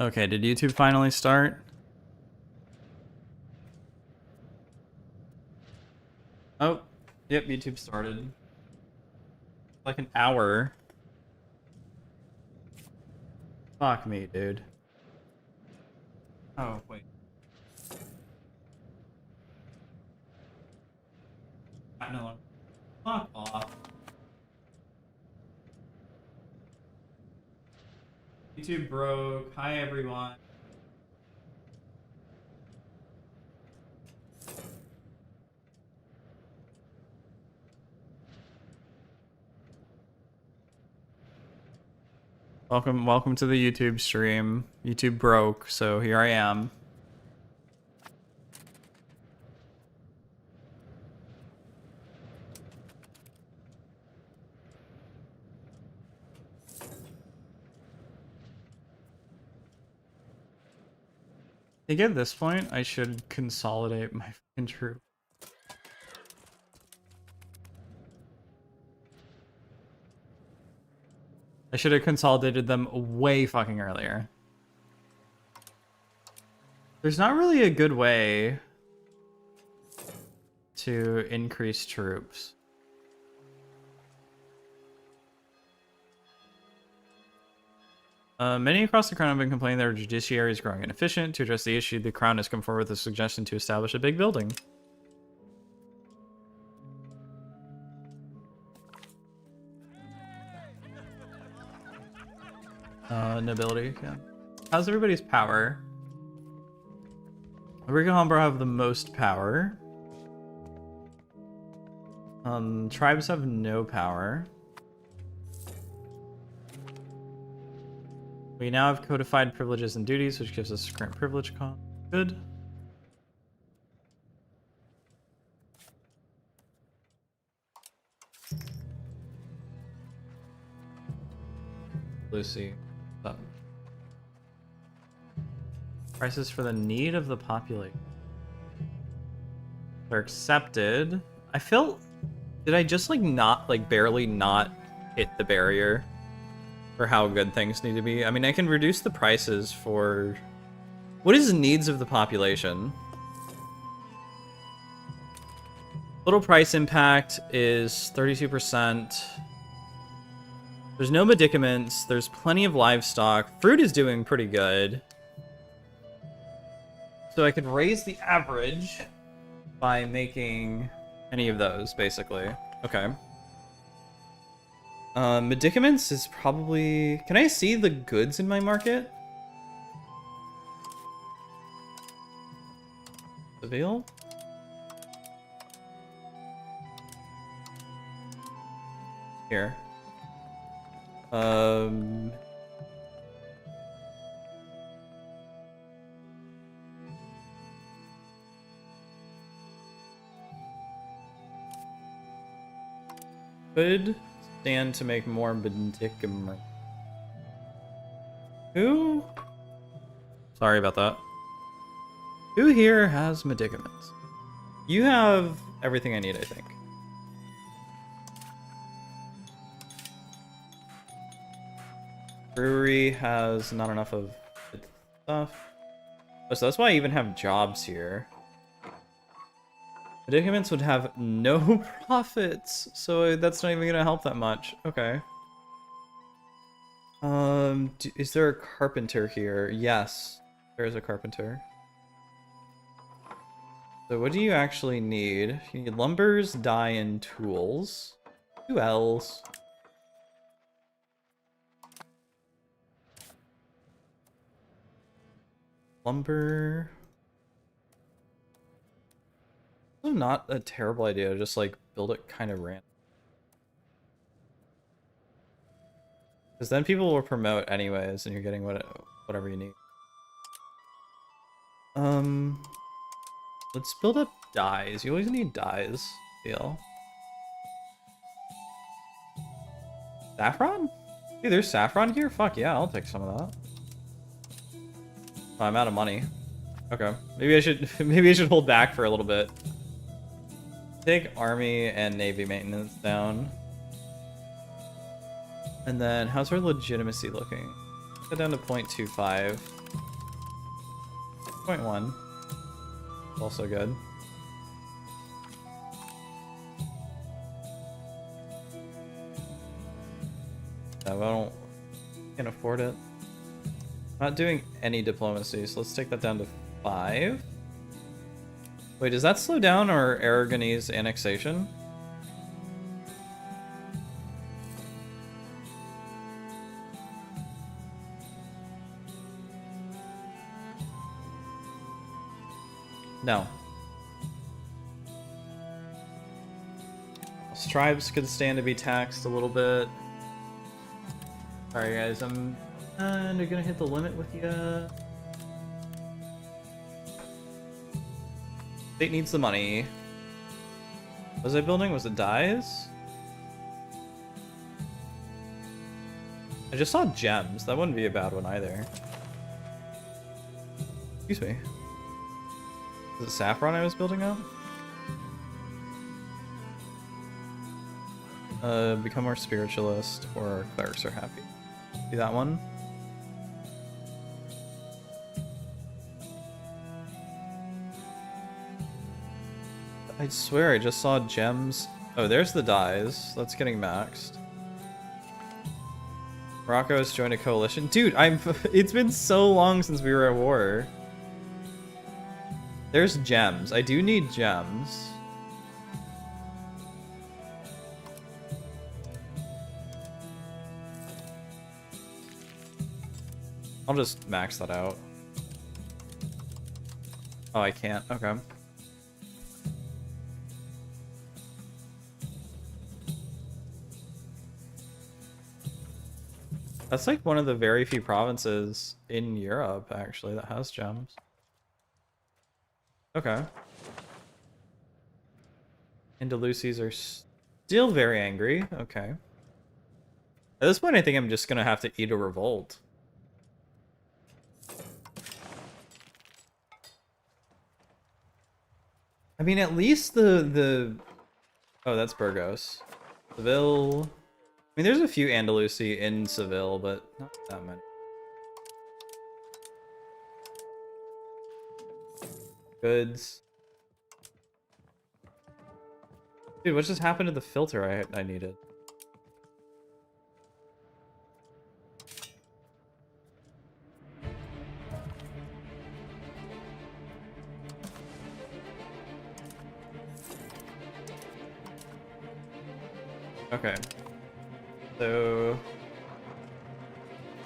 Okay, did YouTube finally start? Oh, yep, YouTube started. Like an hour. Fuck me, dude. Oh, wait. No. Fuck off. YouTube broke. Hi, everyone. Welcome to the YouTube stream. YouTube broke, so here I am. I think at this point, I should consolidate my fucking troop. I should have consolidated them way fucking earlier. There's not really a good way to increase troops. Many across the crown have been complaining that our judiciary is growing inefficient. To address the issue, the crown has come forward with a suggestion to establish a big building. Nobility, yeah. How's everybody's power? Riga Hombro have the most power. Tribes have no power. We now have codified privileges and duties, which gives us current privilege cost. Good. Lucy. Up. Prices for the need of the population. They're accepted. I feel... Did I just barely not hit the barrier for how good things need to be? I mean, I can reduce the prices for... What is the needs of the population? Total price impact is 32%. There's no medicaments. There's plenty of livestock. Fruit is doing pretty good. So I could raise the average by making any of those, basically. Okay. Medicaments is probably... Can I see the goods in my market? Avail? Here. Could stand to make more medicament. Who? Sorry about that. Who here has medicaments? You have everything I need, I think. Brewery has not enough of stuff. Oh, so that's why I even have jobs here. Medicaments would have no profits, so that's not even gonna help that much. Okay. Is there a carpenter here? Yes, there is a carpenter. So what do you actually need? You need lumbers, dye, and tools. 2 L's. Lumber. Not a terrible idea, just like build it kind of random. Because then people will promote anyways, and you're getting whatever you need. Let's build up dyes. You always need dyes, I feel. Saffron? Dude, there's saffron here? Fuck yeah, I'll take some of that. Oh, I'm out of money. Okay, maybe I should hold back for a little bit. Take army and navy maintenance down. And then how's our legitimacy looking? Go down to 0.25. 0.1. Also good. No, can't afford it. Not doing any diplomacy, so let's take that down to 5. Wait, does that slow down our Aragonese annexation? No. Tribes could stand to be taxed a little bit. Sorry guys, I'm kinda gonna hit the limit with you. State needs the money. What was I building? Was it dyes? I just saw gems. That wouldn't be a bad one either. Excuse me. Is it saffron I was building up? Become more spiritualist, or clerics are happy. Do that one. I swear I just saw gems. Oh, there's the dyes. That's getting maxed. Morocco has joined a coalition. Dude, it's been so long since we were at war. There's gems. I do need gems. I'll just max that out. Oh, I can't. Okay. That's like one of the very few provinces in Europe, actually, that has gems. Okay. Andalusies are still very angry. Okay. At this point, I think I'm just gonna have to eat a revolt. I mean, at least the... Oh, that's Burgos. Seville... I mean, there's a few Andalusi in Seville, but not that many. Goods. Dude, what just happened to the filter I needed? Okay. So,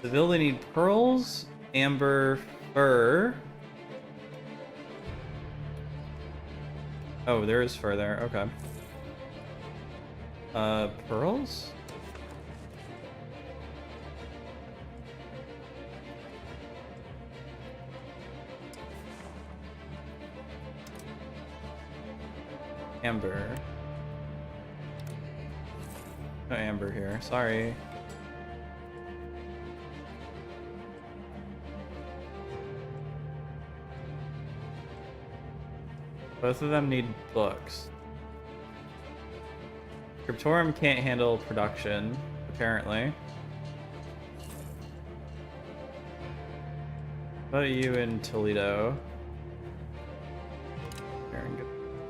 Seville, they need pearls, amber, fur. Oh, there is fur there. Okay. Pearls? Amber. No amber here. Sorry. Both of them need books. Scriptorum can't handle production, apparently. What about you in Toledo?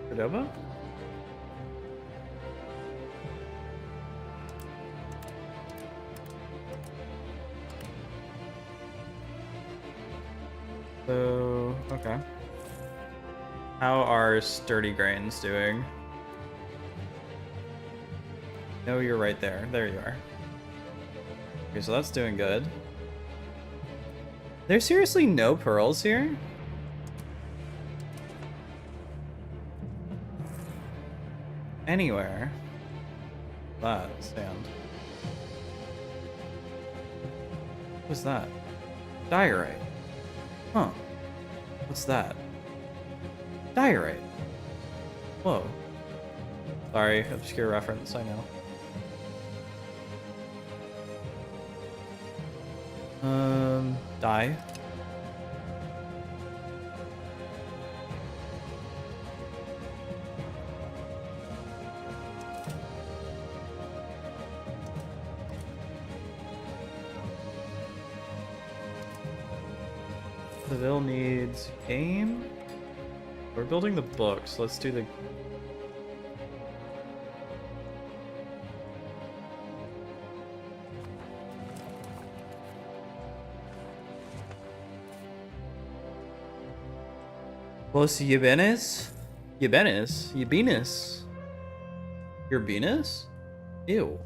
Cordoba? So, okay. How are sturdy grains doing? No, you're right there. There you are. Okay, so that's doing good. There's seriously no pearls here? Anywhere. That stand. What's that? Diorite. Huh. What's that? Diorite. Whoa. Sorry, obscure reference, I know. Die. Seville needs game. We're building the books. Let's do the... Los Yebenes? Yebenes? Yebenes? Your Venus? Ew.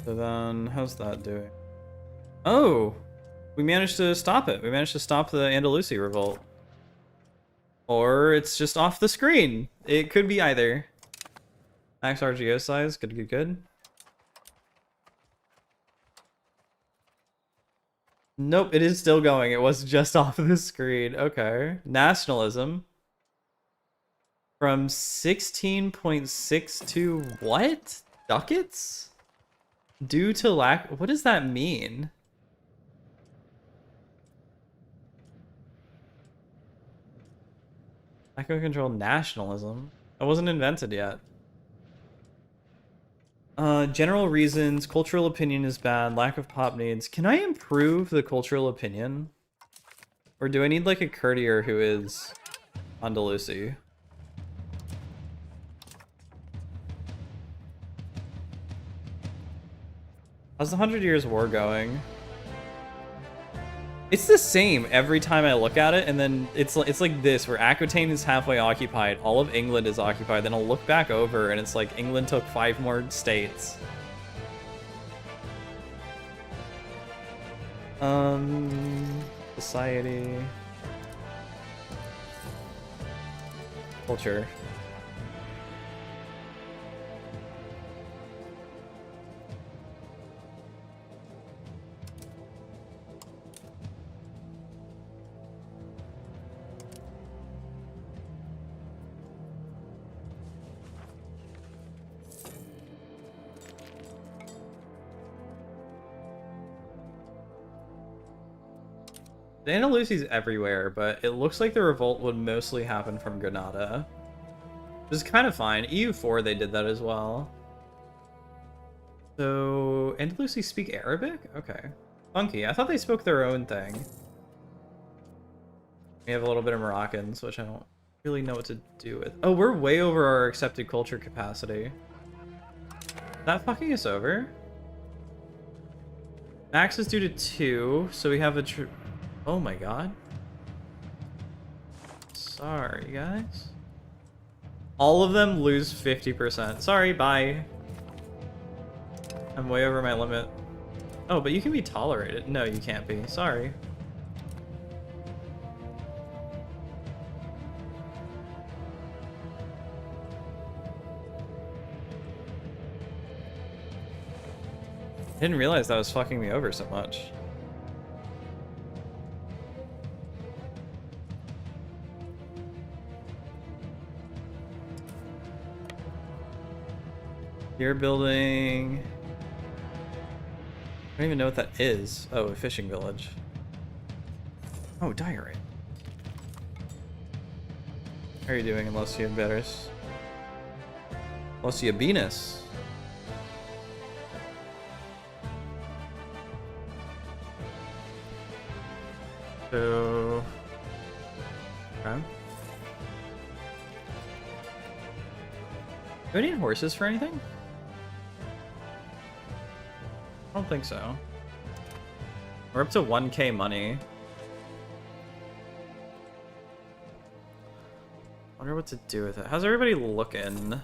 So then, how's that doing? Oh! We managed to stop it. We managed to stop the Andalusi revolt. Or it's just off the screen. It could be either. Max RGO size. Good, good, good. Nope, it is still going. It was just off the screen. Okay. Nationalism. From 16.62 what? Ducats? Due to lack... What does that mean? Lack of control nationalism? That wasn't invented yet. General reasons, cultural opinion is bad, lack of pop needs. Can I improve the cultural opinion? Or do I need like a courtier who is Andalusi? How's the 100 Years' War going? It's the same every time I look at it, and then it's like this, where Aquitaine is halfway occupied, all of England is occupied, then I'll look back over, and it's like England took 5 more states. Society. Culture. The Andalusi's everywhere, but it looks like the revolt would mostly happen from Granada. Which is kind of fine. EU4, they did that as well. So, Andalusi speak Arabic? Okay. Funky. I thought they spoke their own thing. We have a little bit of Moroccans, which I don't really know what to do with. Oh, we're way over our accepted culture capacity. Is that fucking us over? Max is due to 2, so we have a... Oh my god. Sorry, guys. All of them lose 50%. Sorry, bye. I'm way over my limit. Oh, but you can be tolerated. No, you can't be. Sorry. I didn't realize that was fucking me over so much. You're building... I don't even know what that is. Oh, a fishing village. Oh, diary. How are you doing, Los Yeberes? Los Yebenes. So... Okay. Do I need horses for anything? I don't think so. We're up to 1k money. Wonder what to do with it. How's everybody looking?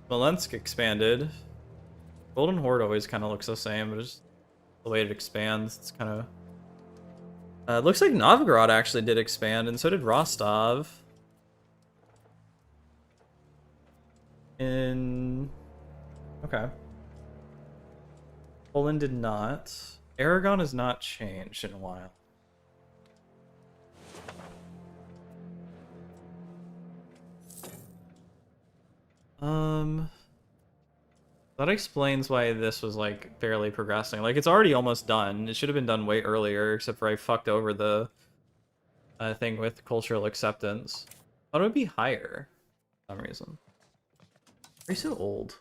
Smolensk expanded. Golden Horde always kind of looks the same, but just the way it expands, it's kind of... it looks like Novgorod actually did expand, and so did Rostov. Okay. Poland did not. Aragon has not changed in a while. That explains why this was like barely progressing. Like it's already almost done. It should have been done way earlier, except for I fucked over the thing with cultural acceptance. Thought it would be higher for some reason. Are you so old?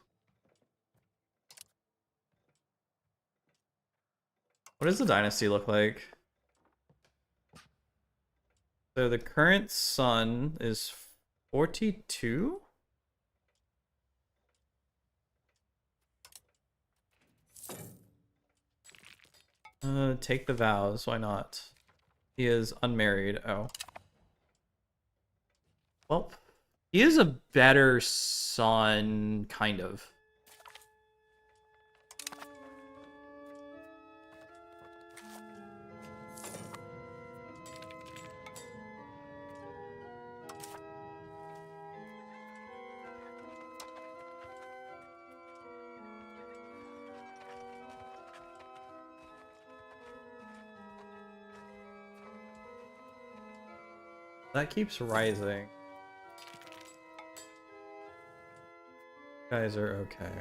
What does the dynasty look like? So the current sun is 42? Take the vows, why not? He is unmarried, oh. Well, he is a better son, kind of. That keeps rising. You guys are okay.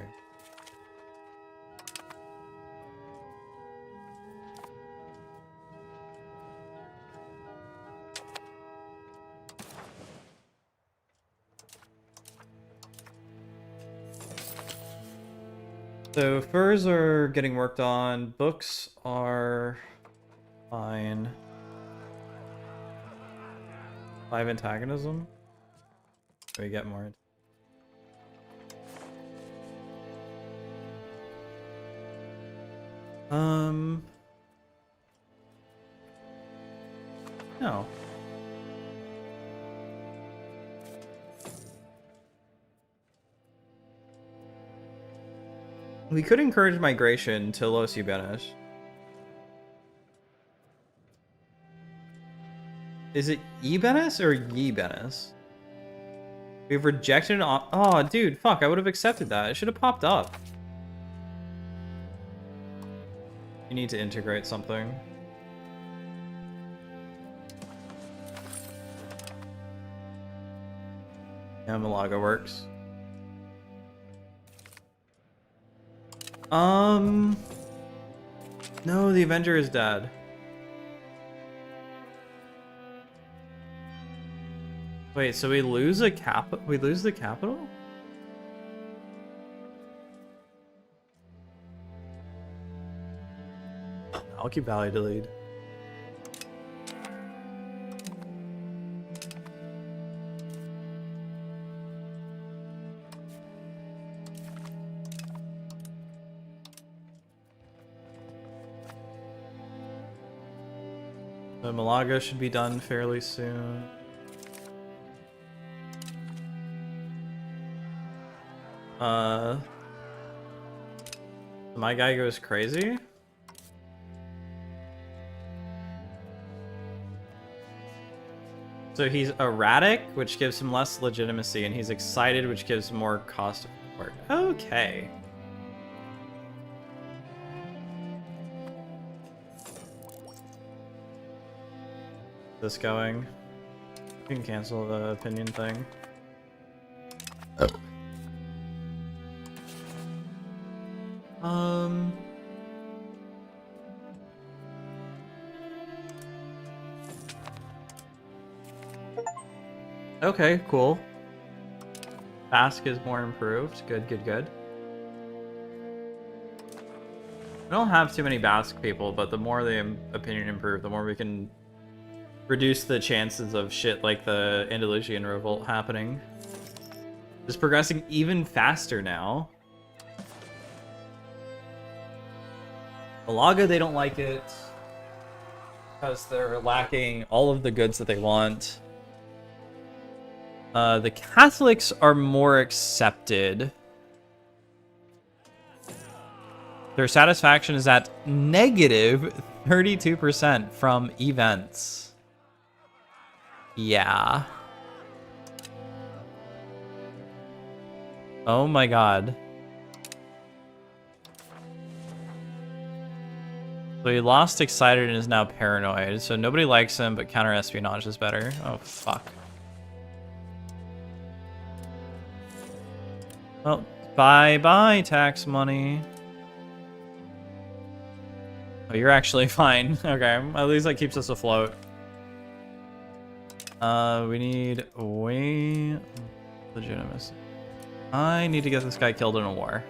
So furs are getting worked on. Books are fine. 5 antagonism. We get more. No. We could encourage migration to Los Ubenes. Is it Ibenes or Yibenes? We've rejected an oh, dude, fuck, I would have accepted that. It should have popped up. You need to integrate something. Yeah, Malaga works. No, the Avenger is dead. Wait, so we lose a we lose the capital? I'll keep Valley to lead. So Malaga should be done fairly soon. My guy goes crazy. So he's erratic, which gives him less legitimacy, and he's excited, which gives more cost of work. Okay. This going? You can cancel the opinion thing. Oh. Okay, cool. Basque is more improved. Good, good, good. We don't have too many Basque people, but the more the opinion improve, the more we can reduce the chances of shit like the Andalusian revolt happening. It's progressing even faster now. Malaga, they don't like it because they're lacking all of the goods that they want. The Catholics are more accepted. Their satisfaction is at negative 32% from events. Yeah. Oh my god. So he lost excited and is now paranoid. So nobody likes him, but counter-espionage is better. Oh, fuck. Well, bye-bye, tax money. Oh, you're actually fine. Okay, at least that keeps us afloat. We need way legitimacy. I need to get this guy killed in a war.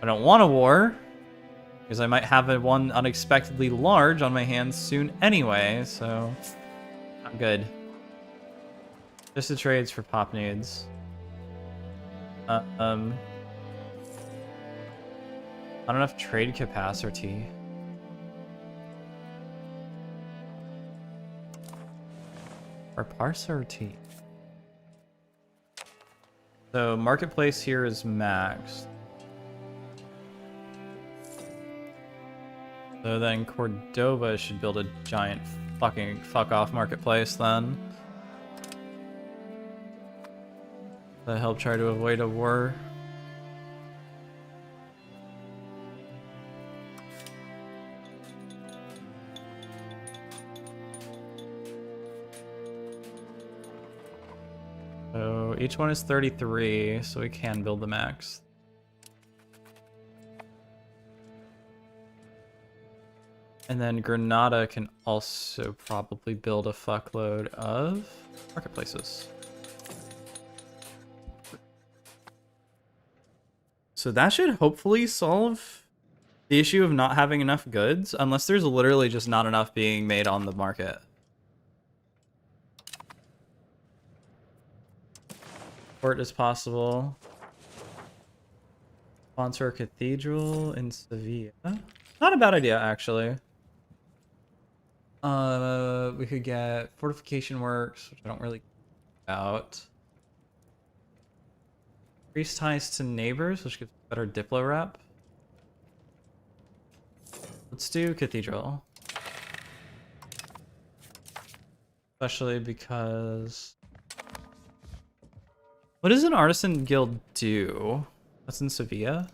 I don't want a war, because I might have one unexpectedly large on my hands soon anyway, so I'm good. Just the trades for pop needs. Not enough trade capacity. Or parserty. So marketplace here is maxed. So then Cordova should build a giant fucking fuck off marketplace then. To help try to avoid a war. So each one is 33, so we can build the max. And then Granada can also probably build a fuckload of marketplaces. So that should hopefully solve the issue of not having enough goods, unless there's literally just not enough being made on the market. Port is possible. Sponsor a cathedral in Sevilla. Not a bad idea, actually. We could get fortification works, which I don't really care about. Increase ties to neighbors, which gives better diplo rep. Let's do cathedral. Especially because... What does an artisan guild do? That's in Sevilla?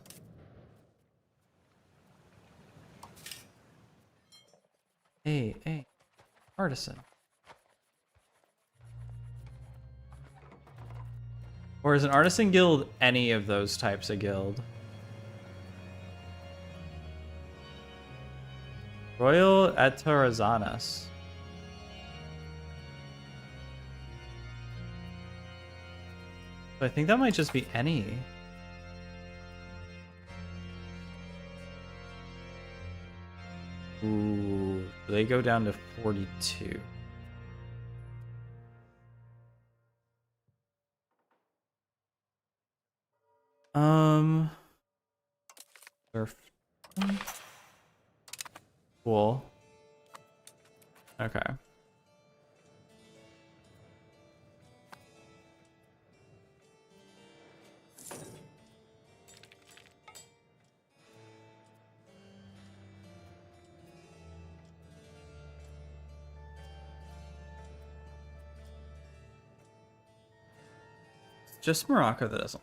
Hey, artisan. Or is an artisan guild any of those types of guild? Royal Etarazanas. So I think that might just be any. Ooh, they go down to 42. Surf. Cool. Okay. Just Morocco that doesn't.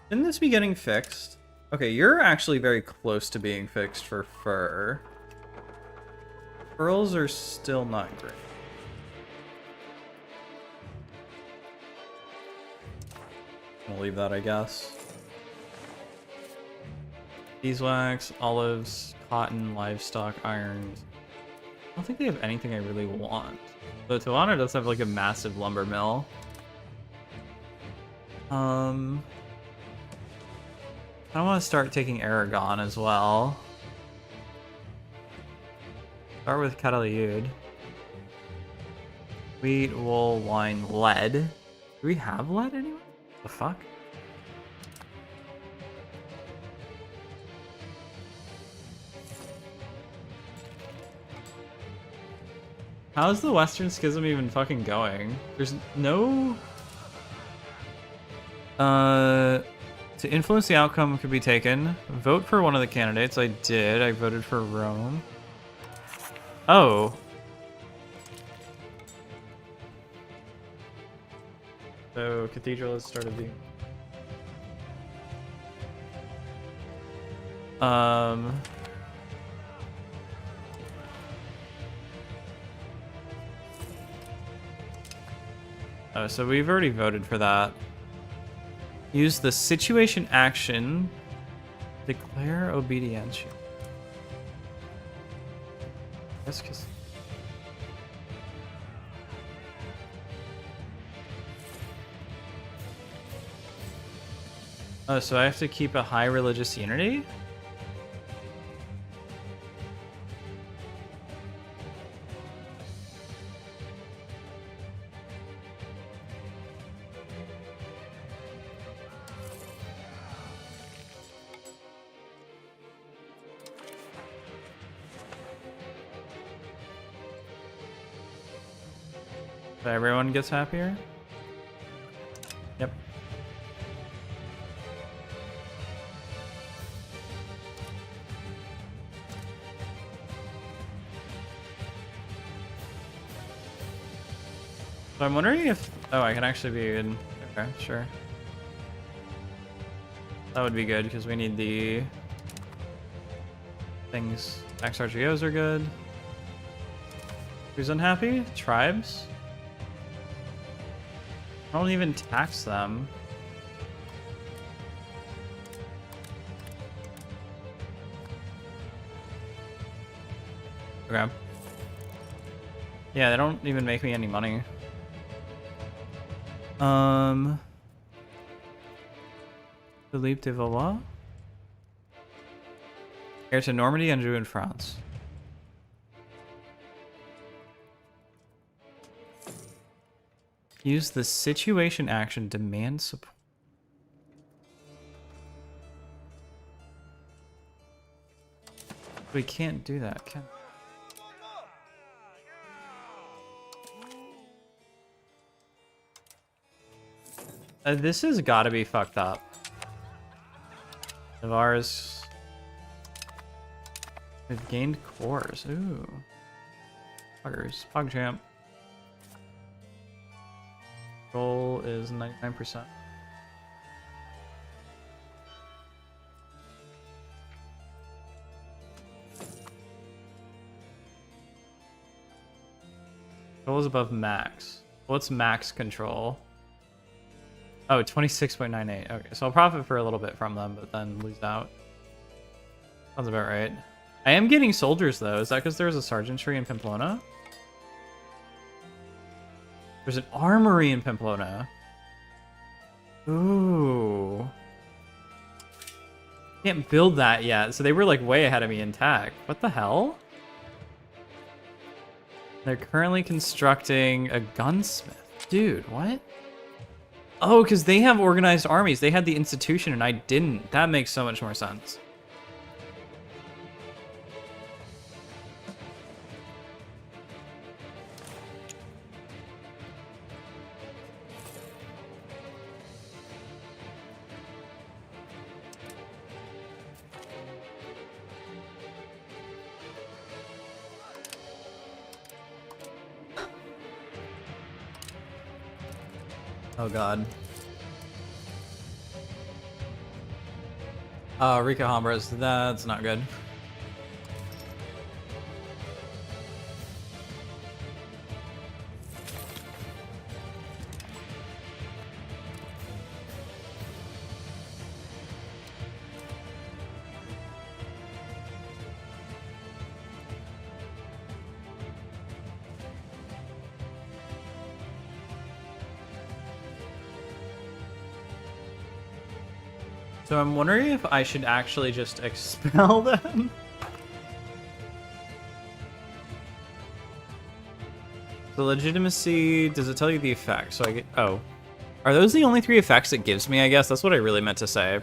Shouldn't this be getting fixed? Okay, you're actually very close to being fixed for fur. Pearls are still not great. I'll leave that, I guess. Beeswax, olives, cotton, livestock, irons. I don't think they have anything I really want. So Tijuana does have like a massive lumber mill. I want to start taking Aragon as well. Start with Catalayud. Wheat, wool, wine, lead. Do we have lead anywhere? The fuck? How's the Western Schism even fucking going? There's no... To influence the outcome could be taken. Vote for one of the candidates. I did. I voted for Rome. Oh. So Cathedral has started being... Oh, so we've already voted for that. Use the situation action. Declare obedience. That's 'cause... Oh, so I have to keep a high religious unity? So everyone gets happier? Yep. So I'm wondering if... Oh, I can actually be in... Okay, sure. That would be good, because we need the... things. Max RGOs are good. Who's unhappy? Tribes? I don't even tax them. Okay. Yeah, they don't even make me any money. Philippe de Valois? Heir to Normandy, Anjou, and France. Use the situation action, demand support. We can't do that, can we? This has got to be fucked up. Navarre's... We've gained cores. Ooh. Poggers. PogChamp. Goal is 99%. Goal is above max. What's max control? Oh, 26.98. Okay, so I'll profit for a little bit from them, but then lose out. Sounds about right. I am getting soldiers, though. Is that because there's a sergeantry in Pamplona? There's an armory in Pamplona. Ooh. Can't build that yet, so they were like way ahead of me in tech. What the hell? They're currently constructing a gunsmith. Dude, what? Oh, because they have organized armies. They had the institution and I didn't. That makes so much more sense. Oh god. Rica Hombres, that's not good. So I'm wondering if I should actually just expel them. The legitimacy, does it tell you the effect? So I get, oh. Are those the only 3 effects it gives me, I guess? That's what I really meant to say.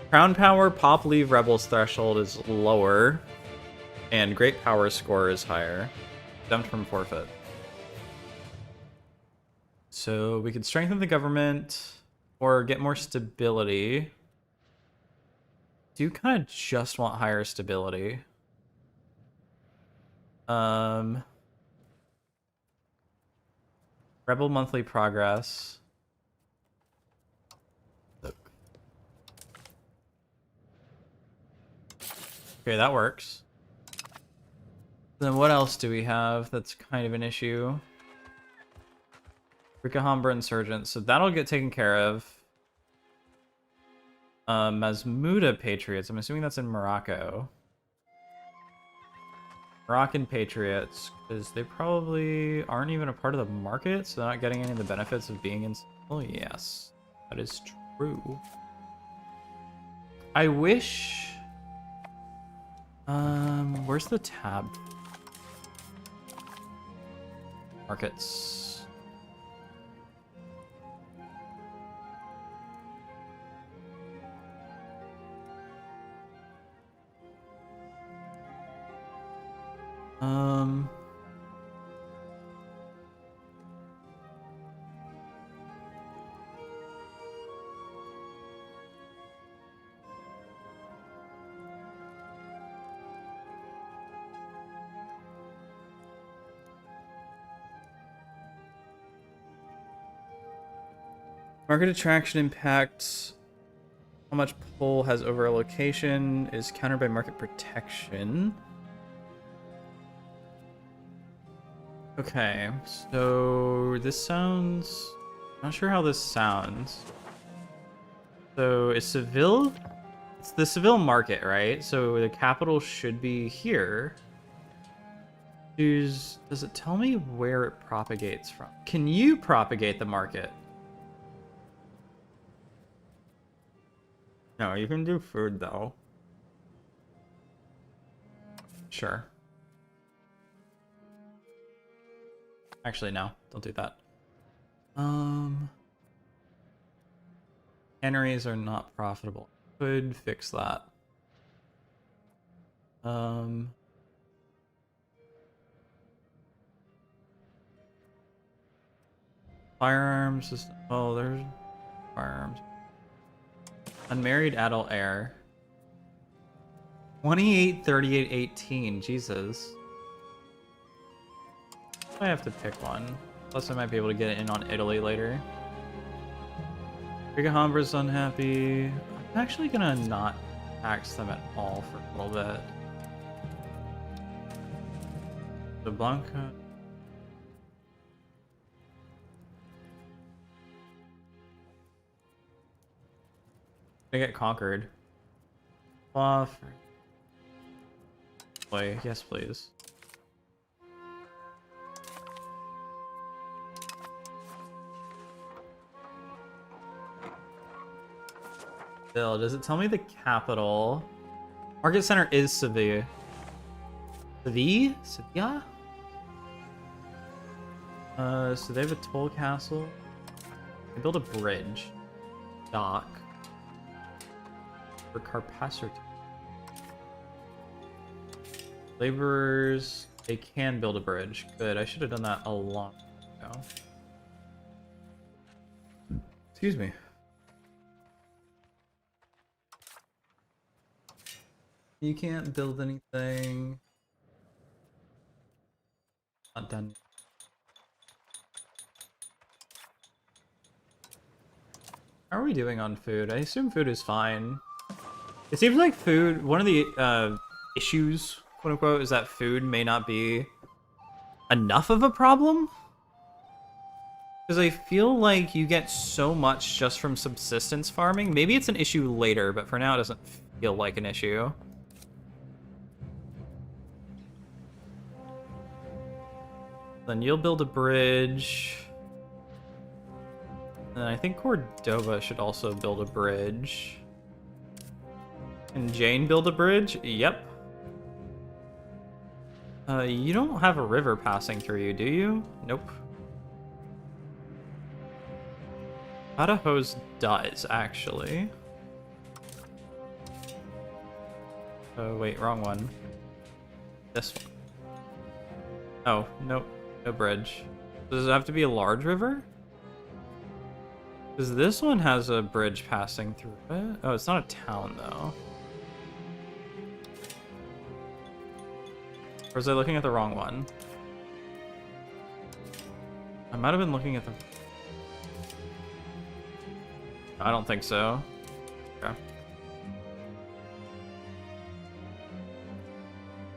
Crown Power, Pop, Leave, Rebels threshold is lower. And Great Power score is higher. Exempt from forfeit. So we could strengthen the government or get more stability. Do kind of just want higher stability. Rebel monthly progress. Look. Okay, that works. Then what else do we have that's kind of an issue? Ricahambra Insurgents, so that'll get taken care of. Mazmuda Patriots, I'm assuming that's in Morocco. Moroccan patriots, because they probably aren't even a part of the market, so they're not getting any of the benefits of being in. Oh yes, that is true. I wish. Where's the tab? Markets. Market attraction impacts. How much pull has over a location is countered by market protection. Okay, so this sounds... Not sure how this sounds. So is Seville... It's the Seville market, right? So the capital should be here. Does it tell me where it propagates from? Can you propagate the market? No, you can do food though. Sure. Actually, no. Don't do that. Canneries are not profitable. Could fix that. Firearms is... Oh, there's firearms. Unmarried adult heir. 28, 38, 18. Jesus. I have to pick one. Plus I might be able to get in on Italy later. Rigahambra's unhappy. I'm actually gonna not tax them at all for a little bit. The Blanca. They get conquered. Off. Boy, yes please. Still, does it tell me the capital? Market center is Seville. Seville? Sevilla? So they have a toll castle. They build a bridge. Dock. For Carpassor. Laborers, they can build a bridge. Good, I should have done that a long time ago. Excuse me. You can't build anything. Not done. How are we doing on food? I assume food is fine. It seems like food, one of the issues, quote unquote, is that food may not be enough of a problem. Because I feel like you get so much just from subsistence farming. Maybe it's an issue later, but for now it doesn't feel like an issue. Then you'll build a bridge. And I think Cordova should also build a bridge. Can Jane build a bridge? Yep. You don't have a river passing through you, do you? Nope. Badajoz does, actually. Oh, wait, wrong one. This one. Oh, nope. No bridge. Does it have to be a large river? Because this one has a bridge passing through it. Oh, it's not a town, though. Or was I looking at the wrong one? I might have been looking at the... I don't think so. Okay.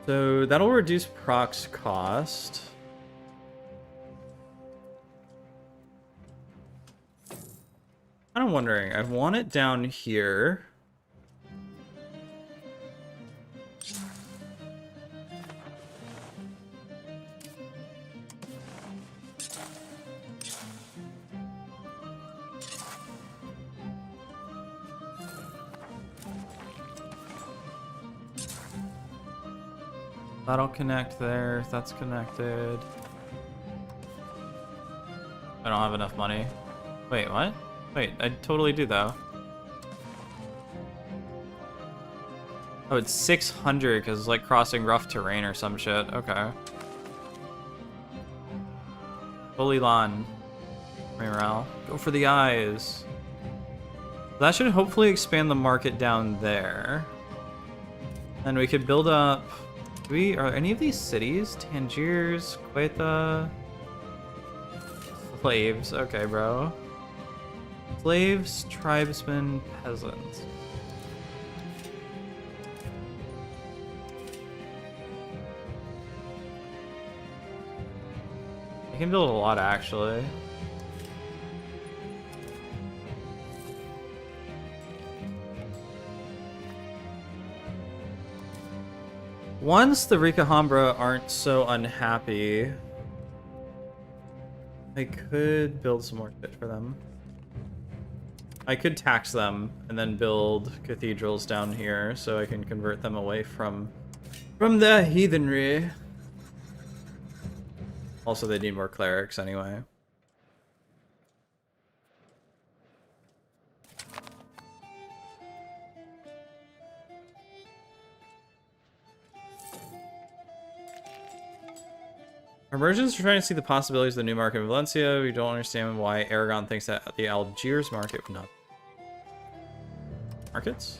So that'll reduce procs cost. I'm wondering, I want it down here. That'll connect there. That's connected. I don't have enough money. Wait, what? Wait, I totally do though. Oh, it's 600 because it's like crossing rough terrain or some shit. Okay. Holy Lan. Morale. Go for the eyes. That should hopefully expand the market down there. And we could build up... Are any of these cities? Tangiers, Quetta... Slaves. Okay, bro. Slaves, tribesmen, peasants. I can build a lot, actually. Once the Ricahambra aren't so unhappy, I could build some more shit for them. I could tax them and then build cathedrals down here so I can convert them away from the heathenry. Also, they need more clerics anyway. Our merchants are trying to see the possibilities of the new market in Valencia. We don't understand why Aragon thinks that the Algiers market would not. Markets?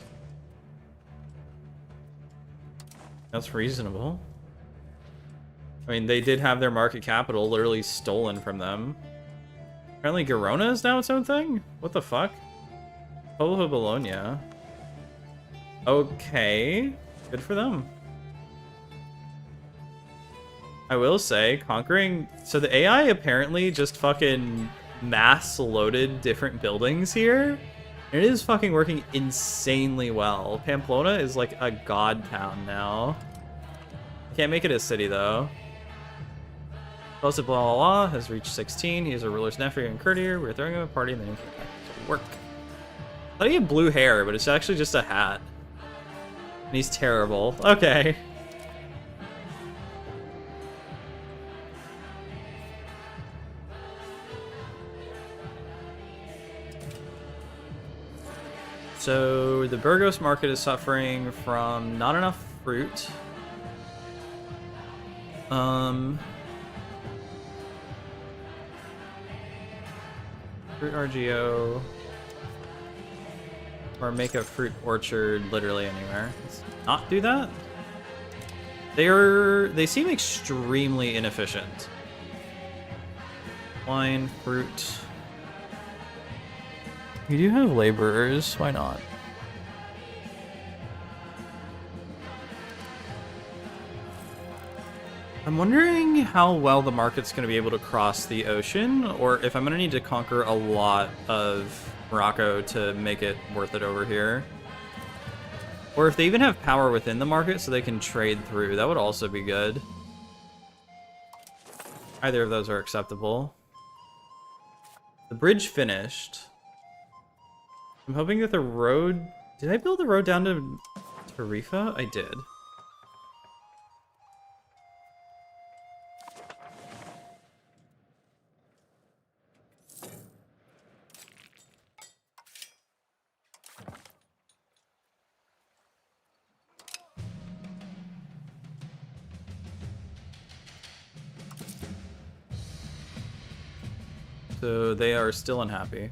That's reasonable. I mean, they did have their market capital literally stolen from them. Apparently Girona is now its own thing? What the fuck? Polo Bologna. Okay. Good for them. I will say, conquering... So the AI apparently just fucking mass-loaded different buildings here. It is fucking working insanely well. Pamplona is like a god town now. Can't make it a city, though. Joseph blah blah blah has reached 16. He is a ruler's nephew and courtier. We're throwing him a party and then he came back to work. I thought he had blue hair, but it's actually just a hat. And he's terrible. Okay. So the Burgos market is suffering from not enough fruit. Fruit RGO. Or make a fruit orchard literally anywhere. Let's not do that. They seem extremely inefficient. Wine, fruit. We do have laborers, why not? I'm wondering how well the market's going to be able to cross the ocean, or if I'm going to need to conquer a lot of Morocco to make it worth it over here. Or if they even have power within the market so they can trade through, that would also be good. Either of those are acceptable. The bridge finished. I'm hoping that the road... Did I build the road down to Tarifa? I did. So they are still unhappy.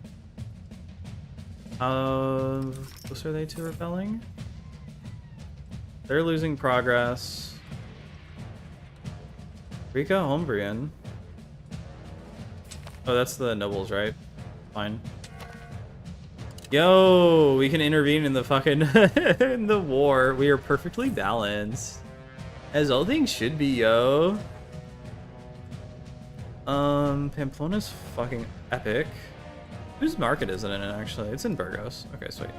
Close are they to rebelling? They're losing progress. Rica Hombrian. Oh, that's the nobles, right? Fine. Yo, we can intervene in the fucking in the war. We are perfectly balanced, as all things should be, yo. Pamplona's fucking epic. Whose market is it in, actually? It's in Burgos. Okay, sweet.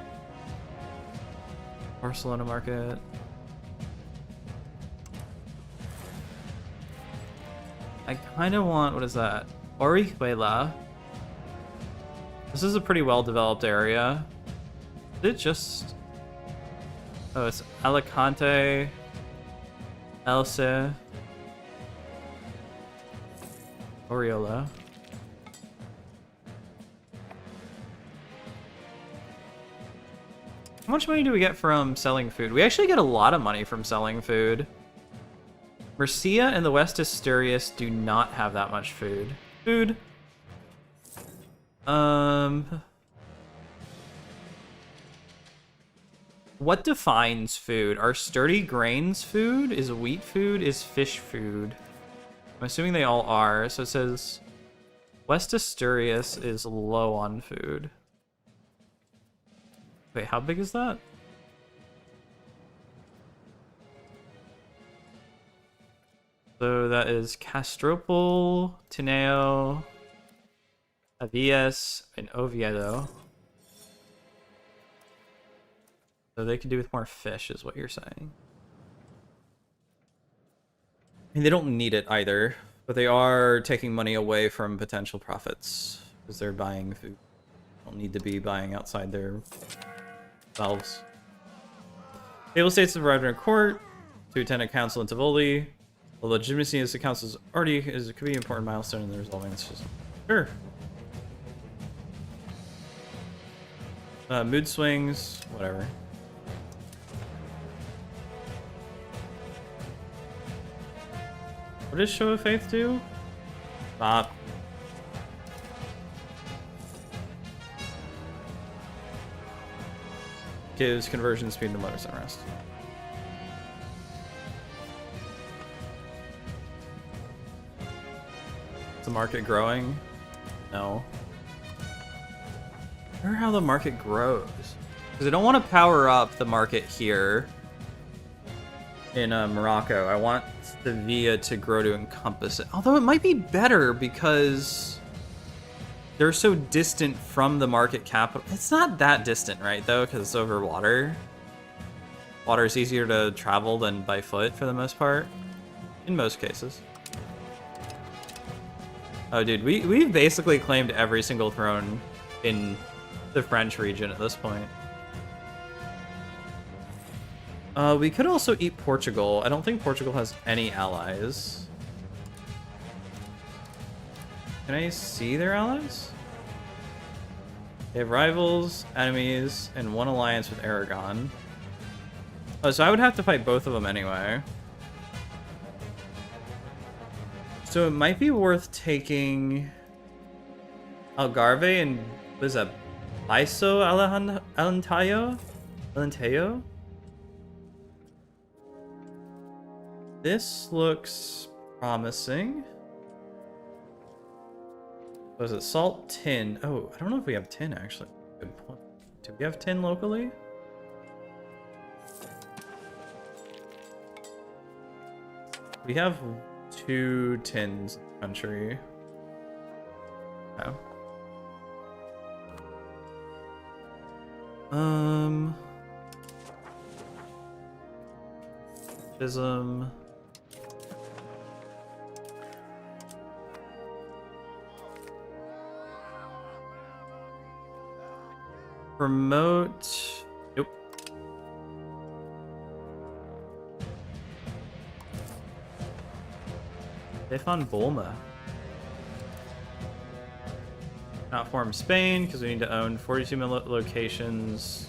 Barcelona market. I kind of want... What is that? Orihuela. This is a pretty well-developed area. Is it just... Oh, it's Alicante. Elsa. Oriola. How much money do we get from selling food? We actually get a lot of money from selling food. Mercia and the West Asturias do not have that much food. What defines food? Are sturdy grains food? Is wheat food? Is fish food? I'm assuming they all are. So it says West Asturias is low on food. Wait, how big is that? So that is Castropol, Tineo, Avillas, and Oviedo. So they could do with more fish, is what you're saying. I mean, they don't need it either, but they are taking money away from potential profits because they're buying food. They don't need to be buying outside their selves. Table states have arrived in a court to attend a council in Tivoli. The legitimacy of the council could be an important milestone in the resolving this system. Sure. Mood swings, whatever. What does Show of Faith do? Stop. Gives conversion speed to motors at rest. Is the market growing? No. I wonder how the market grows. Because I don't want to power up the market here in Morocco. I want Sevilla to grow to encompass it. Although it might be better because they're so distant from the market capital. It's not that distant, right, though, because it's over water. Water is easier to travel than by foot for the most part. In most cases. Oh, dude, we've basically claimed every single throne in the French region at this point. We could also eat Portugal. I don't think Portugal has any allies. Can I see their allies? They have rivals, enemies, and one alliance with Aragon. Oh, so I would have to fight both of them anyway. So it might be worth taking Algarve and, what is that, Baiso Alentejo? This looks promising. Was it salt tin? Oh, I don't know if we have tin actually. Good point. Do we have tin locally? We have 2 tins in the country. Oh. Chisholm. Promote. Nope. Stefan Bulma. Not form Spain because we need to own 42 locations.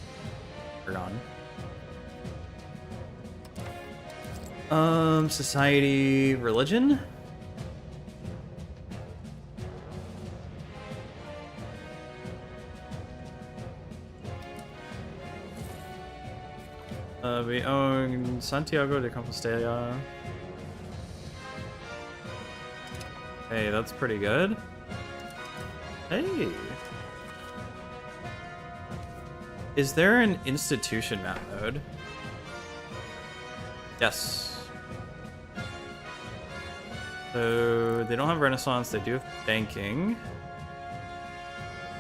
We're gone. Society, religion. We own Santiago de Compostela. Hey, that's pretty good. Hey. Is there an institution map mode? Yes. So they don't have Renaissance, they do have banking.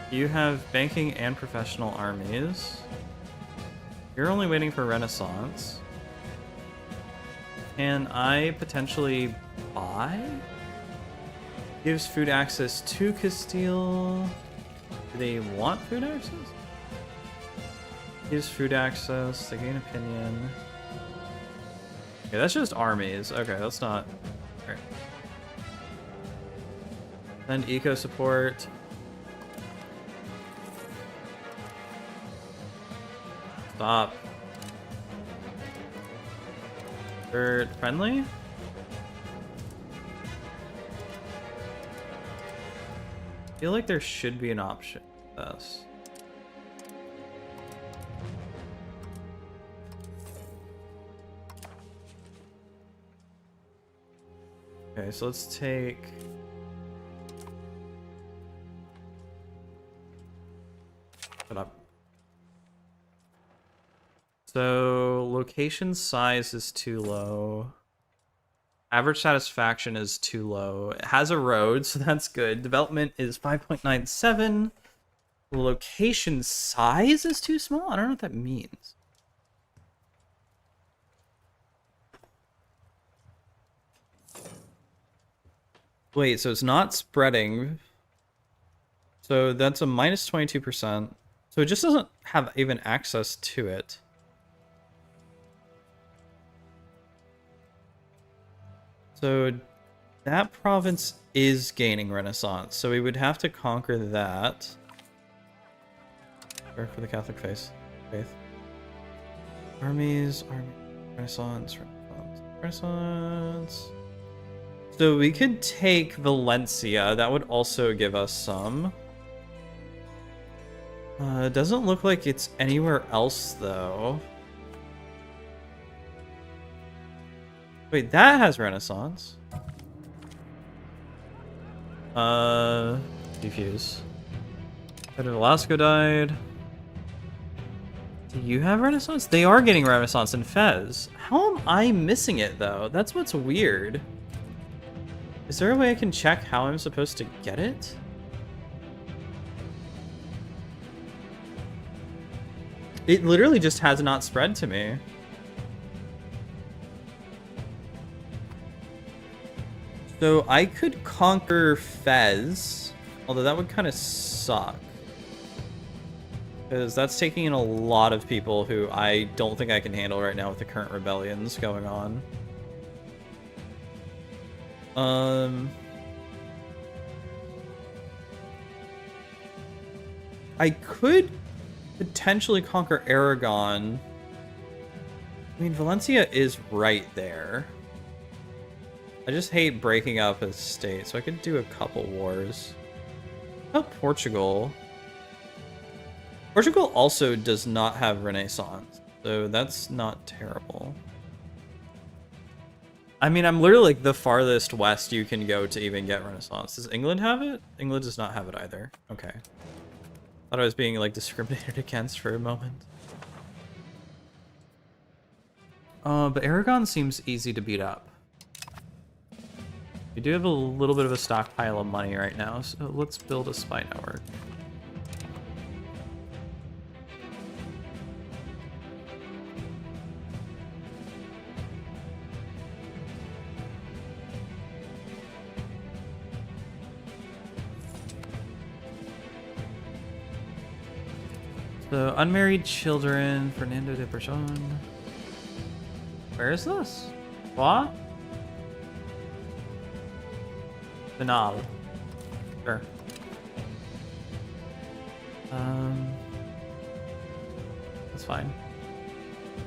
You have banking and professional armies. You're only waiting for Renaissance. Can I potentially buy? Gives food access to Castile. Do they want food access? Gives food access, they gain opinion. Okay, that's just armies. Okay, that's not... Alright. Then eco support. Stop. Bird friendly? I feel like there should be an option for this. Okay, so let's take... Shut up. So, location size is too low. Average satisfaction is too low. It has a road, so that's good. Development is 5.97. Location size is too small? I don't know what that means. Wait, so it's not spreading. So that's a minus 22%. So it just doesn't have even access to it. So that province is gaining Renaissance, so we would have to conquer that. Or for the Catholic faith. Armies, Renaissance. So we could take Valencia. That would also give us some. It doesn't look like it's anywhere else, though. Wait, that has Renaissance. Defuse. Velasco died. Do you have Renaissance? They are getting Renaissance in Fez. How am I missing it, though? That's what's weird. Is there a way I can check how I'm supposed to get it? It literally just has not spread to me. So I could conquer Fez, although that would kind of suck. Because that's taking in a lot of people who I don't think I can handle right now with the current rebellions going on. I could potentially conquer Aragon. I mean, Valencia is right there. I just hate breaking up a state, so I could do a couple wars. How about Portugal? Portugal also does not have Renaissance, so that's not terrible. I mean, I'm literally like the farthest west you can go to even get Renaissance. Does England have it? England does not have it either. Okay. Thought I was being like discriminated against for a moment. But Aragon seems easy to beat up. We do have a little bit of a stockpile of money right now, so let's build a spy network. So, unmarried children, Fernando de Person. Where is this? What? Banal. Sure. That's fine.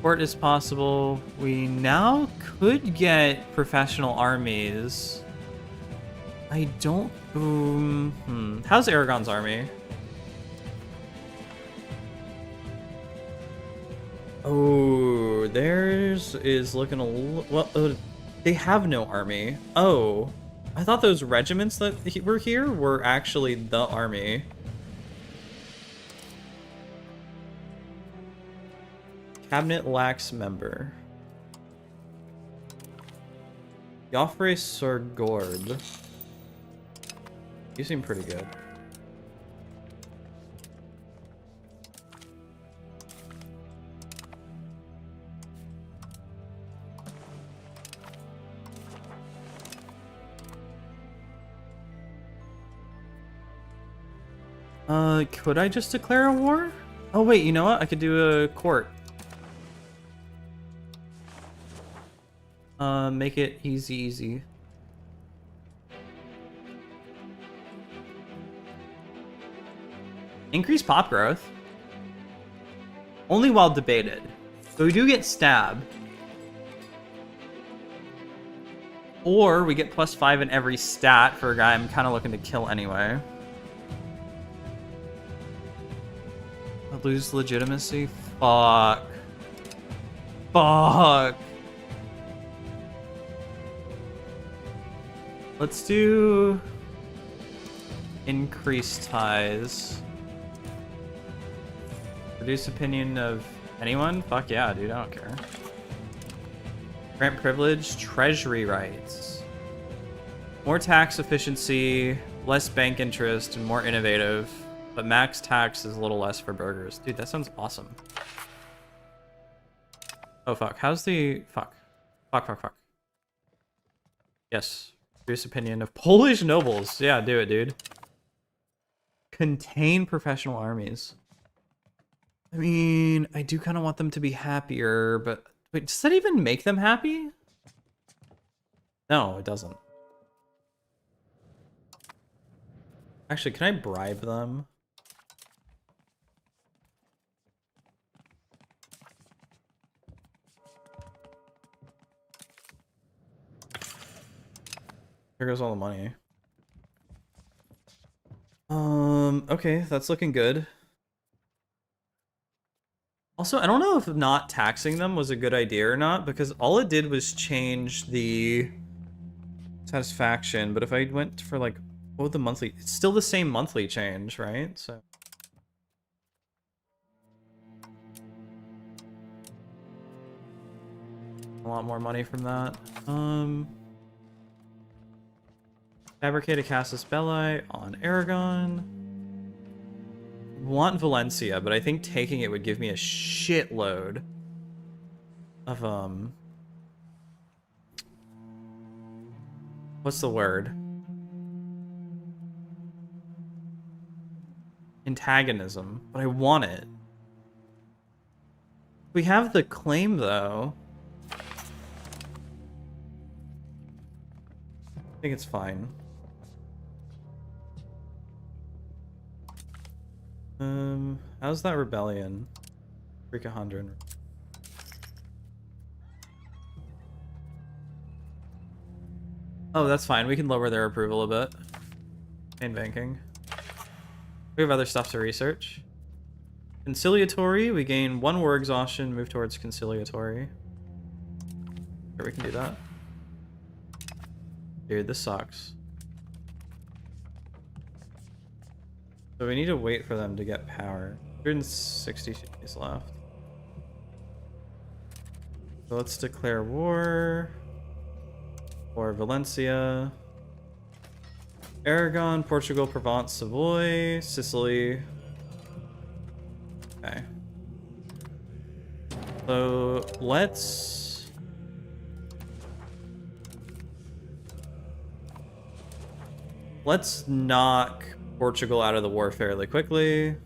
Port is possible. We now could get professional armies. I don't... How's Aragon's army? Oh, theirs is looking a little... Well, they have no army. Oh. I thought those regiments that were here were actually the army. Cabinet lacks member. Joffre Sorgord. You seem pretty good. Could I just declare a war? Oh wait, you know what? I could do a court. Make it easy. Increase pop growth. Only while debated. So we do get stab. Or we get +5 in every stat for a guy I'm kind of looking to kill anyway. I lose legitimacy? Fuck. Let's do increase ties. Reduce opinion of anyone? Fuck yeah, dude, I don't care. Grant privilege, treasury rights. More tax efficiency, less bank interest, and more innovative. But max tax is a little less for burgers. Dude, that sounds awesome. Oh, fuck. How's the... Fuck. Yes. Reduce opinion of Polish nobles. Yeah, do it, dude. Contain professional armies. I mean, I do kind of want them to be happier, but... Wait, does that even make them happy? No, it doesn't. Actually, can I bribe them? Here goes all the money. Okay, that's looking good. Also, I don't know if not taxing them was a good idea or not, because all it did was change the satisfaction, but if I went for like, what would the monthly, it's still the same monthly change, right? So a lot more money from that. Fabricate a Casus Belli on Aragon. Want Valencia, but I think taking it would give me a shitload of what's the word? Antagonism, but I want it. We have the claim though. I think it's fine. How's that rebellion? Freak 100. Oh, that's fine. We can lower their approval a bit. In banking. We have other stuff to research. Conciliatory, we gain 1 war exhaustion, move towards conciliatory. Sure, we can do that. Dude, this sucks. So we need to wait for them to get power. 160 days left. So let's declare war. Or Valencia. Aragon, Portugal, Provence, Savoy, Sicily. Okay. So let's knock Portugal out of the war fairly quickly.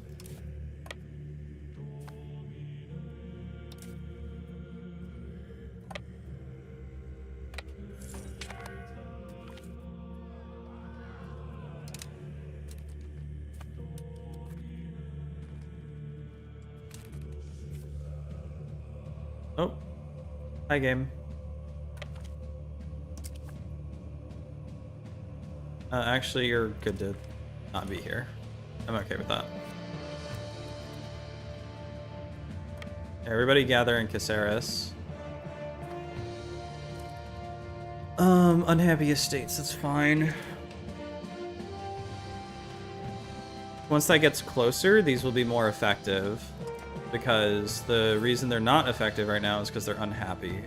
Oh, hi game. Actually, you're good to not be here. I'm okay with that. Everybody gather in Caceres. Unhappy estates, that's fine. Once that gets closer, these will be more effective. Because the reason they're not effective right now is because they're unhappy.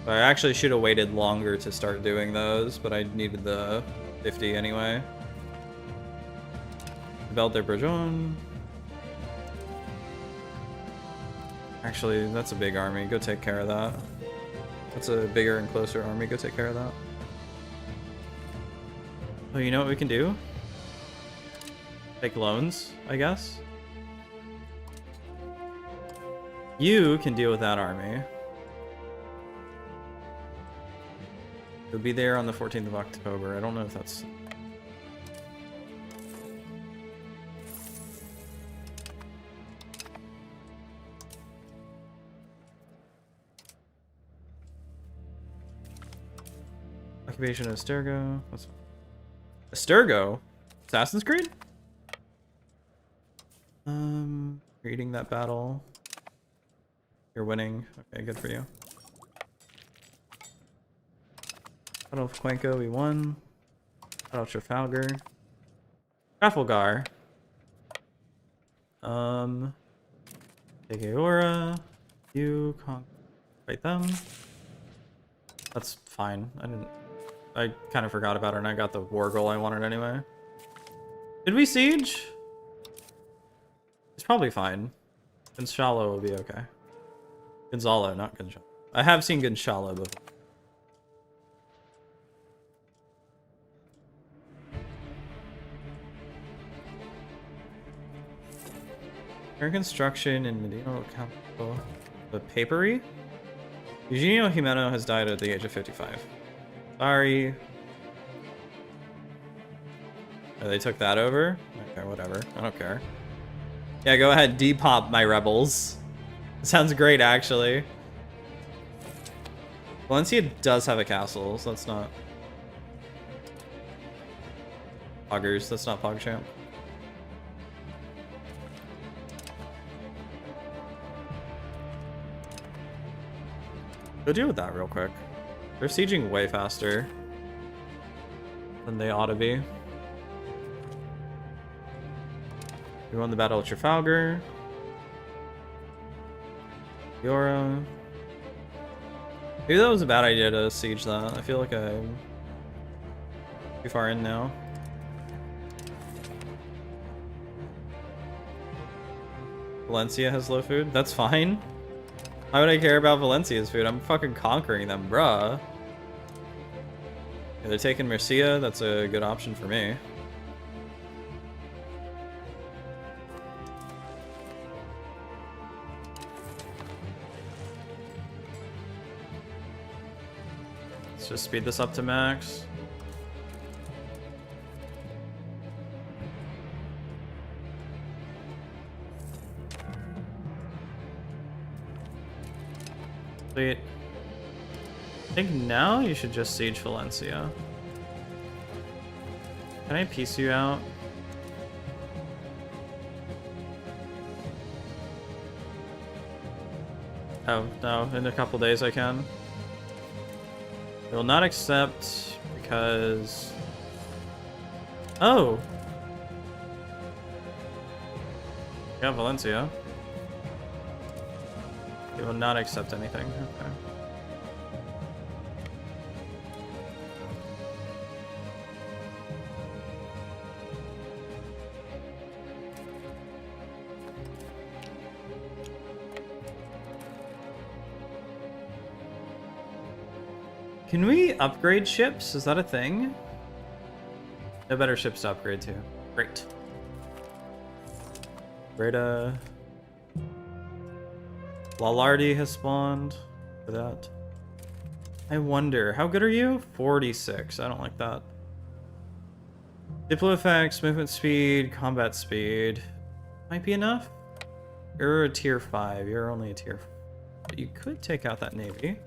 But I actually should have waited longer to start doing those, but I needed the 50 anyway. Belle de Bourgogne. Actually, that's a big army. Go take care of that. That's a bigger and closer army. Go take care of that. Oh, you know what we can do? Take loans, I guess. You can deal with that army. It'll be there on the 14th of October. I don't know if that's... Occupation of Estergo. What's... Estergo? Assassin's Creed? You're eating that battle. You're winning. Okay, good for you. Battle of Cuenca, we won. Battle of Trafalgar. Trafalgar. Take Aora. You fight them. That's fine. I kind of forgot about it and I got the war goal I wanted anyway. Did we siege? It's probably fine. Gonzalo will be okay. Gonzalo, not Gonzalo. I have seen Gonzalo before. Air construction in Medino Campo. The papery? Eugenio Jimeno has died at the age of 55. Sorry. Oh, they took that over? Okay, whatever. I don't care. Yeah, go ahead, depop my rebels. Sounds great, actually. Valencia does have a castle, so that's not... Poggers, that's not PogChamp. Go deal with that real quick. They're sieging way faster than they ought to be. We won the Battle of Trafalgar. Yora. Maybe that was a bad idea to siege that. I feel like I'm too far in now. Valencia has low food? That's fine. Why would I care about Valencia's food? I'm fucking conquering them, bruh. Yeah, they're taking Murcia. That's a good option for me. Let's just speed this up to max. Sweet. I think now you should just siege Valencia. Can I piece you out? Oh, no, in a couple days I can. I will not accept because... Oh! Yeah, Valencia. They will not accept anything. Okay. Can we upgrade ships? Is that a thing? No better ships to upgrade to. Great. Breda. Lalardi has spawned for that. I wonder, how good are you? 46. I don't like that. Diplo effects, movement speed, combat speed. Might be enough. You're a tier 5. You're only a tier 4. But you could take out that navy.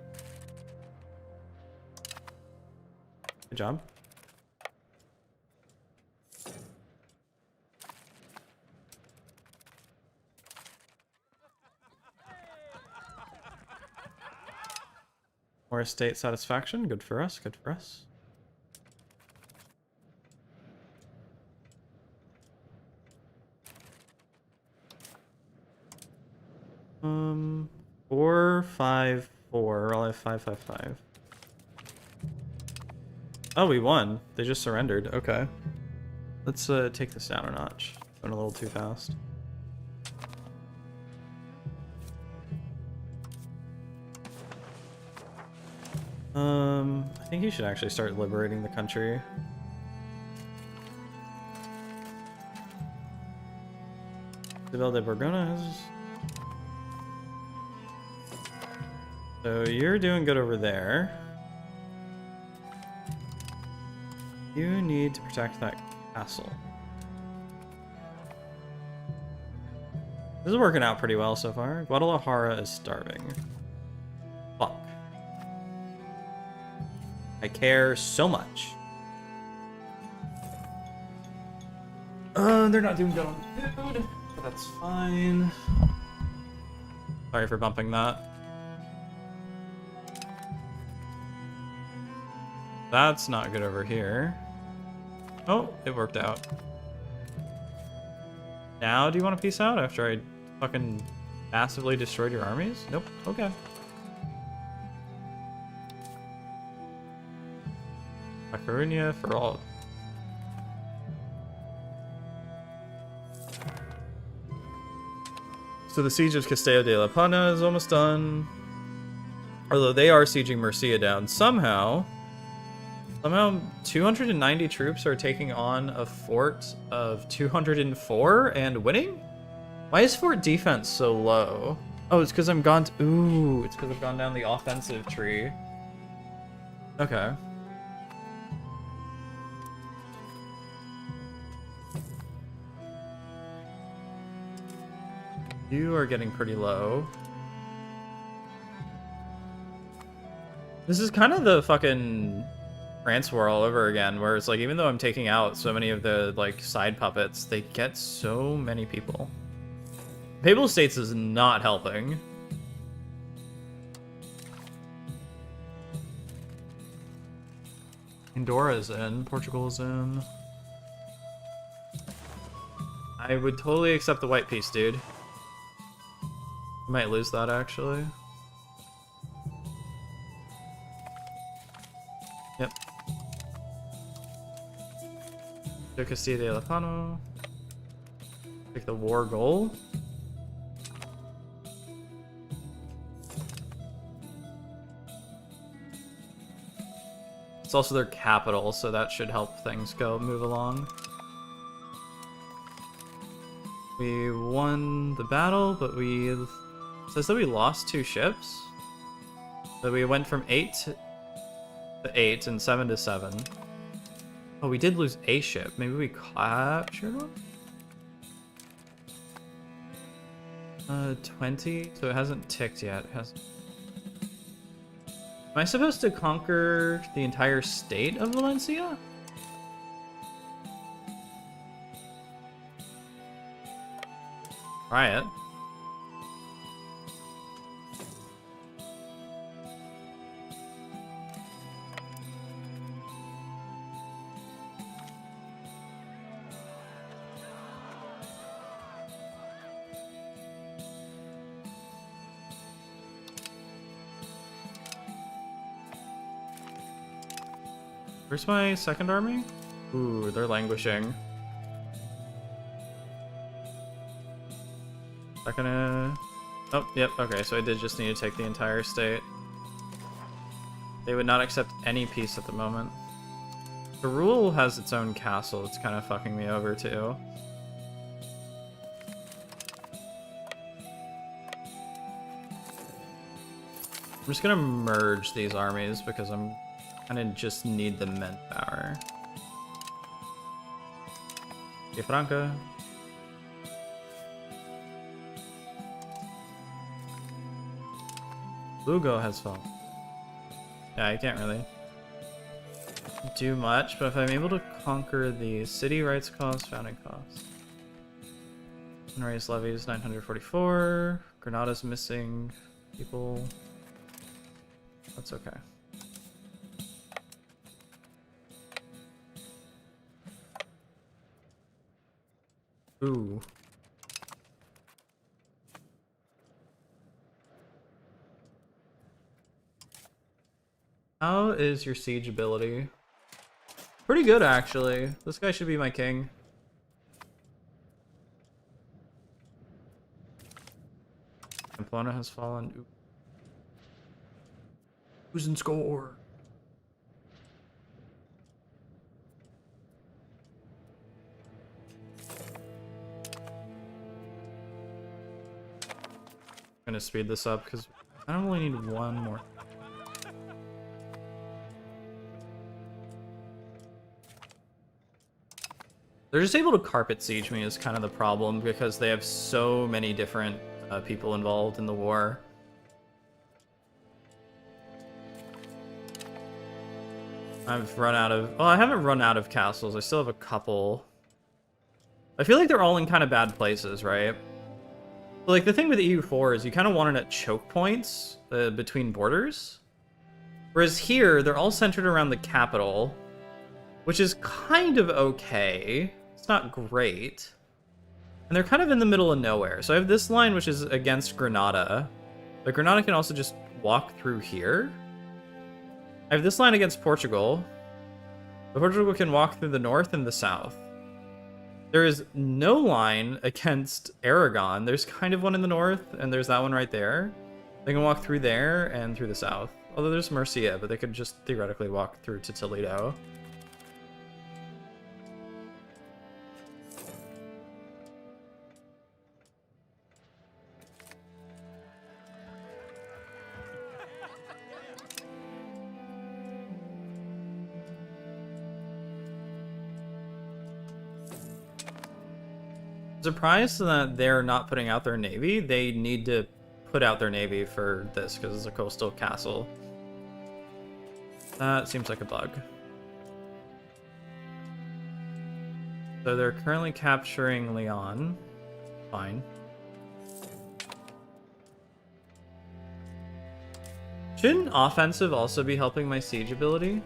Good job. More estate satisfaction. Good for us. Good for us. Um, 4, 5, 4. I'll have 5, 5, 5. Oh, we won. They just surrendered. Okay. Let's take this down a notch. Went a little too fast. I think you should actually start liberating the country. Isabel de Borgona has... So you're doing good over there. You need to protect that castle. This is working out pretty well so far. Guadalajara is starving. Fuck. I care so much. They're not doing good on food, but that's fine. Sorry for bumping that. That's not good over here. Oh, it worked out. Now do you want to peace out after I fucking massively destroyed your armies? Nope. Okay. Macarunia for all. So the siege of Castello de la Plana is almost done. Although they are sieging Murcia down. Somehow 290 troops are taking on a fort of 204 and winning? Why is fort defense so low? Oh, it's because I'm gone. Ooh, it's because I've gone down the offensive tree. Okay. You are getting pretty low. This is kind of the fucking France war all over again, where it's like, even though I'm taking out so many of the like side puppets, they get so many people. Papal States is not helping. Andorra's in, Portugal's in. I would totally accept the white piece, dude. Might lose that actually. Yep. Go Castilla de la Pano. Take the war goal. It's also their capital, so that should help things move along. We won the battle, but it says that we lost 2 ships. So we went from 8 to 8 and 7 to 7. Oh, we did lose a ship. Maybe we captured one? 20? So it hasn't ticked yet. It hasn't. Am I supposed to conquer the entire state of Valencia? Try it. Where's my second army? Ooh, they're languishing. Second, oh, yep, okay, so I did just need to take the entire state. They would not accept any peace at the moment. Ferrule has its own castle, it's kind of fucking me over too. I'm just gonna merge these armies because I'm kind of just need the manpower. Okay, Franca. Lugo has fallen. Yeah, I can't really do much, but if I'm able to conquer the city rights cost, founding cost. And raise levies 944. Granada's missing people. That's okay. Ooh. How is your siege ability? Pretty good, actually. This guy should be my king. Pamplona has fallen. Ooh. Who's in score? I'm gonna speed this up because I only need one more. They're just able to carpet siege me is kind of the problem because they have so many different people involved in the war. I've run out of... Oh, I haven't run out of castles. I still have a couple. I feel like they're all in kind of bad places, right? But, like, the thing with EU4 is you kind of want it at choke points between borders. Whereas here, they're all centered around the capital, which is kind of okay. It's not great. And they're kind of in the middle of nowhere. So I have this line, which is against Granada. But Granada can also just walk through here. I have this line against Portugal. But Portugal can walk through the north and the south. There is no line against Aragon. There's kind of one in the north, and there's that one right there. They can walk through there and through the south. Although there's Murcia, but they could just theoretically walk through to Toledo. Surprised that they're not putting out their navy. They need to put out their navy for this because it's a coastal castle. That seems like a bug. So they're currently capturing Leon. Fine. Shouldn't offensive also be helping my siege ability?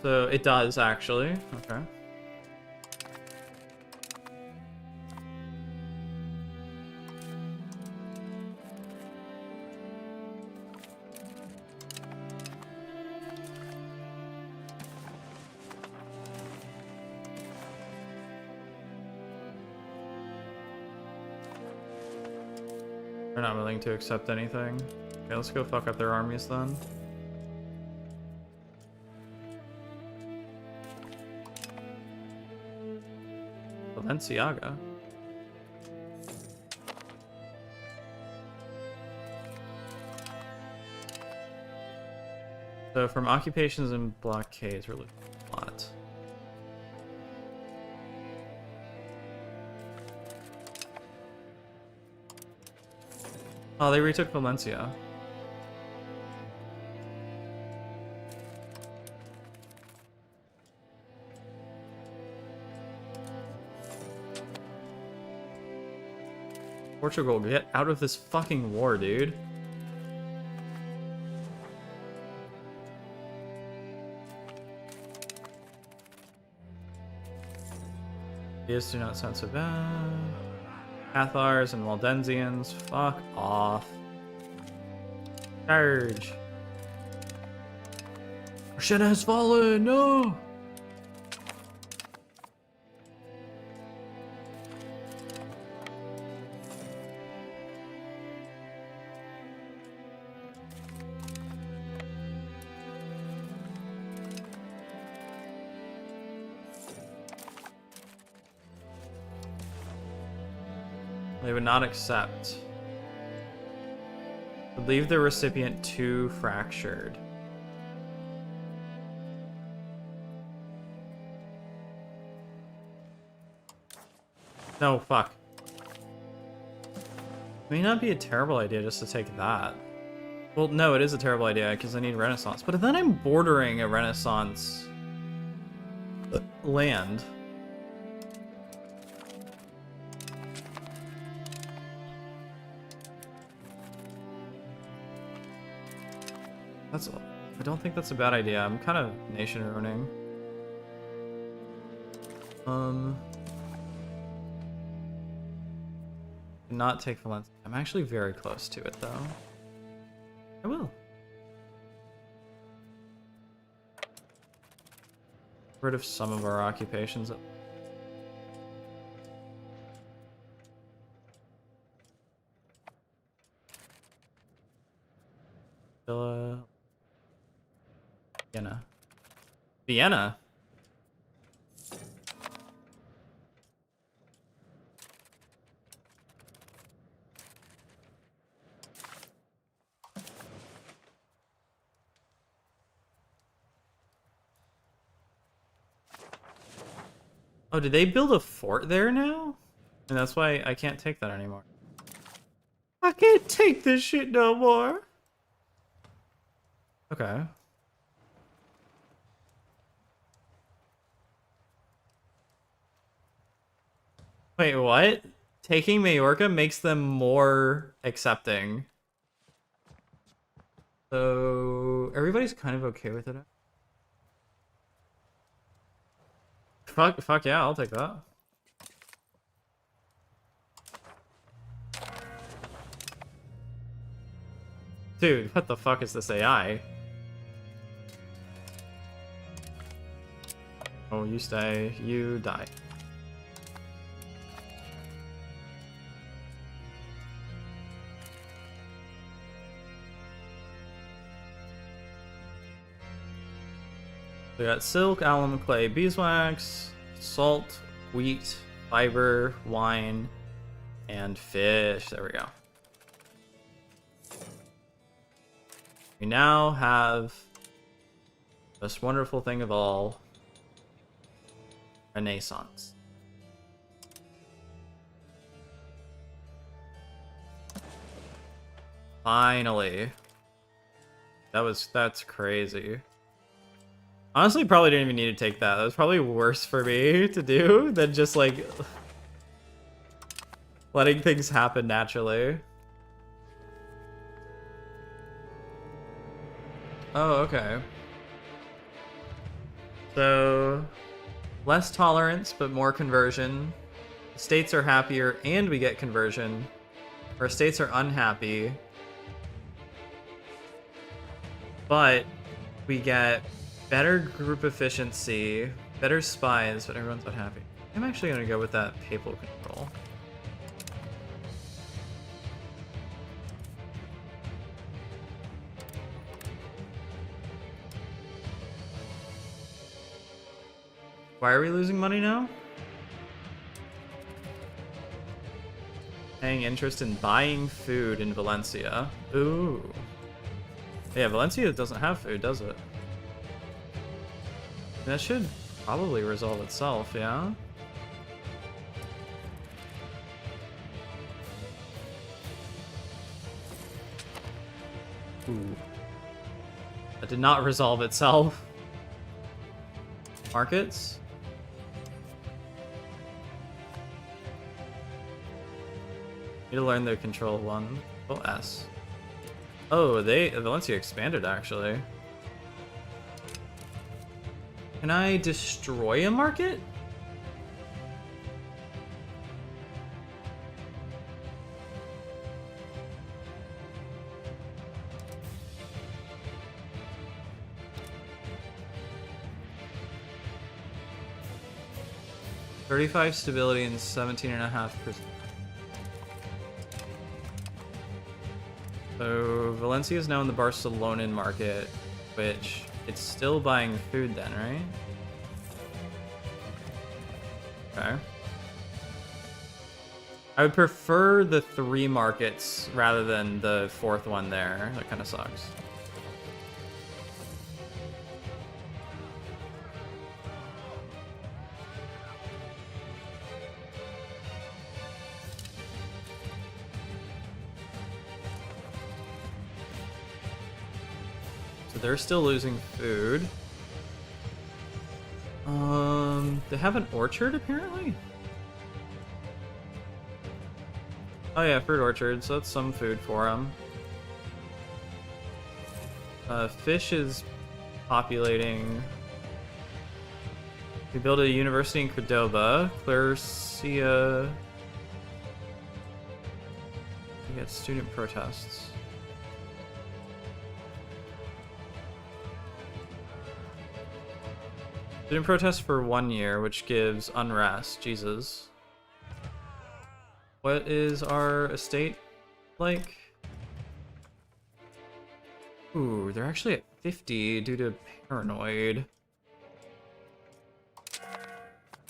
So it does, actually. Okay. They're not willing to accept anything. Okay, let's go fuck up their armies then. Balenciaga. So from occupations and blockades, we're looking at a lot. Oh, they retook Valencia. Portugal, get out of this fucking war, dude. These do not sound so bad. Cathars and Waldensians, fuck off. Charge. Ravenna has fallen, no! They would not accept. Would leave the recipient too fractured. No, fuck. May not be a terrible idea just to take that. Well, no, it is a terrible idea because I need Renaissance. But then I'm bordering a Renaissance land. I don't think that's a bad idea. I'm kind of nation ruining. Not take Valencia. I'm actually very close to it though. I will. Rid of some of our occupations. Villa. Vienna. Vienna. Oh, did they build a fort there now? And that's why I can't take that anymore. I can't take this shit no more. Okay. Wait, what? Taking Majorca makes them more accepting. So everybody's kind of okay with it. Fuck yeah, I'll take that. Dude, what the fuck is this AI? Oh, you stay, you die. We got silk, alum, clay, beeswax, salt, wheat, fiber, wine, and fish. There we go. We now have the most wonderful thing of all, Renaissance. Finally. That's crazy. Honestly, probably didn't even need to take that. That was probably worse for me to do than just like letting things happen naturally. Oh, okay. So, less tolerance, but more conversion. States are happier and we get conversion. Our states are unhappy, but we get better group efficiency, better spies, but everyone's unhappy. I'm actually gonna go with that papal control. Why are we losing money now? Paying interest in buying food in Valencia. Ooh. Yeah, Valencia doesn't have food, does it? That should probably resolve itself, yeah? Ooh. That did not resolve itself. Markets? Need to learn their control one. Oh, S. Oh, Valencia expanded actually. Can I destroy a market? $35 stability and 17.5%. So Valencia is now in the Barcelonan market, which it's still buying food then, right? Okay. I would prefer the 3 markets rather than the 4th one there. That kind of sucks. They're still losing food. They have an orchard apparently? Oh yeah, fruit orchard, so that's some food for them. Fish is populating. We built a university in Cordoba. Claricia. We get student protests. Student protest for 1 year, which gives unrest. Jesus. What is our estate like? Ooh, they're actually at 50 due to paranoid.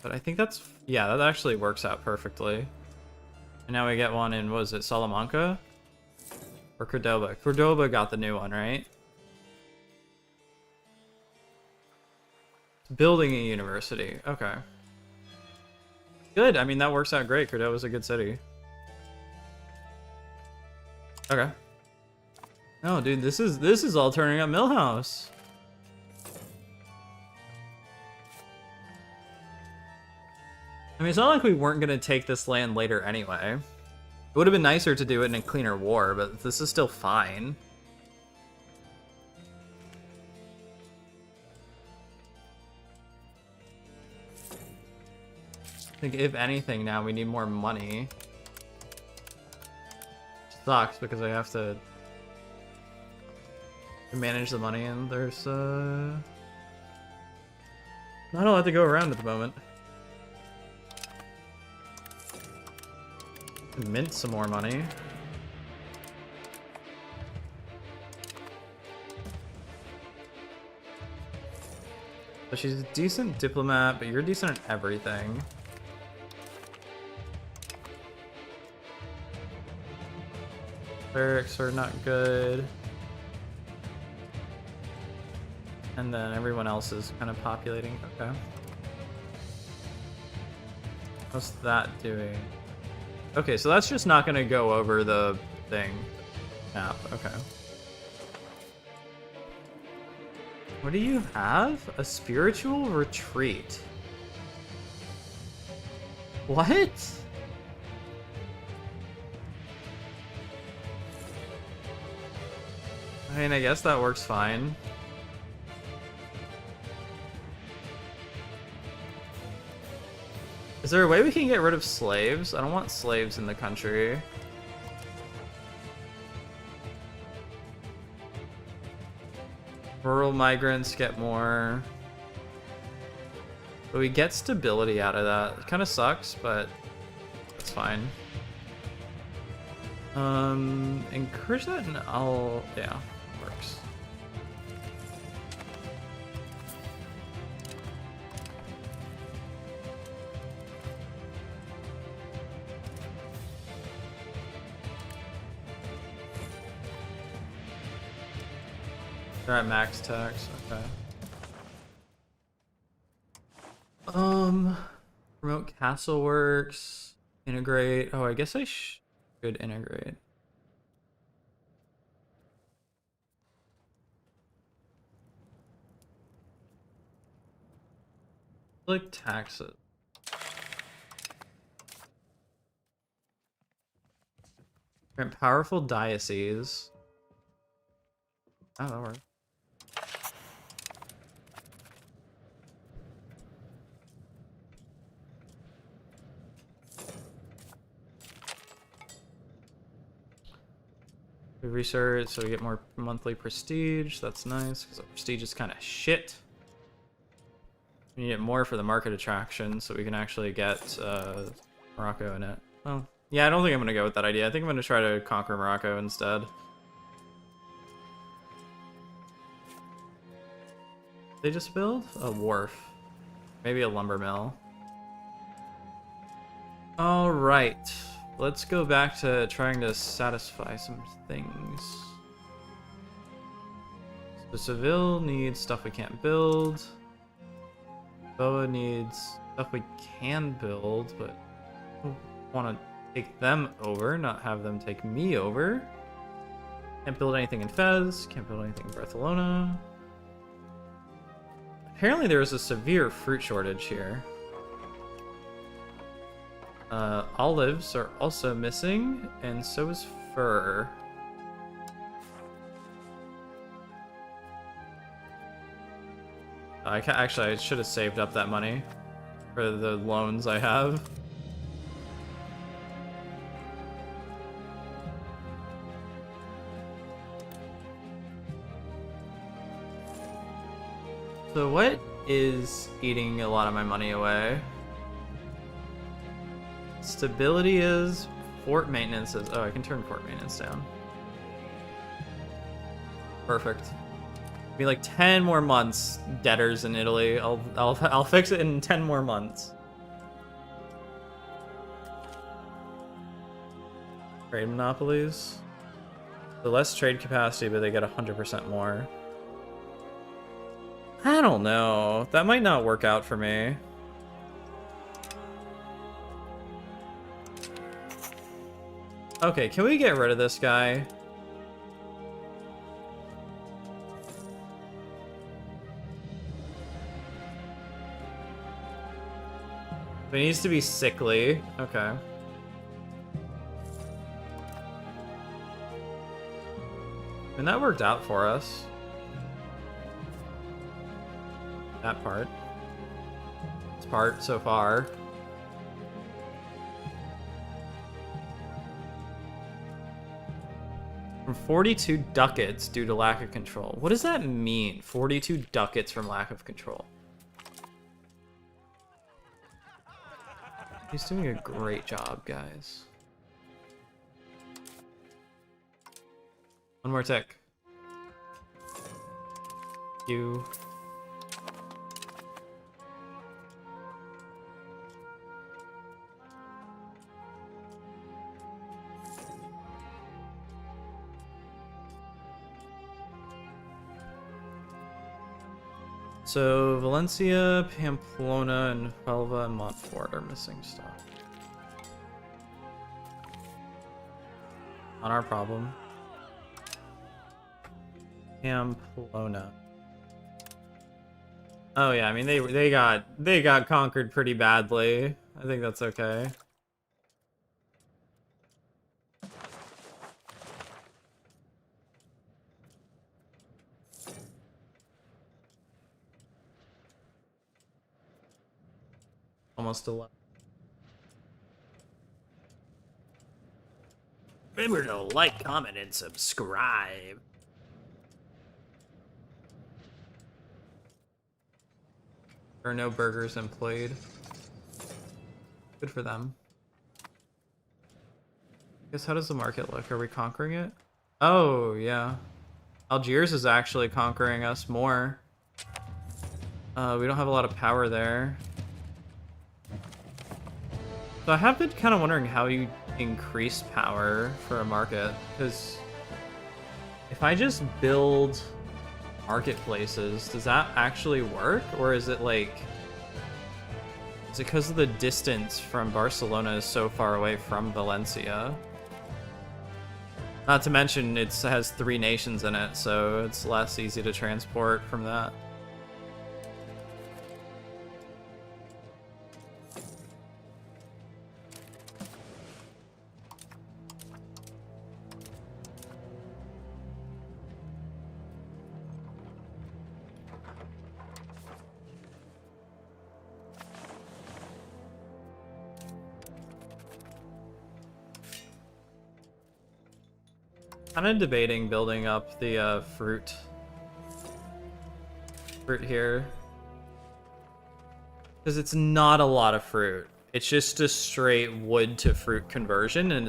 But I think that's, yeah, that actually works out perfectly. And now we get one in, what was it, Salamanca? Or Cordoba? Cordoba got the new one, right? Building a university, okay. Good, I mean, that works out great. Cordoba's a good city. Okay. Oh, dude, this is all turning up Millhouse. I mean, it's not like we weren't gonna take this land later anyway. It would have been nicer to do it in a cleaner war, but this is still fine. I think if anything now we need more money. Sucks because I have to manage the money and there's not a lot to go around at the moment. Mint some more money. But she's a decent diplomat, but you're decent at everything. Clerics are not good. And then everyone else is kind of populating. Okay. What's that doing? Okay, so that's just not going to go over the thing. Map. Okay. What do you have? A spiritual retreat. What? I mean, I guess that works fine. Is there a way we can get rid of slaves? I don't want slaves in the country. Rural migrants get more. But we get stability out of that. It kind of sucks, but it's fine. Encourage that and I'll, yeah, works. They're at max tax, okay. Remote castle works. Integrate. Oh, I guess I should integrate. Like taxes. Grant powerful diocese. Oh, that works. We research, so we get more monthly prestige. That's nice, because the prestige is kind of shit. We need it more for the market attraction, so we can actually get Morocco in it. Well, yeah, I don't think I'm going to go with that idea. I think I'm going to try to conquer Morocco instead. They just build a wharf. Maybe a lumber mill. Alright. Let's go back to trying to satisfy some things. So Seville needs stuff we can't build. Boa needs stuff we can build, but I want to take them over, not have them take me over. Can't build anything in Fez. Can't build anything in Barcelona. Apparently there is a severe fruit shortage here. Olives are also missing, and so is fur. Actually, I should have saved up that money for the loans I have. So what is eating a lot of my money away? Stability is, fort maintenance is, oh, I can turn fort maintenance down. Perfect. Be like 10 more months, debtors in Italy. I'll fix it in 10 more months. Trade monopolies. The less trade capacity, but they get 100% more. I don't know. That might not work out for me. Okay, can we get rid of this guy? He needs to be sickly. Okay. And that worked out for us. That part. This part so far. From 42 ducats due to lack of control. What does that mean? 42 ducats from lack of control. He's doing a great job, guys. One more tick. You. So Valencia, Pamplona, and Huelva and Montfort are missing stuff. Not our problem. Pamplona. Oh yeah, I mean they got conquered pretty badly. I think that's okay. Almost 11. Remember to like, comment, and subscribe. There are no burgers employed. Good for them. Guess how does the market look? Are we conquering it? Oh, yeah. Algiers is actually conquering us more. We don't have a lot of power there. So I have been kind of wondering how you increase power for a market, because if I just build marketplaces, does that actually work? Or is it like, is it because of the distance from Barcelona is so far away from Valencia? Not to mention it has 3 nations in it, so it's less easy to transport from that. Kind of debating building up the fruit here, because it's not a lot of fruit. It's just a straight wood to fruit conversion, and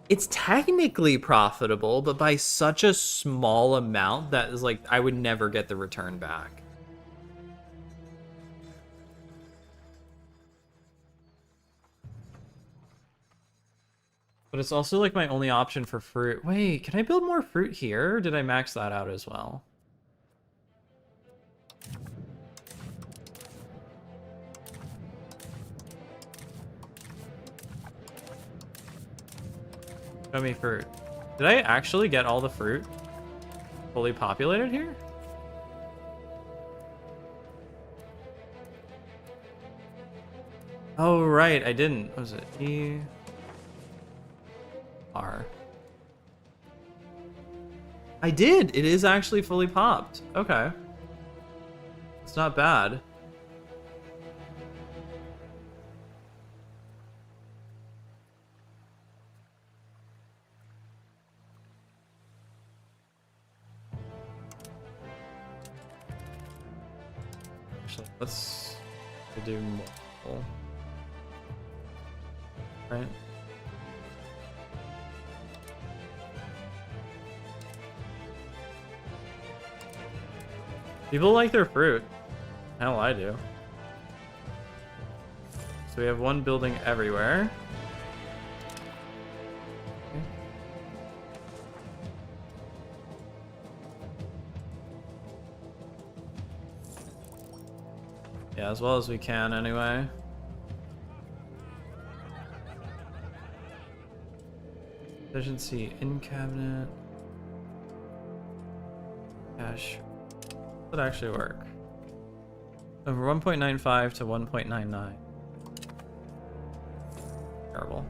it's technically profitable, but by such a small amount that is like I would never get the return back. But it's also like my only option for fruit. Wait, can I build more fruit here? Or did I max that out as well? Show me fruit. Did I actually get all the fruit fully populated here? Oh, right, I didn't. What was it? E... R. I did! It is actually fully popped. Okay. It's not bad. Actually, let's do more. Right? People like their fruit. Hell, I do. So we have one building everywhere. Yeah, as well as we can anyway. Efficiency in cabinet. Cash. Would actually work. Over 1.95 to 1.99. Terrible.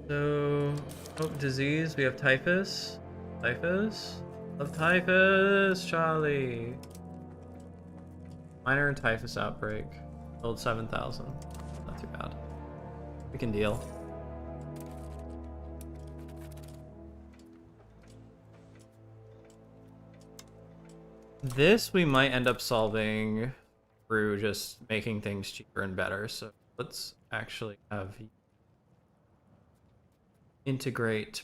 So, oh, disease. We have typhus. Typhus? Love typhus, Charlie. Minor typhus outbreak. Build 7,000. Not too bad. We can deal. This we might end up solving through just making things cheaper and better. So let's actually have integrate.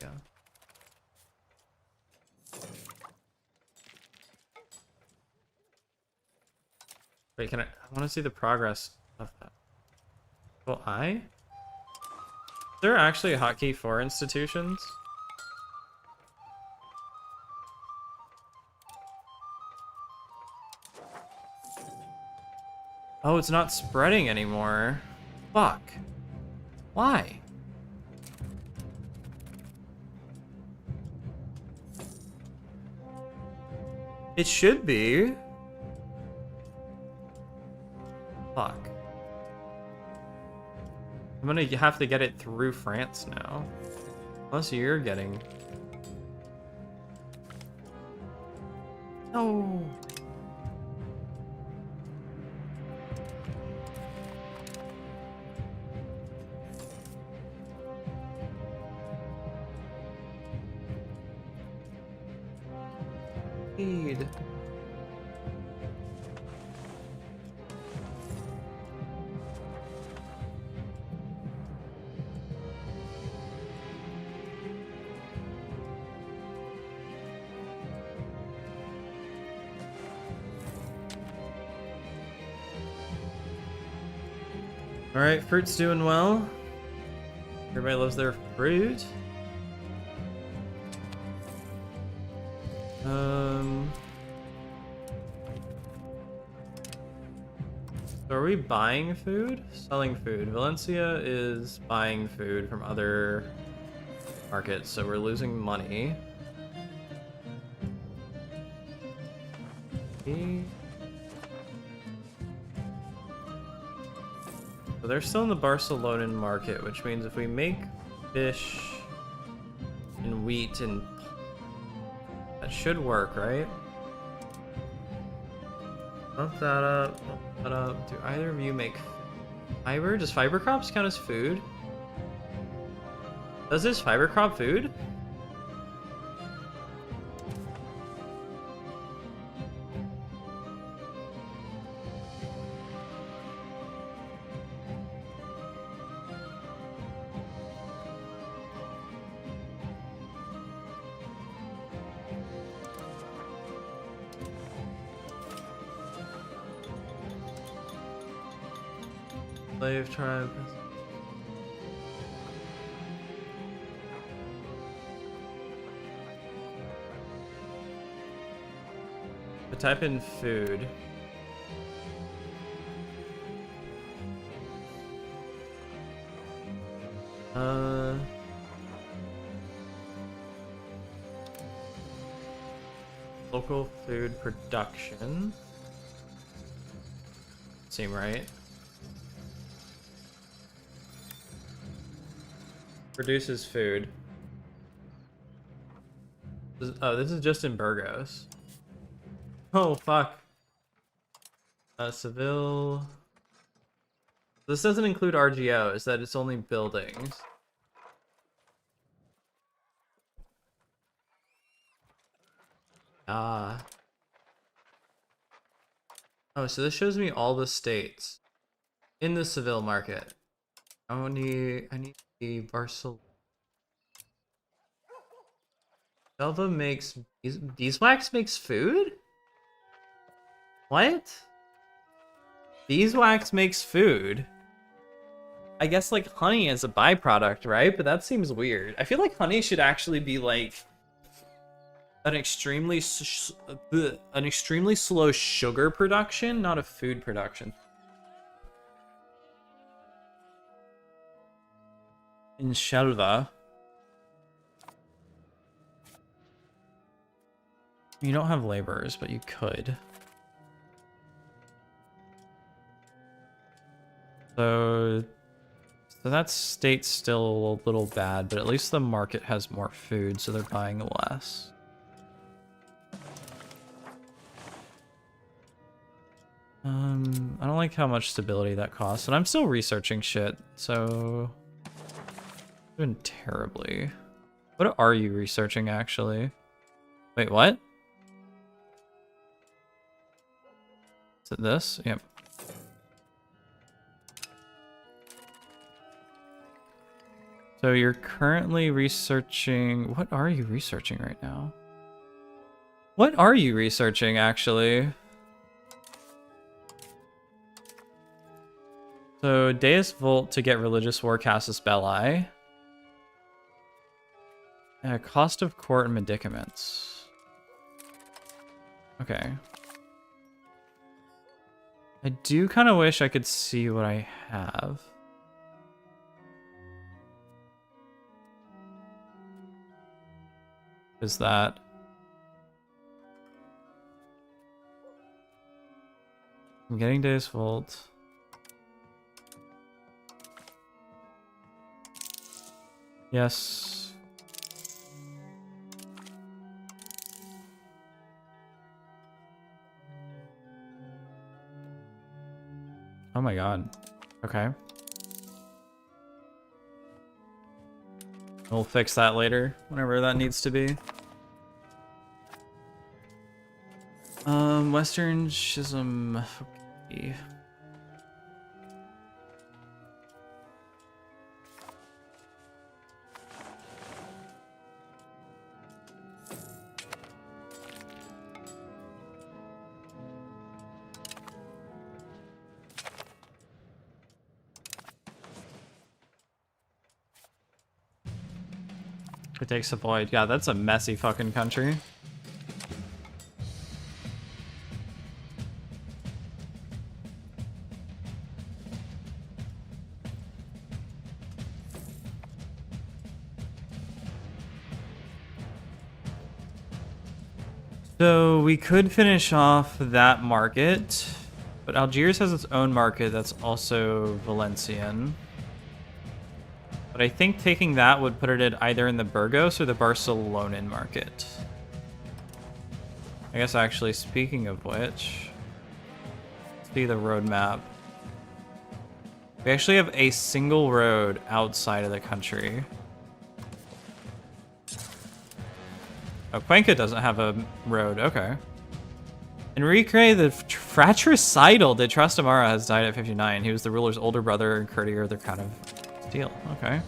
Yeah. Wait, can I want to see the progress of that. Well, is there actually a hotkey for institutions? Oh, it's not spreading anymore. Fuck. Why? It should be. Fuck. I'm gonna have to get it through France now. Unless you're getting... No. Need. Alright, fruit's doing well. Everybody loves their fruit. So are we buying food? Selling food. Valencia is buying food from other markets, so we're losing money. So they're still in the Barcelonan market, which means if we make fish and wheat and that should work, right? Bump that up, bump that up. Do either of you make fiber? Does fiber crops count as food? Does this fiber crop food? Slave tribe. I type in food. Local food production. Seem right. Produces food. Oh, this is just in Burgos. Oh, fuck. Seville. This doesn't include RGOs, that it's only buildings. Ah. Oh, so this shows me all the states in the Seville market. I need the Barcelona. Belva makes beeswax makes food? What? Beeswax makes food. I guess like honey is a byproduct, right? But that seems weird. I feel like honey should actually be like an extremely slow sugar production, not a food production. In Shelva. You don't have laborers, but you could. So that state's still a little bad, but at least the market has more food, so they're buying less. I don't like how much stability that costs, and I'm still researching shit, so doing terribly. What are you researching, actually? Wait, what? Is it this? Yep. So you're currently researching... What are you researching right now? What are you researching, actually? So Deus Vult to get Religious War Casus Belli. Cost of Court and Medicaments. Okay. I do kind of wish I could see what I have. Is that... I'm getting Deus Vult. Yes. Oh my god. Okay. We'll fix that later, whenever that needs to be. Western Schism. Okay. It takes a void. Yeah, that's a messy fucking country. So we could finish off that market, but Algiers has its own market that's also Valencian. But I think taking that would put it at either in the Burgos or the Barcelonan market. I guess actually, speaking of which, let's see the roadmap. We actually have a single road outside of the country. Oh, Cuenca doesn't have a road. Okay. Enrique the Fratricidal de Trastamara has died at 59. He was the ruler's older brother and courtier of the Crown of Steel. Okay.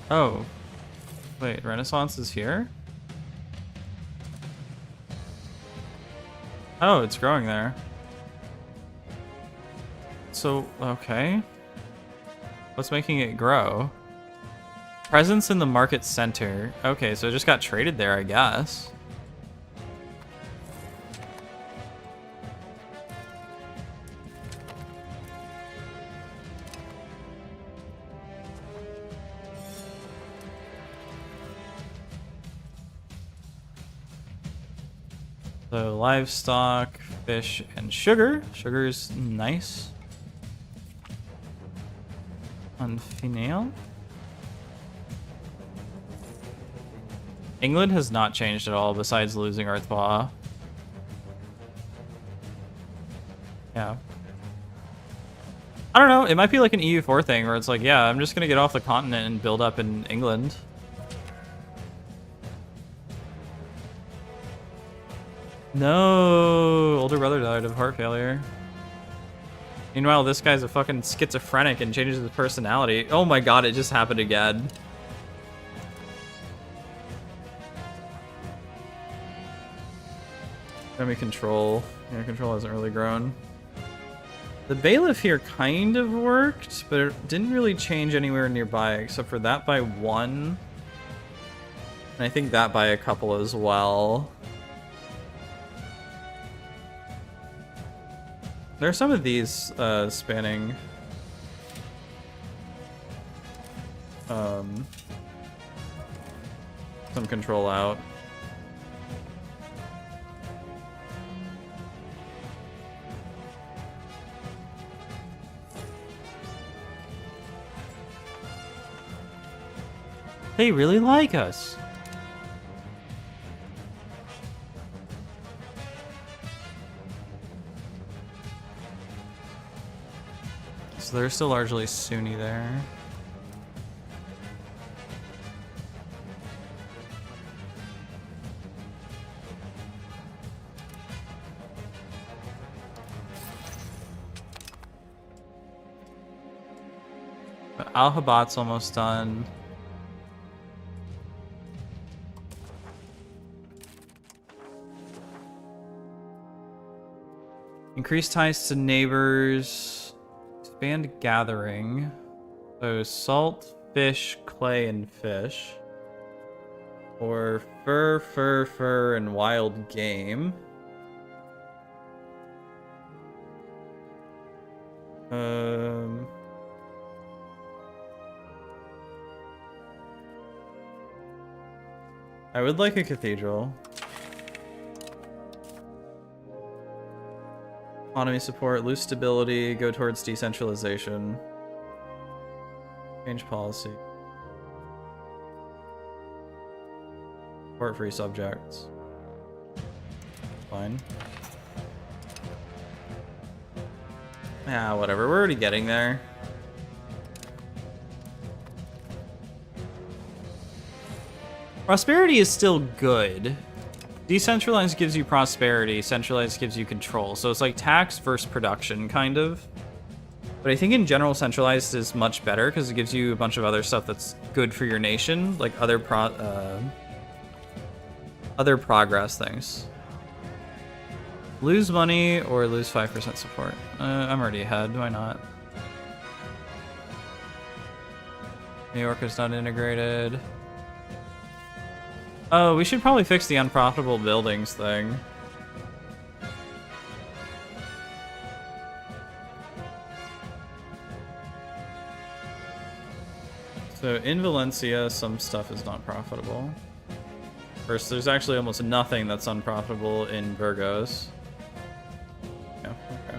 Oh. Wait, Renaissance is here? Oh, it's growing there. So, okay. What's making it grow? Presence in the market center. Okay, so it just got traded there, I guess. So livestock, fish, and sugar. Sugar is nice. Unfinale. England has not changed at all besides losing Artois. Yeah. I don't know, it might be like an EU4 thing where it's like, yeah, I'm just gonna get off the continent and build up in England. No, older brother died of heart failure. Meanwhile, this guy's a fucking schizophrenic and changes his personality. Oh my god, it just happened again. Enemy control. Yeah, control hasn't really grown. The bailiff here kind of worked, but it didn't really change anywhere nearby, except for that by 1. And I think that by a couple as well. There are some of these spanning some control out. They really like us. So they're still largely Sunni there. But Al-Habat's almost done. Increase ties to neighbors. Expand gathering. So salt, fish, clay, and fish. Or fur, and wild game. I would like a cathedral. Economy support, lose stability, go towards decentralization. Change policy. Support free subjects. Fine. Yeah, whatever. We're already getting there. Prosperity is still good. Decentralized gives you prosperity, centralized gives you control. So it's like tax versus production, kind of. But I think in general, centralized is much better because it gives you a bunch of other stuff that's good for your nation, like other progress things. Lose money or lose 5% support. I'm already ahead, why not? New York is not integrated. Oh, we should probably fix the unprofitable buildings thing. So in Valencia, some stuff is not profitable. First, there's actually almost nothing that's unprofitable in Burgos. Yeah, okay.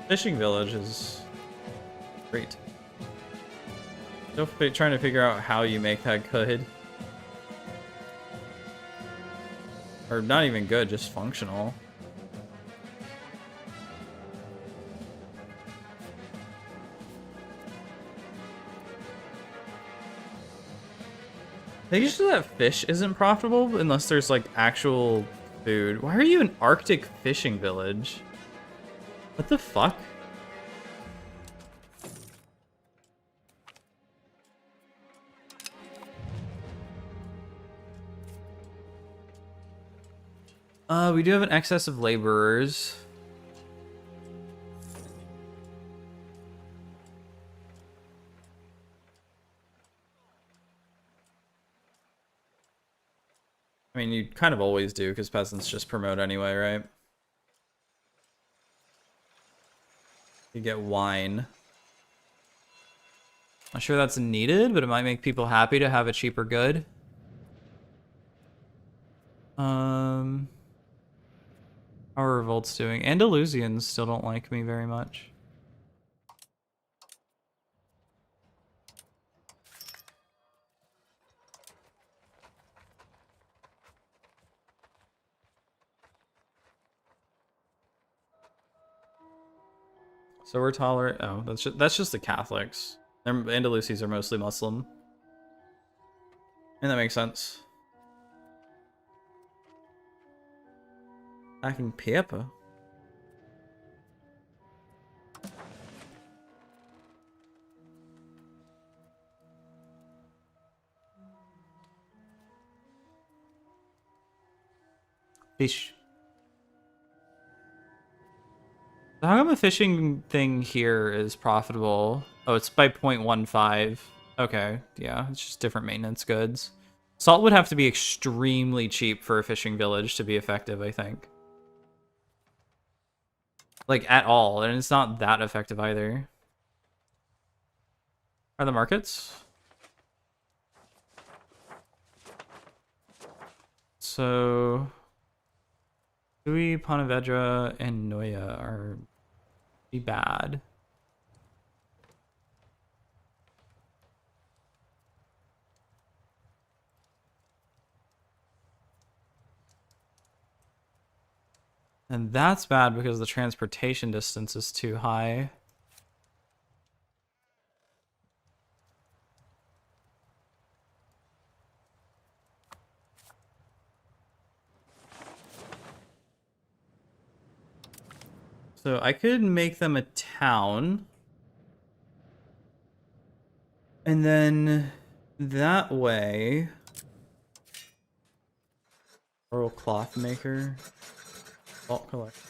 Fishing village is great. Still trying to figure out how you make that good. Or not even good, just functional. They just say that fish isn't profitable unless there's like actual food. Why are you an Arctic fishing village? What the fuck? We do have an excess of laborers. I mean, you kind of always do, because peasants just promote anyway, right? You get wine. Not sure that's needed, but it might make people happy to have a cheaper good. How are revolts doing? Andalusians still don't like me very much. So we're tolerant. Oh, that's just the Catholics. Andalusis are mostly Muslim. And that makes sense. Packing paper. Fish. How come a fishing thing here is profitable? Oh, it's by 0.15. Okay, yeah, it's just different maintenance goods. Salt would have to be extremely cheap for a fishing village to be effective, I think. Like, at all, and it's not that effective either. Are the markets? So... Louis, Pontevedra, and Noya are be bad. And that's bad because the transportation distance is too high. So I could make them a town. And then that way... Oral cloth maker. Salt collection.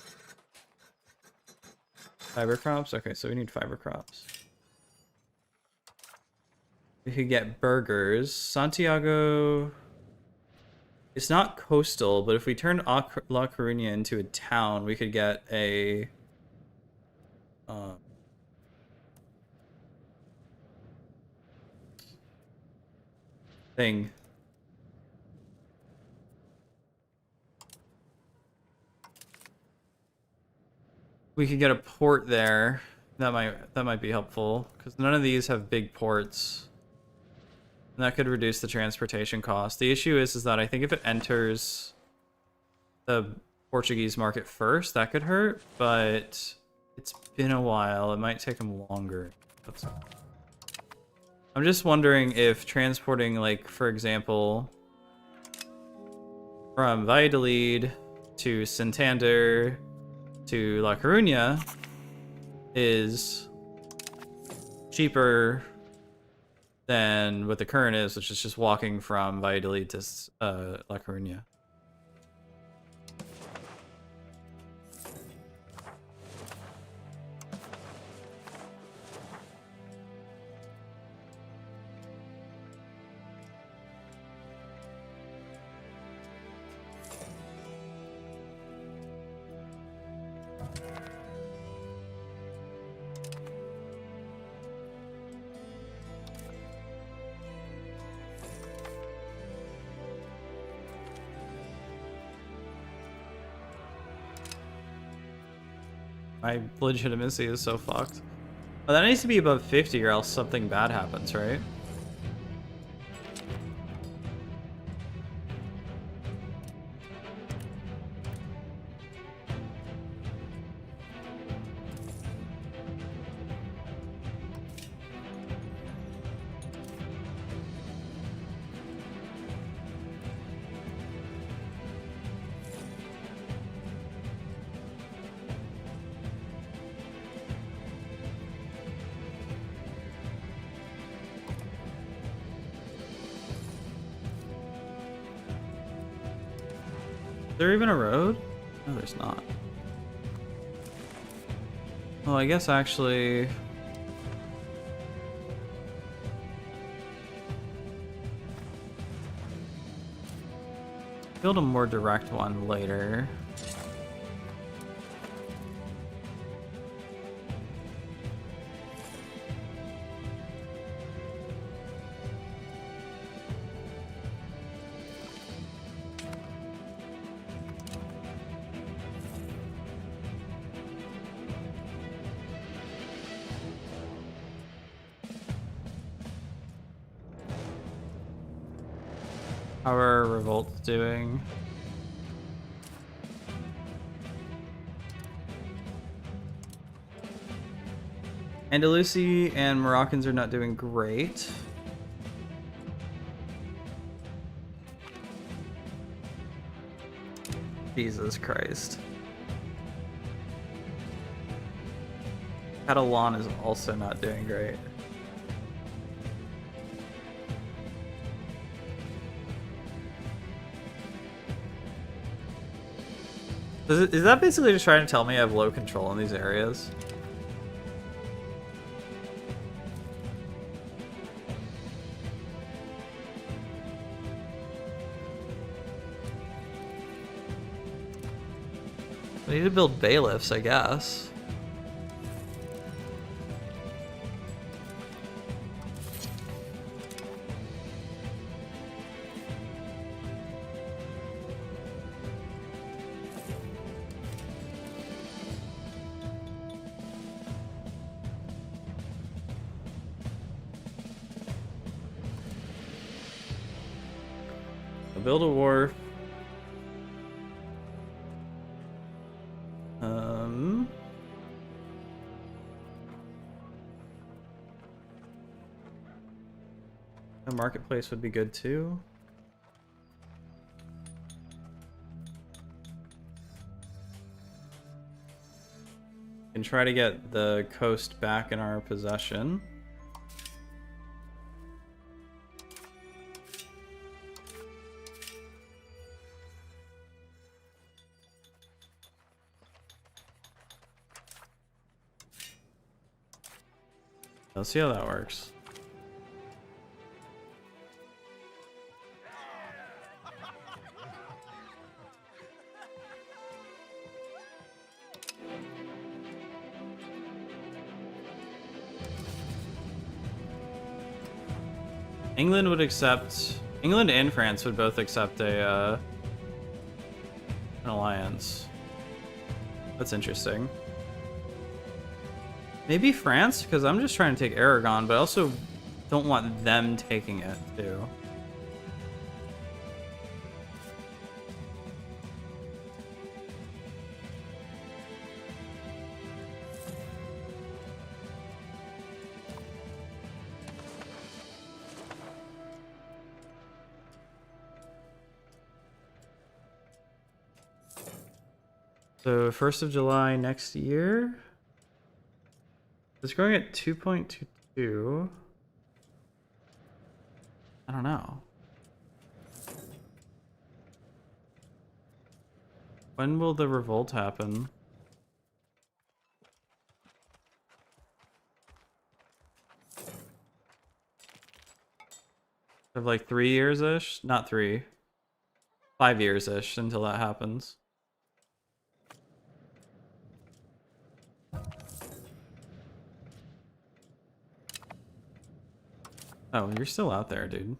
Fiber crops? Okay, so we need fiber crops. We could get burgers. Santiago... It's not coastal, but if we turn La Coruña into a town, we could get a... thing. We could get a port there. That might be helpful because none of these have big ports. And that could reduce the transportation cost. The issue is that I think if it enters the Portuguese market first, that could hurt, but it's been a while. It might take them longer. I'm just wondering if transporting, like, for example, from Valladolid to Santander to La Coruña is cheaper than what the current is, which is just walking from Valladolid to La Coruña. My legitimacy is so fucked. Oh, that needs to be above 50 or else something bad happens, right? Is there even a road? No, there's not. Well, I guess actually... build a more direct one later. How are revolts doing? Andalusi and Moroccans are not doing great. Jesus Christ. Catalan is also not doing great. Is that basically just trying to tell me I have low control in these areas? I need to build bailiffs, I guess. I'll build a wharf. A marketplace would be good too. And try to get the coast back in our possession. Let's see how that works. England would accept. England and France would both accept an alliance. That's interesting. Maybe France, because I'm just trying to take Aragon, but I also don't want them taking it too. So 1st of July next year. It's growing at 2.22. I don't know. When will the revolt happen? Of like 3 years-ish? Not 3. 5 years-ish until that happens. Oh, you're still out there, dude.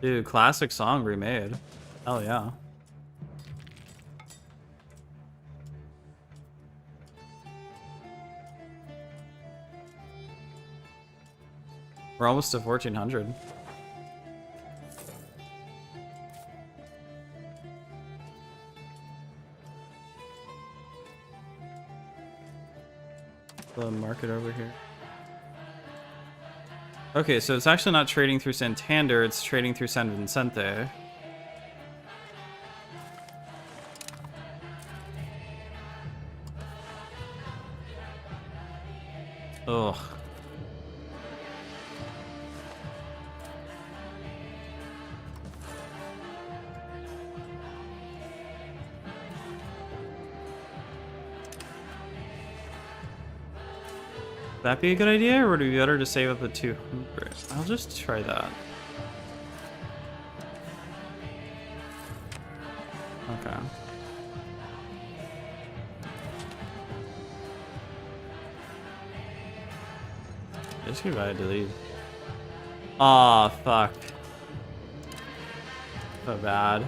Dude, classic song remade. Hell yeah. We're almost to 1400. The market over here. Okay, so it's actually not trading through Santander, it's trading through San Vicente. Ugh. Would that be a good idea, or would it be better to save up the 200? I'll just try that. Okay. Just give I delete. Aw, fuck. So bad.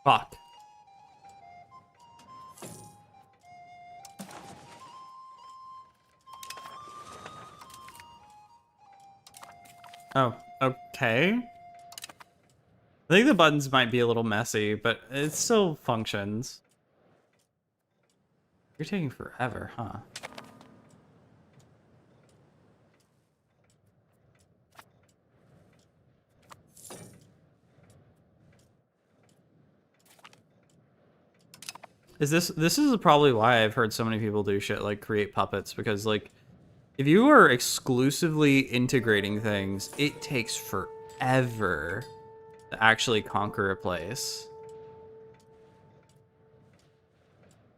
Fuck. Oh, okay. I think the buttons might be a little messy, but it still functions. You're taking forever, huh? This is probably why I've heard so many people do shit like create puppets, because like if you are exclusively integrating things, it takes forever to actually conquer a place.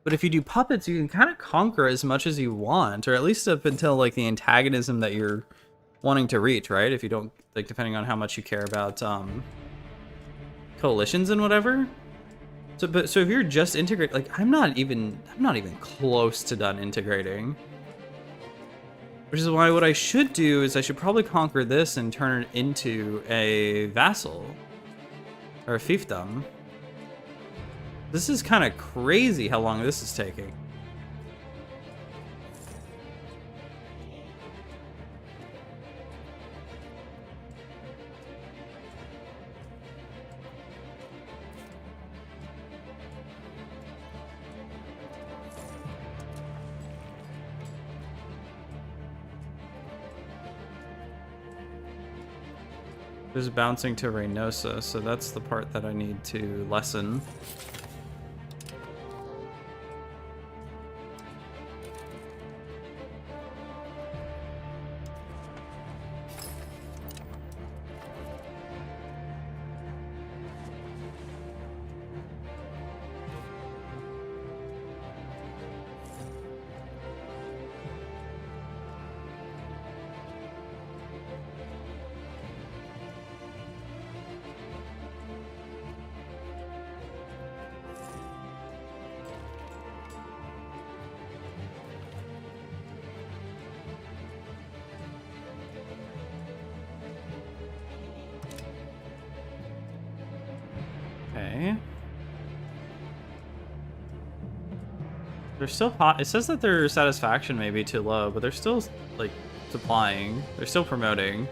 But if you do puppets, you can kind of conquer as much as you want, or at least up until like the antagonism that you're wanting to reach, right? If you don't, like, depending on how much you care about coalitions and whatever. So if you're just integrate, like I'm not even close to done integrating. Which is why what I should do is I should probably conquer this and turn it into a vassal or a fiefdom. This is kind of crazy how long this is taking. There's bouncing to Reynosa, so that's the part that I need to lessen. Okay. They're still hot. It says that their satisfaction may be too low, but they're still, like, supplying. They're still promoting.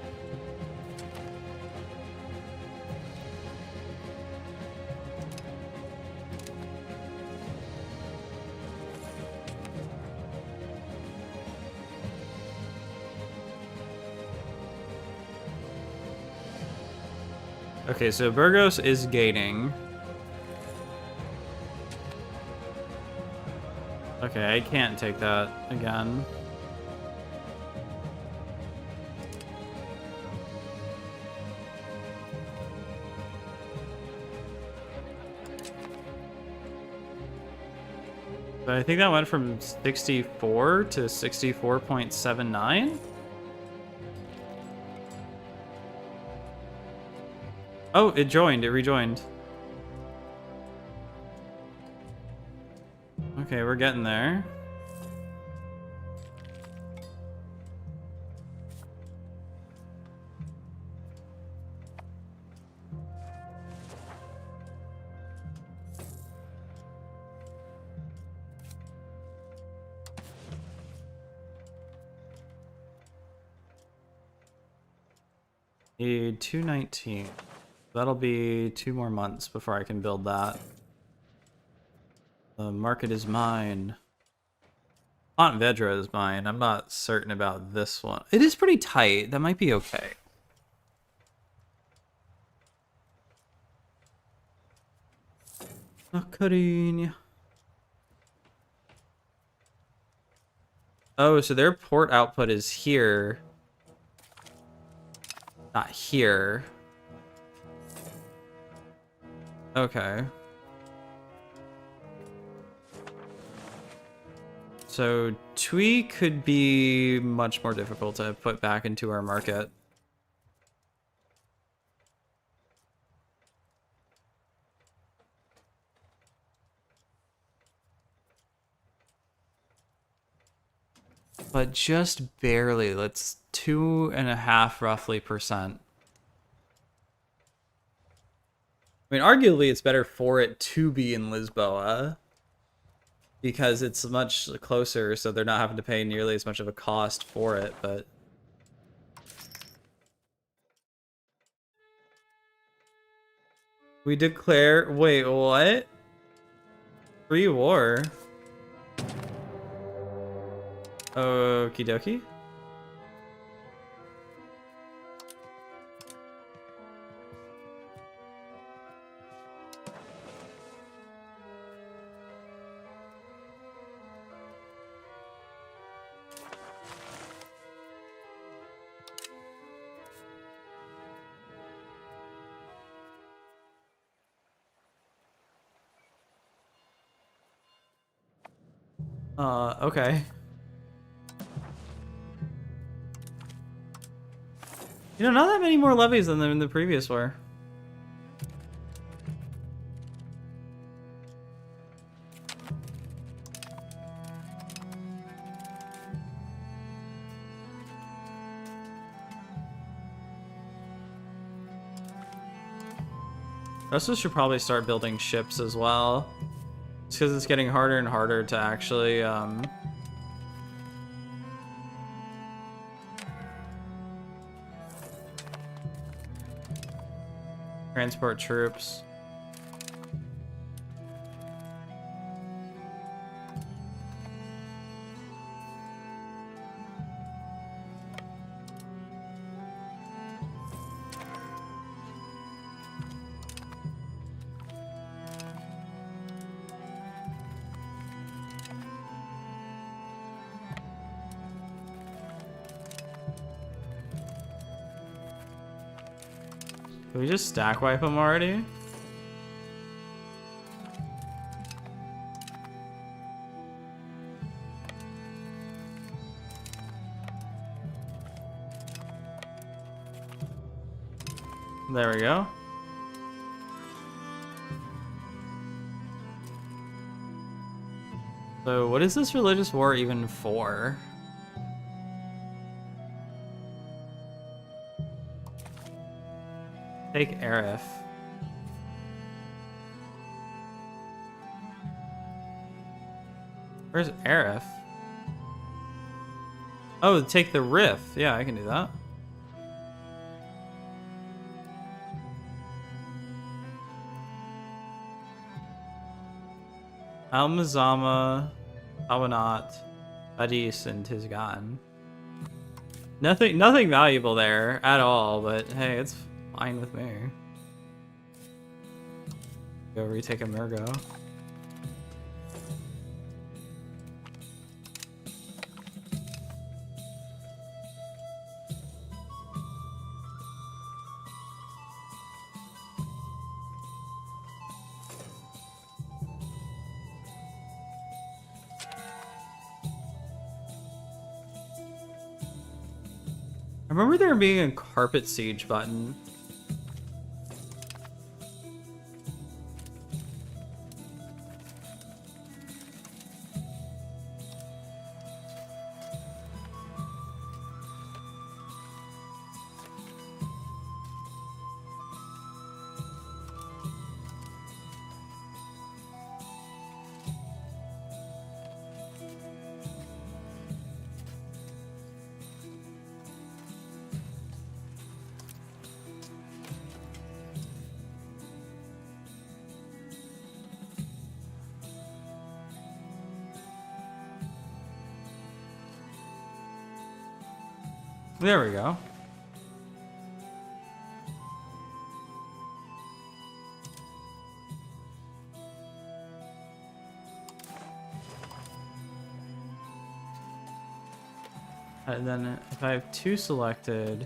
Okay, so Burgos is gaining. Okay, I can't take that again. But I think that went from 64 to 64.79. Oh, it joined. It rejoined. Okay, we're getting there. Need 219. That'll be 2 more months before I can build that. The market is mine. Vedra is mine. I'm not certain about this one. It is pretty tight. That might be okay. Not Oh, so their port output is here. Not here. Okay. So Tui could be much more difficult to put back into our market. But just barely. Let's 2.5 roughly %. I mean, arguably, it's better for it to be in Lisboa because it's much closer, so they're not having to pay nearly as much of a cost for it, but... We declare... Wait, what? Free war? Okie dokie. Okay. You know, not that many more levies than in the previous war. Russia should probably start building ships as well. It's because it's getting harder and harder to actually, transport troops. Can we just stack wipe them already? There we go. So what is this religious war even for? Take Arif. Where's Arif? Oh, take the Riff. Yeah, I can do that. Al-Mazama, Awanat, Adis, and Tizgan. Nothing valuable there at all, but hey, it's fine with me. Go retake Emergo. I remember there being a carpet siege button. There we go. And then if I have two selected,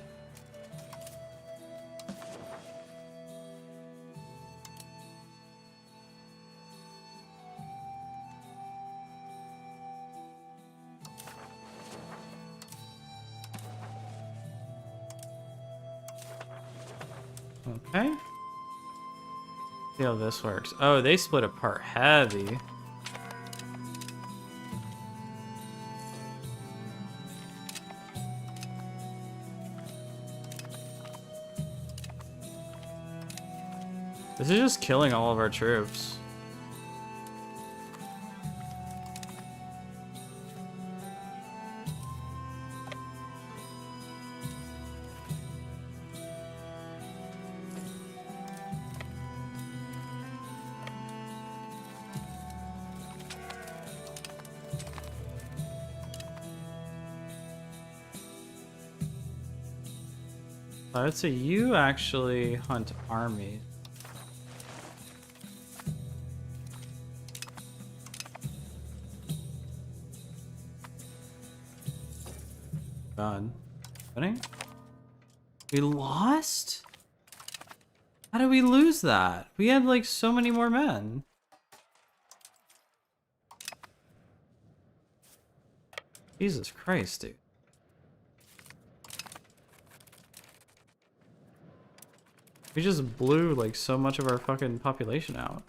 okay. See how this works. Oh, they split apart heavy. This is just killing all of our troops. I would say you actually hunt army. God. Winning? We lost? How did we lose that? We had like so many more men. Jesus Christ, dude. We just blew like so much of our fucking population out.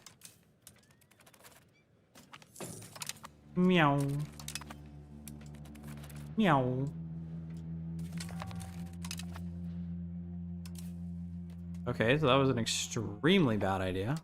Meow. Meow. Okay, so that was an extremely bad idea.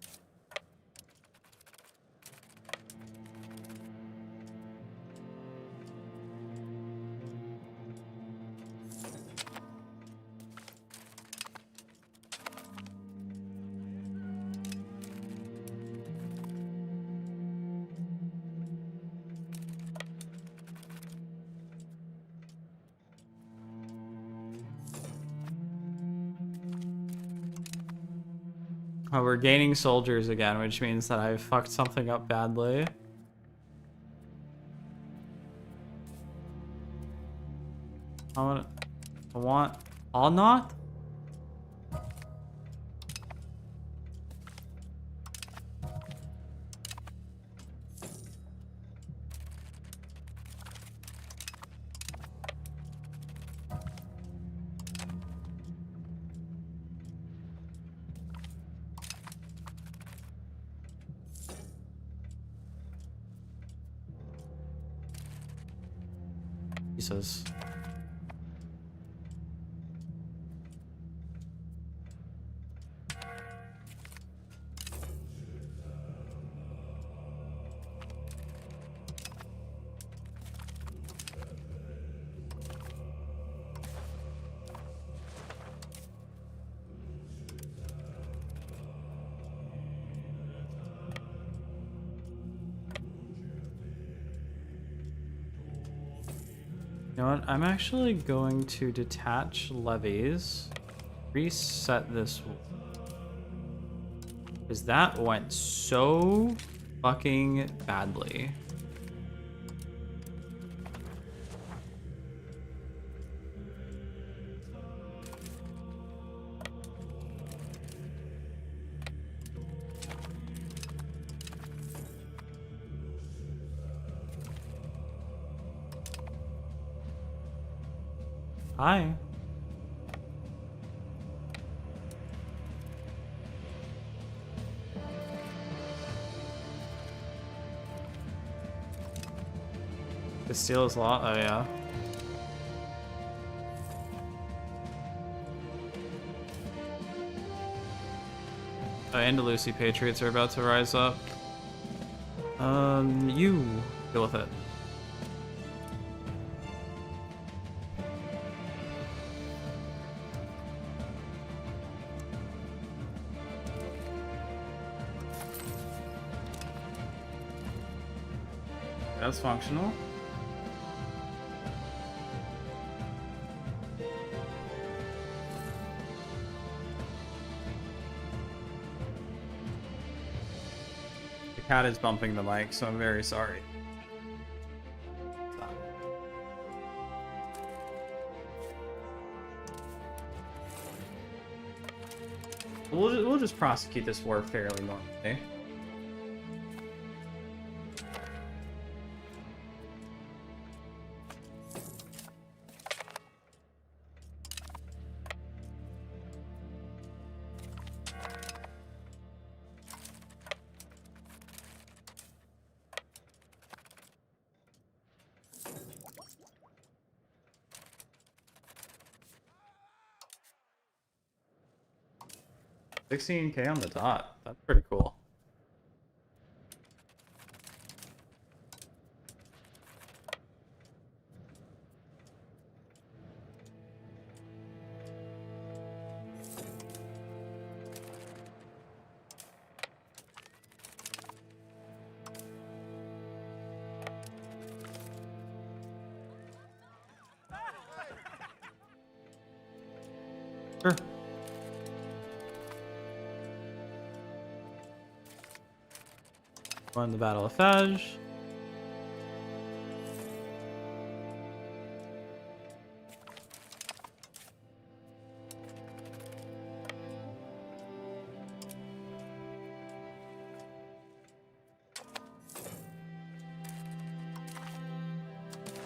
Oh, we're gaining soldiers again, which means that I fucked something up badly. I want all not? Jesus. You know what? I'm actually going to detach levies, reset this, because that went so fucking badly. Hi. Castile's law. Oh yeah. Andalusi Patriots are about to rise up. You deal with it. That's functional. The cat is bumping the mic, so I'm very sorry. Stop. We'll just prosecute this war fairly normally. 16K on the dot. That's pretty cool. Sure. Won the Battle of Faj.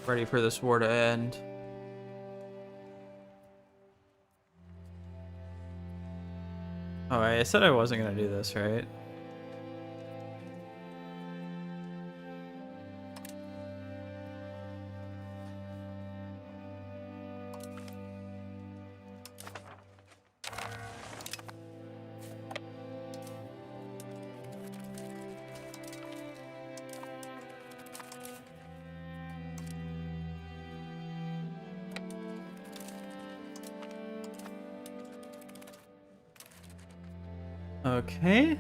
Ready for this war to end. Oh, I said I wasn't gonna do this, right? Okay.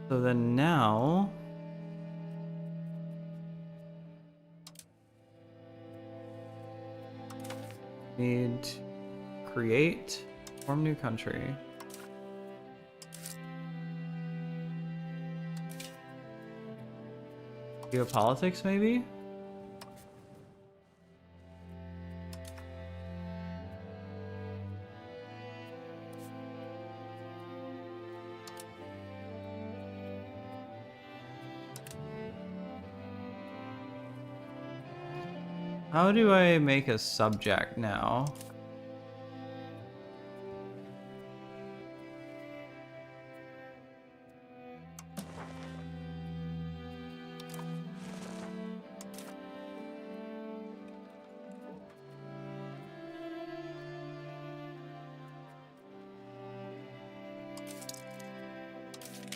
So then now need create, form new country. Geopolitics, maybe? How do I make a subject now?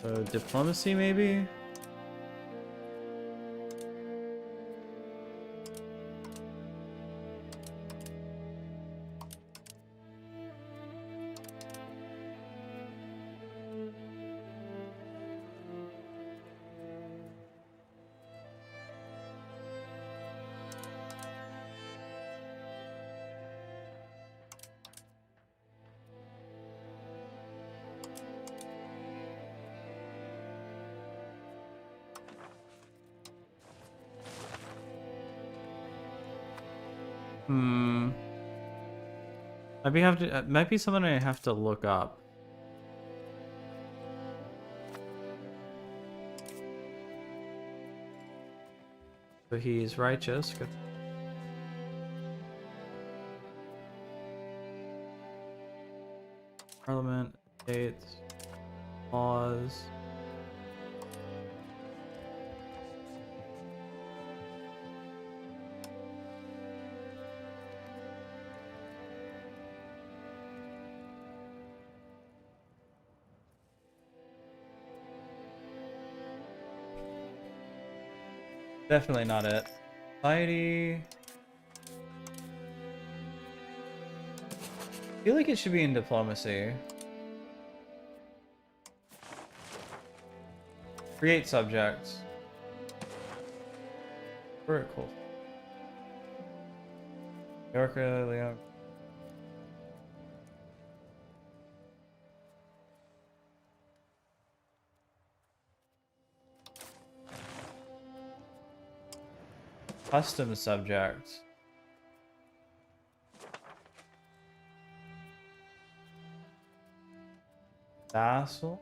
So diplomacy, maybe? Might be something I have to look up. So he's righteous. Good. Parliament, states, laws. Definitely not it. Society. I feel like it should be in diplomacy. Create subjects. Very cool. Yorka, Leon. Custom subject. Vassal.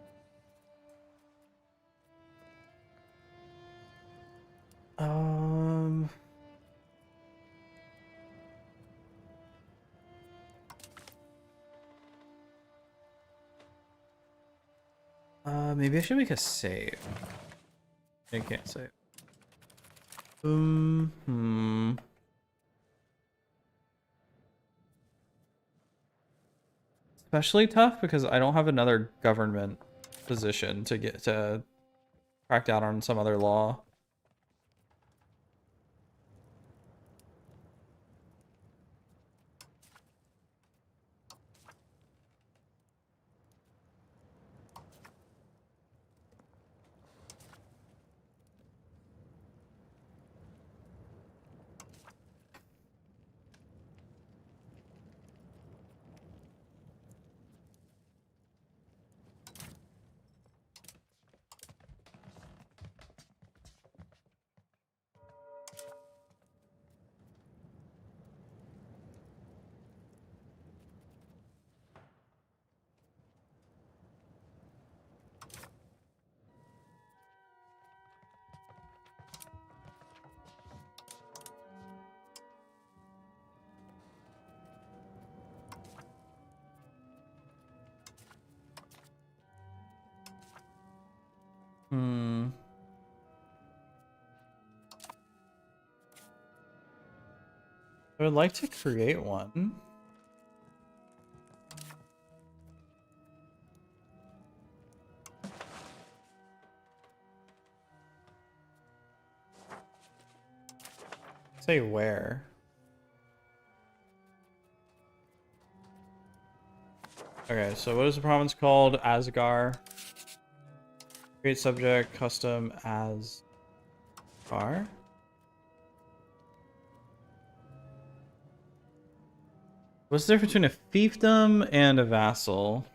Maybe I should make a save. I can't save. Hmm. Especially tough because I don't have another government position to get to crack down on some other law. Hmm. I would like to create one. Say where. Okay, so what is the province called? Asgar. Create subject, custom Asgar. What's the difference between a fiefdom and a vassal?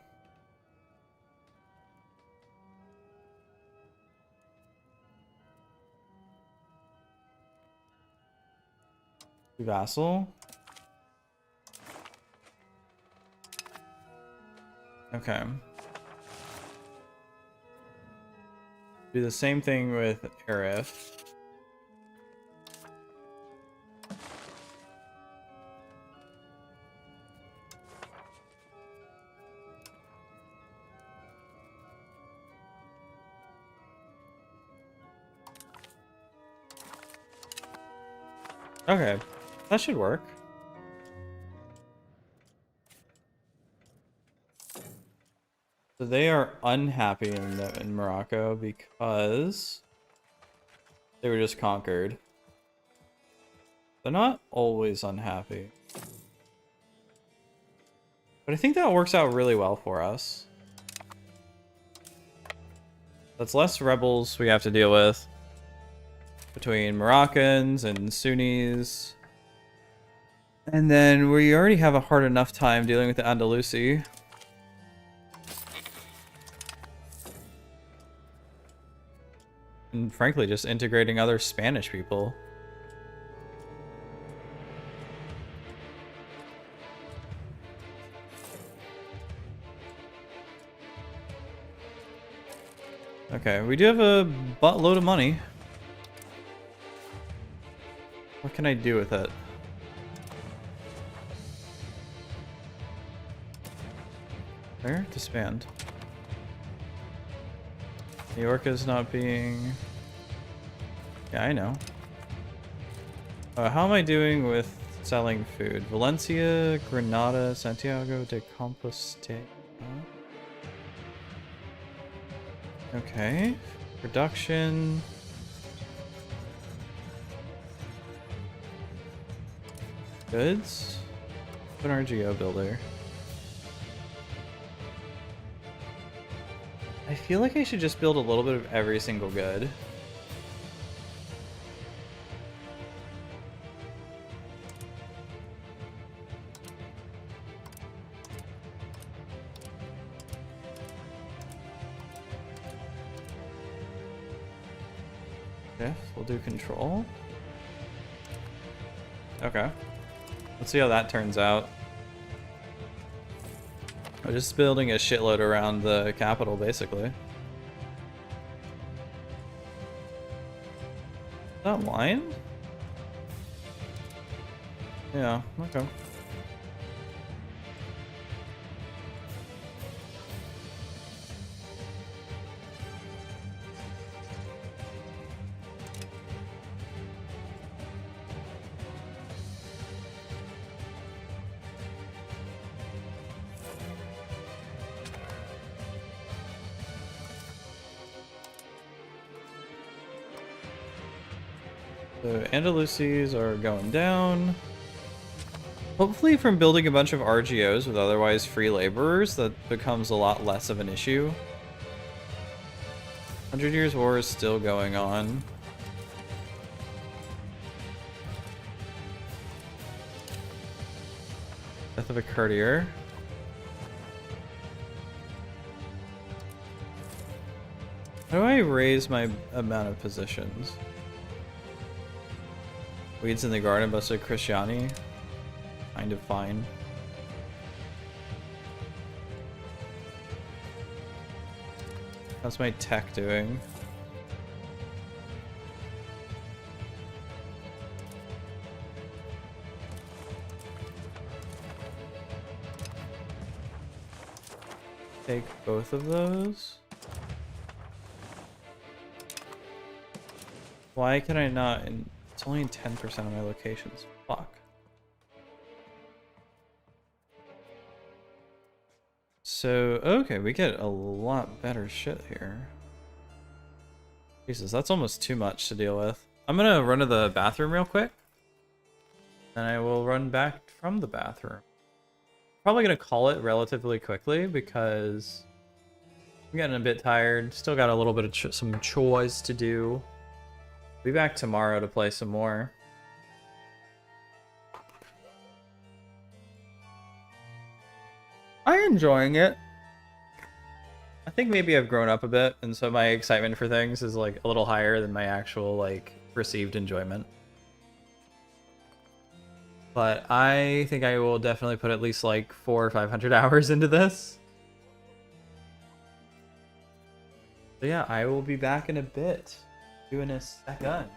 Vassal? Okay. Do the same thing with Arif. Okay, that should work. So they are unhappy in Morocco because they were just conquered. They're not always unhappy. But I think that works out really well for us. That's less rebels we have to deal with between Moroccans and Sunnis. And then we already have a hard enough time dealing with the Andalusi. And frankly, just integrating other Spanish people. Okay, we do have a buttload of money. What can I do with it? Where? Disband. New York is not being... Yeah, I know. How am I doing with selling food? Valencia, Granada, Santiago de Compostela. Okay. Production. Goods. Put an RGO builder. I feel like I should just build a little bit of every single good. Okay, we'll do control. Okay. Let's see how that turns out. We're just building a shitload around the capital, basically. Is that wine? Yeah, okay. So Andalusies are going down. Hopefully from building a bunch of RGOs with otherwise free laborers, that becomes a lot less of an issue. 100 Years War is still going on. Death of a courtier. How do I raise my amount of positions? Weeds in the garden, busted Christiani. Kind of fine. How's my tech doing? Take both of those. Why can I not? It's only in 10% of my locations. Fuck. So, okay, we get a lot better shit here. Jesus, that's almost too much to deal with. I'm gonna run to the bathroom real quick. And I will run back from the bathroom. Probably gonna call it relatively quickly because I'm getting a bit tired. Still got a little bit of some chores to do. Be back tomorrow to play some more. I'm enjoying it. I think maybe I've grown up a bit, and so my excitement for things is like a little higher than my actual like perceived enjoyment. But I think I will definitely put at least like 400 or 500 hours into this. So yeah, I will be back in a bit. Doing a second.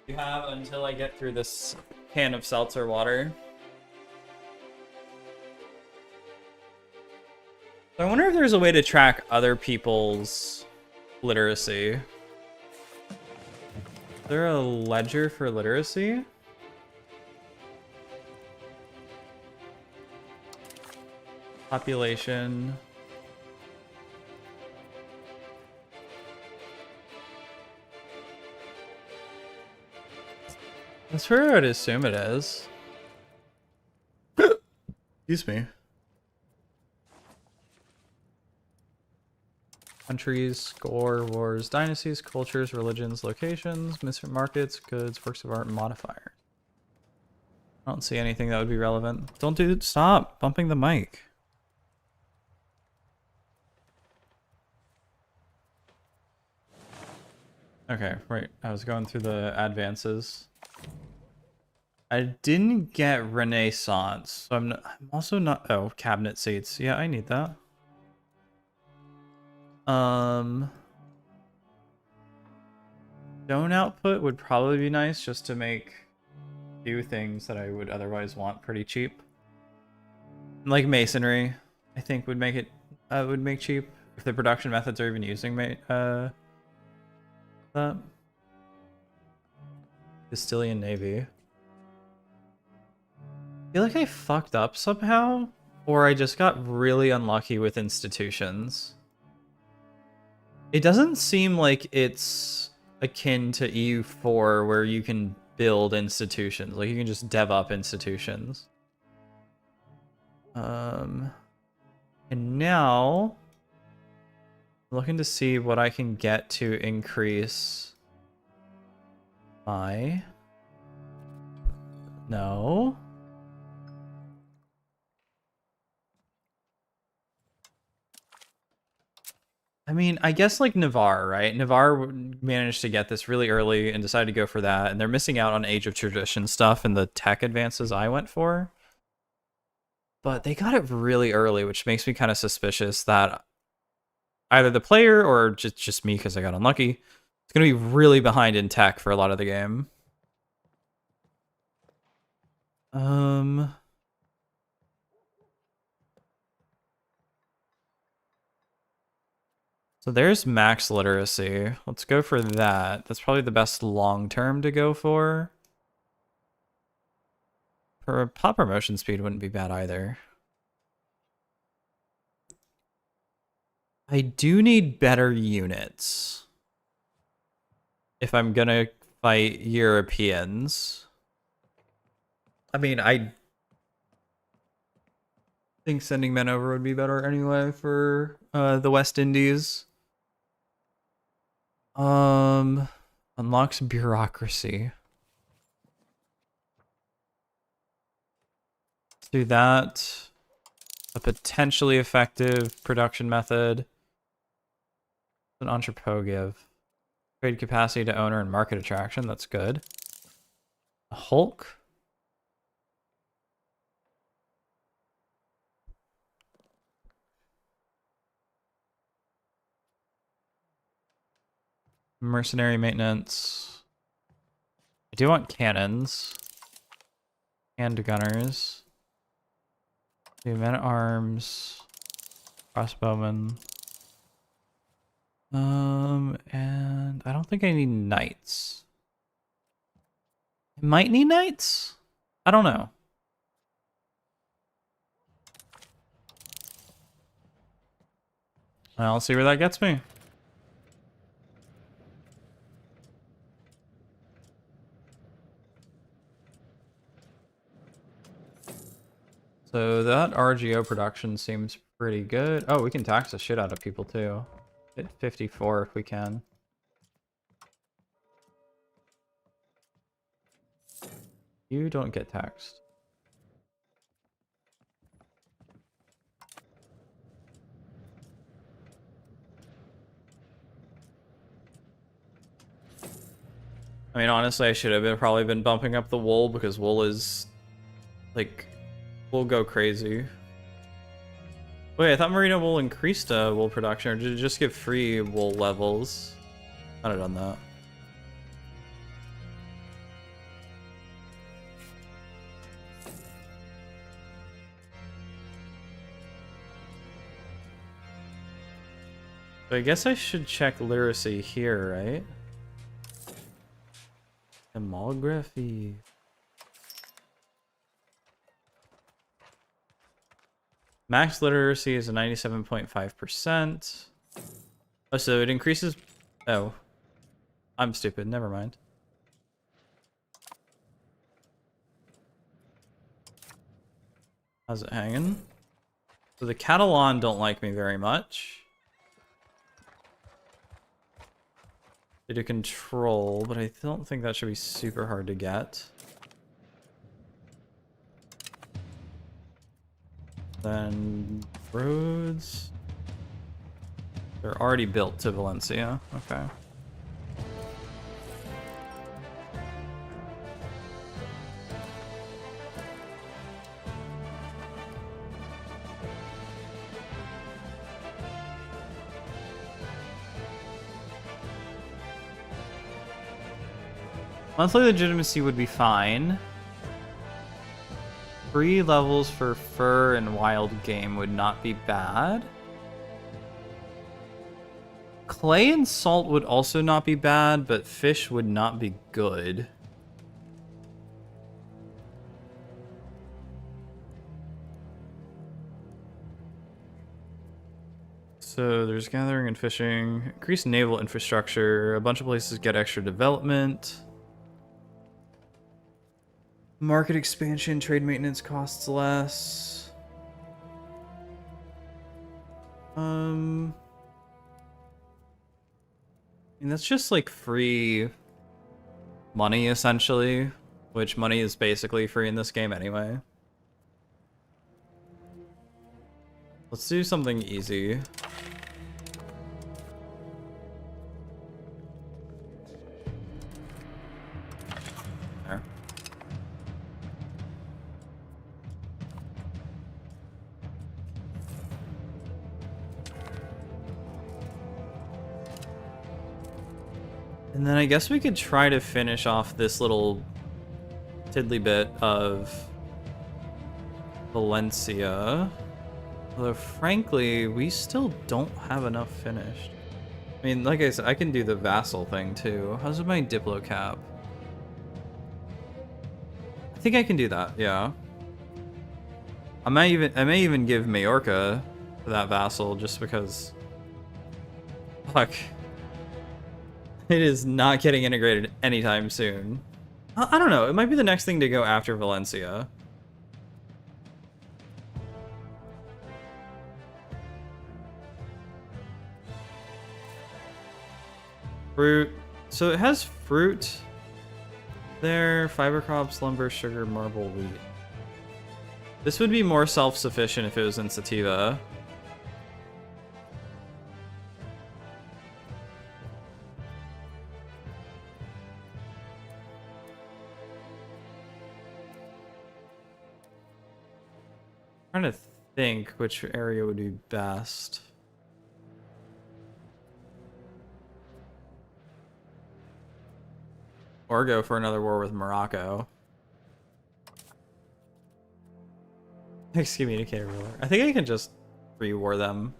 You have until I get through this can of seltzer water. So I wonder if there's a way to track other people's literacy. Is there a ledger for literacy? Population. That's where I would assume it is. Excuse me. Countries, score, wars, dynasties, cultures, religions, locations, markets, goods, works of art, and modifiers. I don't see anything that would be relevant. Don't do it. Stop bumping the mic. Okay, right. I was going through the advances. I didn't get Renaissance, so I'm also not. Oh, cabinet seats. Yeah, I need that. Stone output would probably be nice just to make do things that I would otherwise want pretty cheap. Like masonry, I think would make it would make cheap if the production methods are even using that. Castilian Navy. I feel like I fucked up somehow, or I just got really unlucky with institutions. It doesn't seem like it's akin to EU4 where you can build institutions. Like you can just dev up institutions. And now I'm looking to see what I can get to increase my... No. I mean, I guess like Navarre, right? Navarre managed to get this really early and decided to go for that, and they're missing out on Age of Tradition stuff and the tech advances I went for. But they got it really early, which makes me kind of suspicious that either the player or just me, because I got unlucky, it's going to be really behind in tech for a lot of the game. So there's max literacy. Let's go for that. That's probably the best long term to go for. For a pop promotion speed wouldn't be bad either. I do need better units if I'm gonna fight Europeans. I mean, I think sending men over would be better anyway for the West Indies. Unlocks bureaucracy. Let's do that. A potentially effective production method. An entrepot give. Trade capacity to owner and market attraction. That's good. A Hulk. Mercenary maintenance. I do want cannons. And gunners. Do men at arms. Crossbowmen. And I don't think I need knights. I might need knights? I don't know. I'll see where that gets me. So that RGO production seems pretty good. Oh, we can tax the shit out of people too. Hit 54 if we can. You don't get taxed. I mean, honestly, I should have probably been bumping up the wool because wool is, like, wool go crazy. Wait, I thought merino wool increased wool production, or did it just give free wool levels? I'd have done that. So I guess I should check literacy here, right? Demography. Max literacy is a 97.5%. Oh, so it increases... Oh. I'm stupid, never mind. How's it hanging? So the Catalan don't like me very much. They do control, but I don't think that should be super hard to get. Then roads. They're already built to Valencia. Okay. Monthly legitimacy would be fine. 3 levels for fur and wild game would not be bad. Clay and salt would also not be bad, but fish would not be good. So there's gathering and fishing, increased naval infrastructure, a bunch of places get extra development. Market expansion, trade maintenance costs less. I mean, that's just like free money essentially, which money is basically free in this game anyway. Let's do something easy. There. And then I guess we could try to finish off this little tiddly bit of Valencia. Although, frankly, we still don't have enough finished. I mean, like I said, I can do the vassal thing too. How's my Diplo cap? I think I can do that, yeah. I may even give Majorca for that vassal just because... Fuck. It is not getting integrated anytime soon. I don't know, it might be the next thing to go after Valencia. Fruit. So it has fruit there, fiber crops, lumber, sugar, marble, wheat. This would be more self-sufficient if it was in Sativa. I'm trying to think which area would be best. Or go for another war with Morocco. Excommunicated ruler. I think I can just re-war them.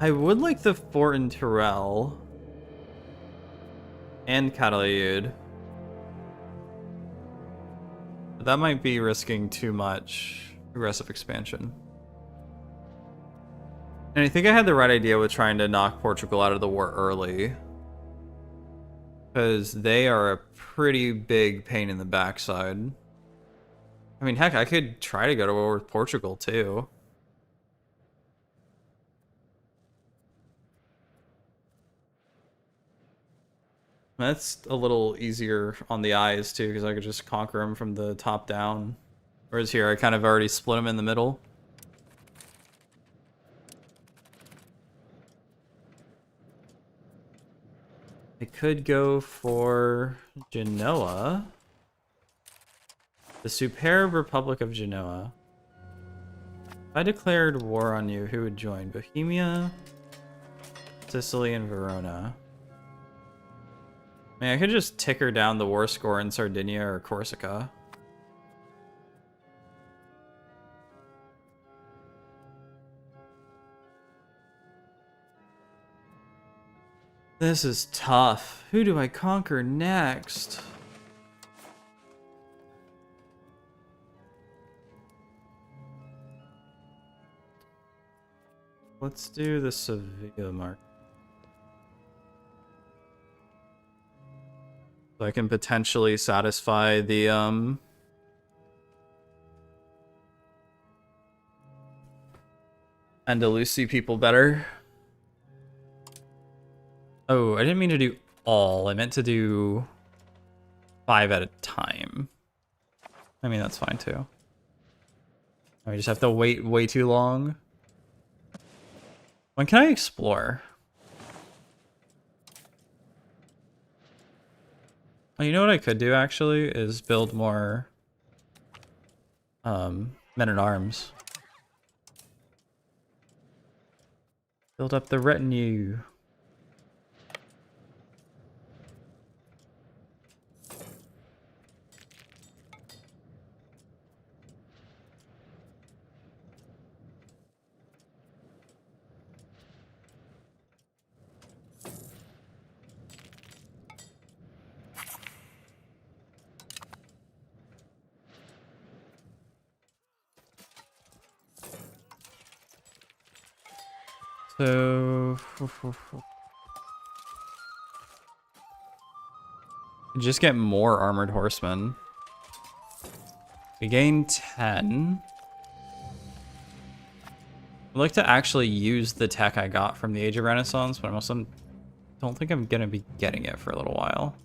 I would like the fort in Tyrell. And Catalayud. But that might be risking too much aggressive expansion. And I think I had the right idea with trying to knock Portugal out of the war early. Because they are a pretty big pain in the backside. I mean, heck, I could try to go to war with Portugal too. That's a little easier on the eyes too, because I could just conquer them from the top down. Whereas here, I kind of already split them in the middle. I could go for Genoa. The superb Republic of Genoa. If I declared war on you, who would join? Bohemia, Sicily, and Verona. I mean, I could just ticker down the war score in Sardinia or Corsica. This is tough. Who do I conquer next? Let's do the Sevilla mark. So I can potentially satisfy the Andalusi people better. Oh, I didn't mean to do all. I meant to do 5 at a time. I mean, that's fine too. I just have to wait way too long. When can I explore? Oh, you know what I could do actually is build more men-at-arms. Build up the retinue. So just get more armored horsemen. We gain 10. I'd like to actually use the tech I got from the Age of Renaissance, but I also don't think I'm gonna be getting it for a little while.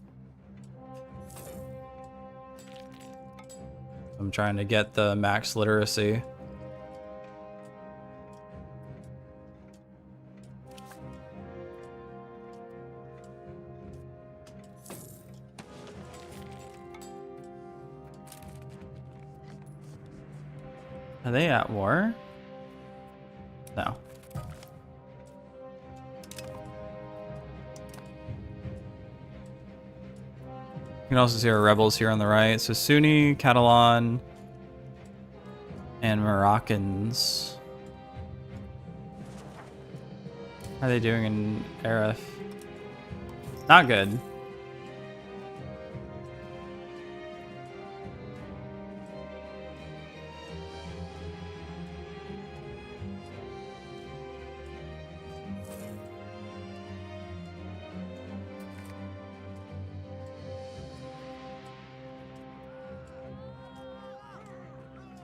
I'm trying to get the max literacy. Are they at war? No. You can also see our rebels here on the right. So Sunni, Catalan, and Moroccans. How are they doing in Arif? Not good.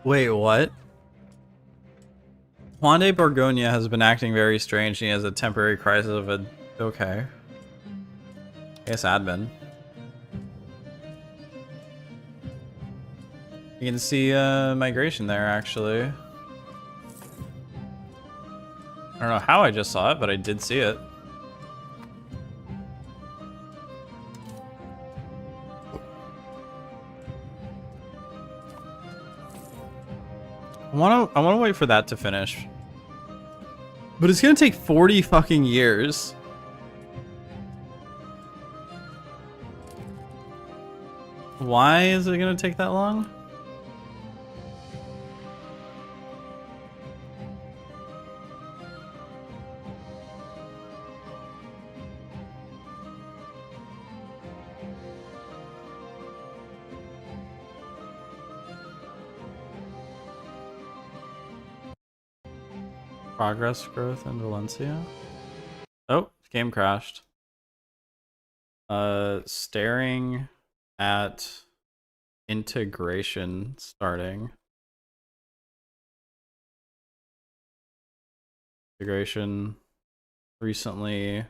Wait, what? Juan de Borgoña has been acting very strange. He has a temporary crisis of a... Okay. I guess admin. You can see migration there, actually. I don't know how I just saw it, but I did see it. I wanna wait for that to finish. But it's gonna take 40 fucking years. Why is it gonna take that long? Progress growth in Valencia. Oh, game crashed. Staring at integration starting. Integration recently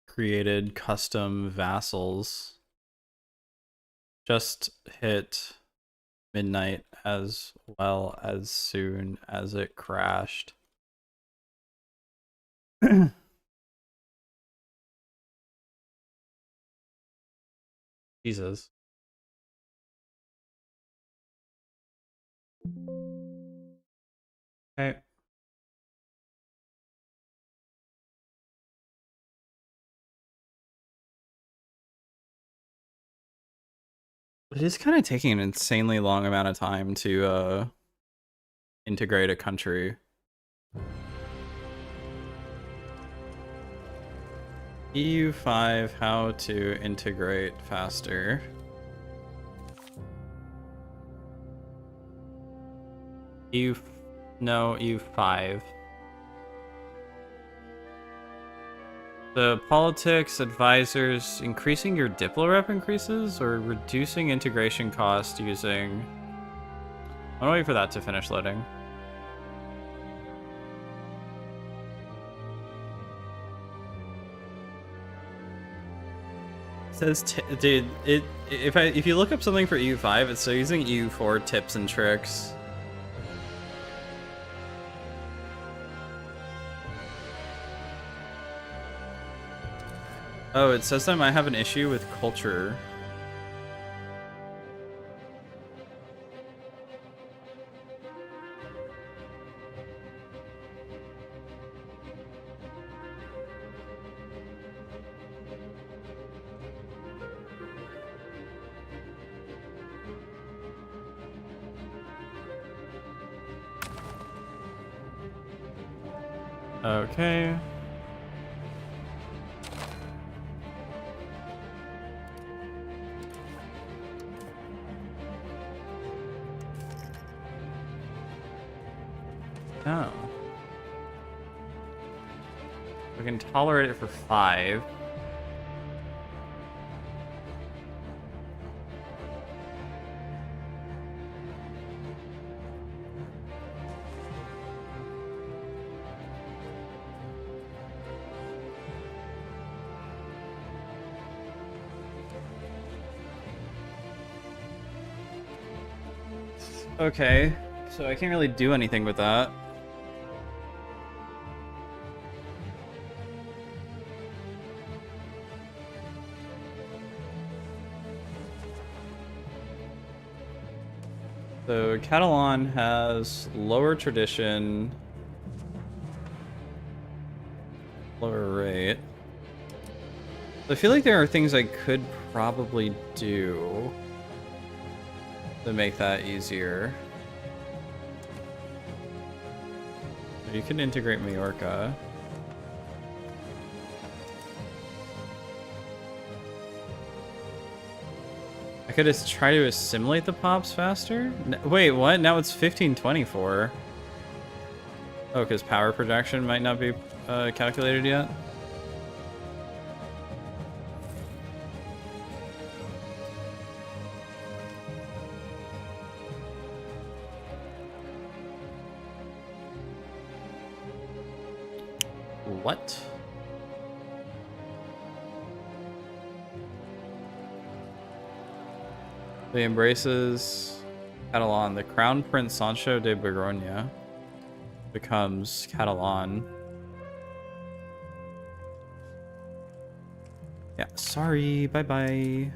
created custom vassals. Just hit midnight as well as soon as it crashed. Jesus. Okay. It is kind of taking an insanely long amount of time to integrate a country. EU5, how to integrate faster. EU5. The politics advisors, increasing your Diplo rep increases or reducing integration cost using... I'm gonna wait for that to finish loading. Says, dude, if you look up something for EU5, it's still using EU4 tips and tricks. Oh, it says I might have an issue with culture. Okay. Oh. We can tolerate it for 5. Okay, so I can't really do anything with that. So Catalan has lower tradition, lower rate. I feel like there are things I could probably do to make that easier. You can integrate Majorca. I could just try to assimilate the pops faster? Wait, what? Now it's 1524. Oh, because power projection might not be calculated yet? What? He embraces Catalan. The Crown Prince Sancho de Borgoña becomes Catalan. Yeah, sorry. Bye-bye.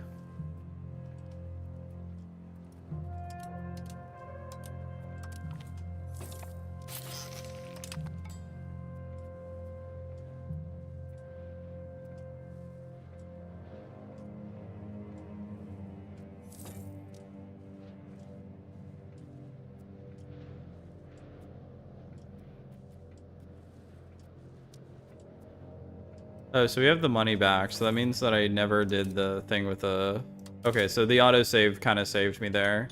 Oh, so we have the money back, so that means that I never did the thing with the... Okay, so the autosave kind of saved me there.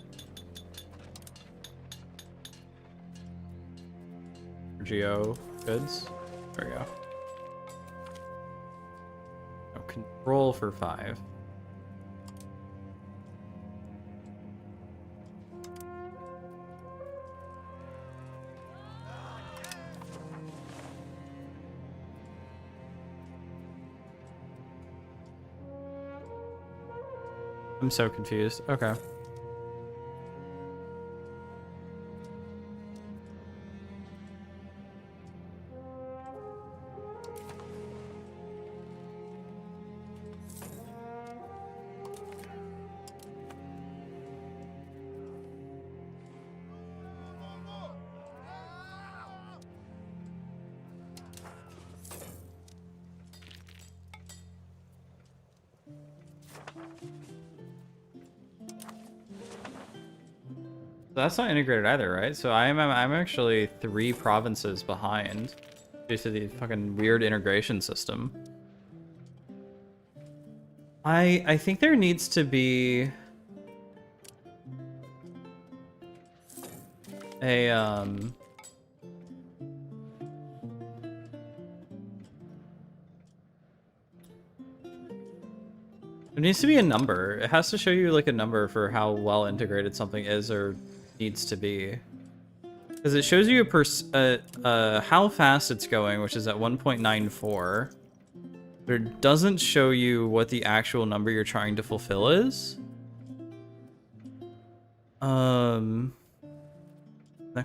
Geo goods. There we go. Oh, control for 5. I'm so confused. Okay. That's not integrated either, right? So I'm actually 3 provinces behind due to the fucking weird integration system. I think there needs to be a there needs to be a number. It has to show you like a number for how well integrated something is or needs to be. Because it shows you how fast it's going, which is at 1.94. But it doesn't show you what the actual number you're trying to fulfill is. That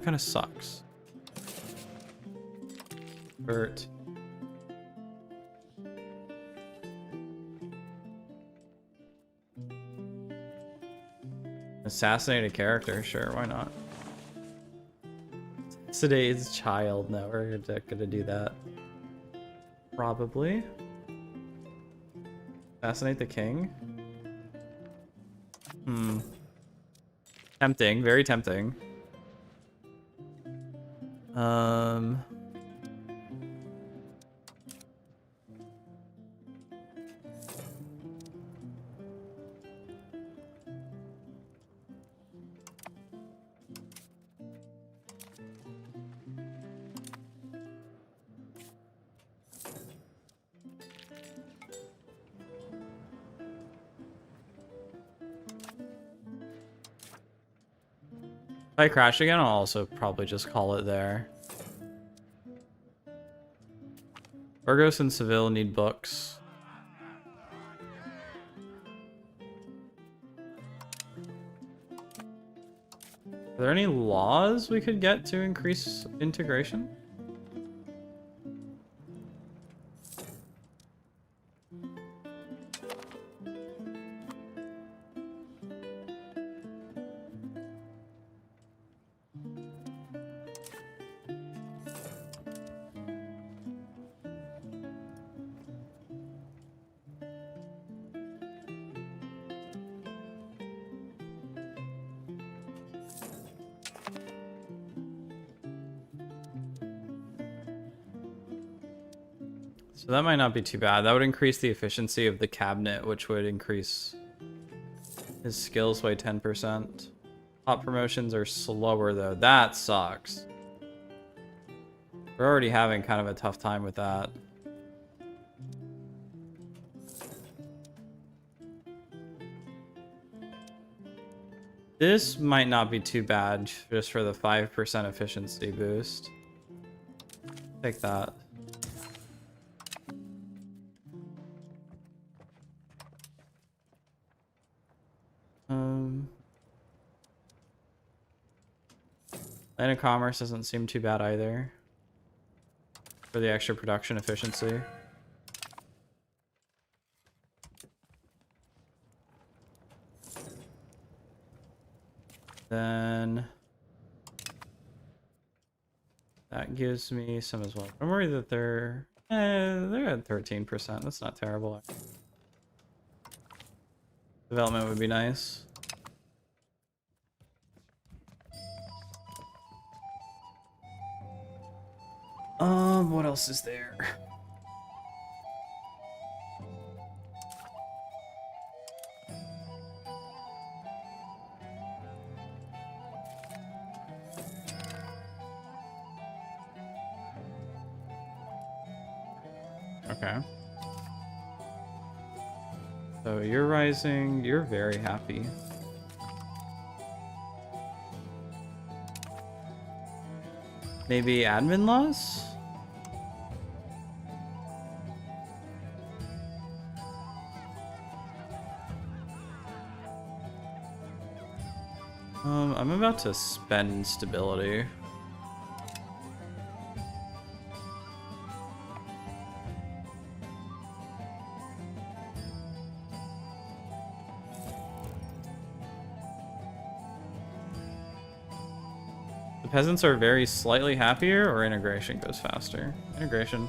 kind of sucks. Bert. Assassinate a character, sure, why not? Today's child, no, we're gonna do that. Probably. Assassinate the king? Tempting, very tempting. If I crash again, I'll also probably just call it there. Burgos and Seville need books. Are there any laws we could get to increase integration? So that might not be too bad. That would increase the efficiency of the cabinet, which would increase his skills by 10%. Top promotions are slower though. That sucks. We're already having kind of a tough time with that. This might not be too bad just for the 5% efficiency boost. Take that. Line of commerce doesn't seem too bad either for the extra production efficiency. Then that gives me some as well. I'm worried that they're at 13%. That's not terrible. Development would be nice. What else is there? Okay. So you're rising, you're very happy. Maybe admin laws? I'm about to spend stability. The peasants are very slightly happier, or integration goes faster? Integration.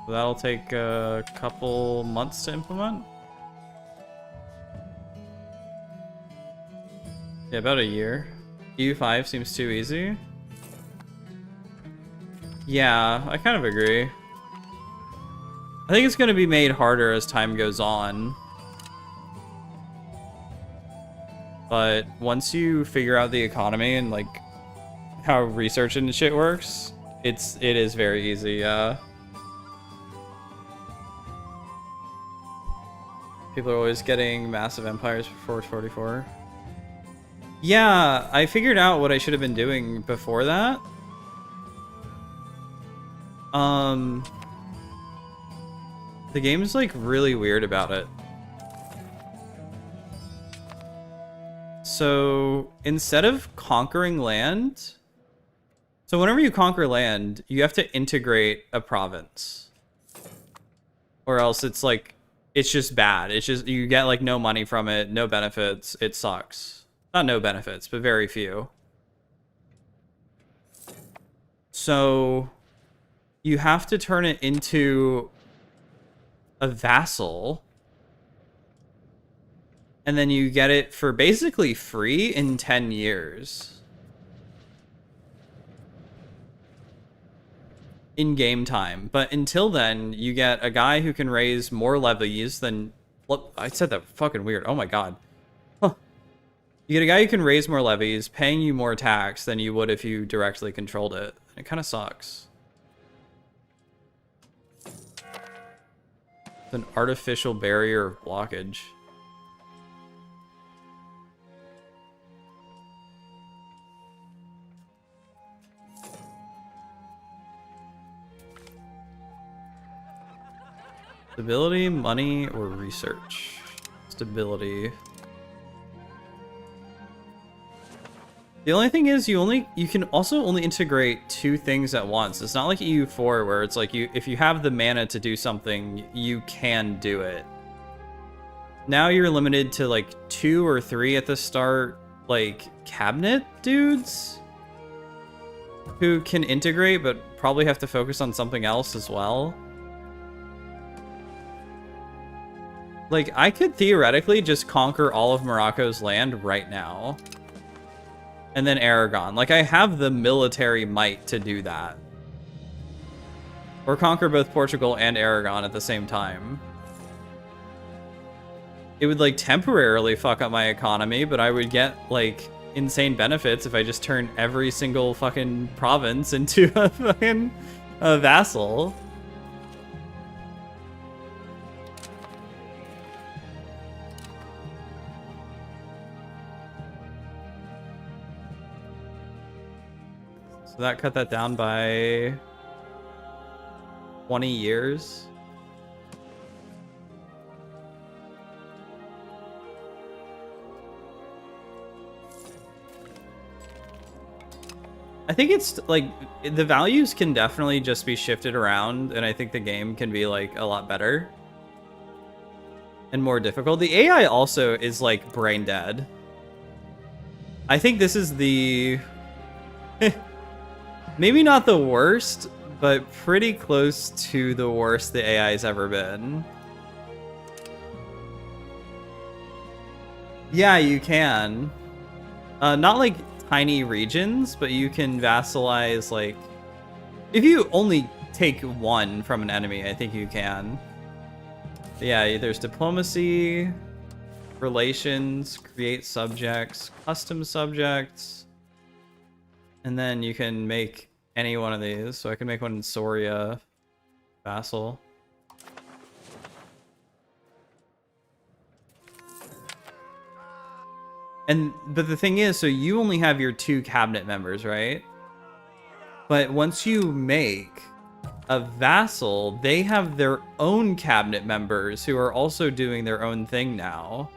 So that'll take a couple months to implement. Yeah, about a year. EU5 seems too easy. Yeah, I kind of agree. I think it's going to be made harder as time goes on. But once you figure out the economy and like how research and shit works, it is very easy, yeah. People are always getting massive empires before 44. Yeah, I figured out what I should have been doing before that. The game's like really weird about it. So instead of conquering land, so whenever you conquer land, you have to integrate a province, or else it's like, it's just bad. It's just, you get like no money from it, no benefits. It sucks. Not no benefits, but very few. So you have to turn it into a vassal, and then you get it for basically free in 10 years. In game time. But until then, you get a guy who can raise more levies than... Look, I said that fucking weird. Oh my god. Huh. You get a guy who can raise more levies, paying you more tax than you would if you directly controlled it. It kind of sucks. It's an artificial barrier of blockage. Stability, money, or research? Stability. The only thing is you can also only integrate 2 things at once. It's not like EU4 where it's like if you have the mana to do something, you can do it. Now you're limited to like 2 or 3 at the start, like cabinet dudes who can integrate but probably have to focus on something else as well. Like, I could theoretically just conquer all of Morocco's land right now. And then Aragon. Like, I have the military might to do that. Or conquer both Portugal and Aragon at the same time. It would, like, temporarily fuck up my economy, but I would get, like, insane benefits if I just turn every single fucking province into a fucking vassal. So that cut that down by 20 years. I think it's like the values can definitely just be shifted around, and I think the game can be like a lot better and more difficult. The AI also is like brain dead. I think this is the maybe not the worst, but pretty close to the worst the AI's ever been. Yeah, you can. Not like tiny regions, but you can vassalize, like, if you only take 1 from an enemy, I think you can. But yeah, there's diplomacy, relations, create subjects, custom subjects, and then you can make any one of these. So I can make one in Soria, vassal. But the thing is, so you only have your 2 cabinet members, right? But once you make a vassal, they have their own cabinet members who are also doing their own thing now.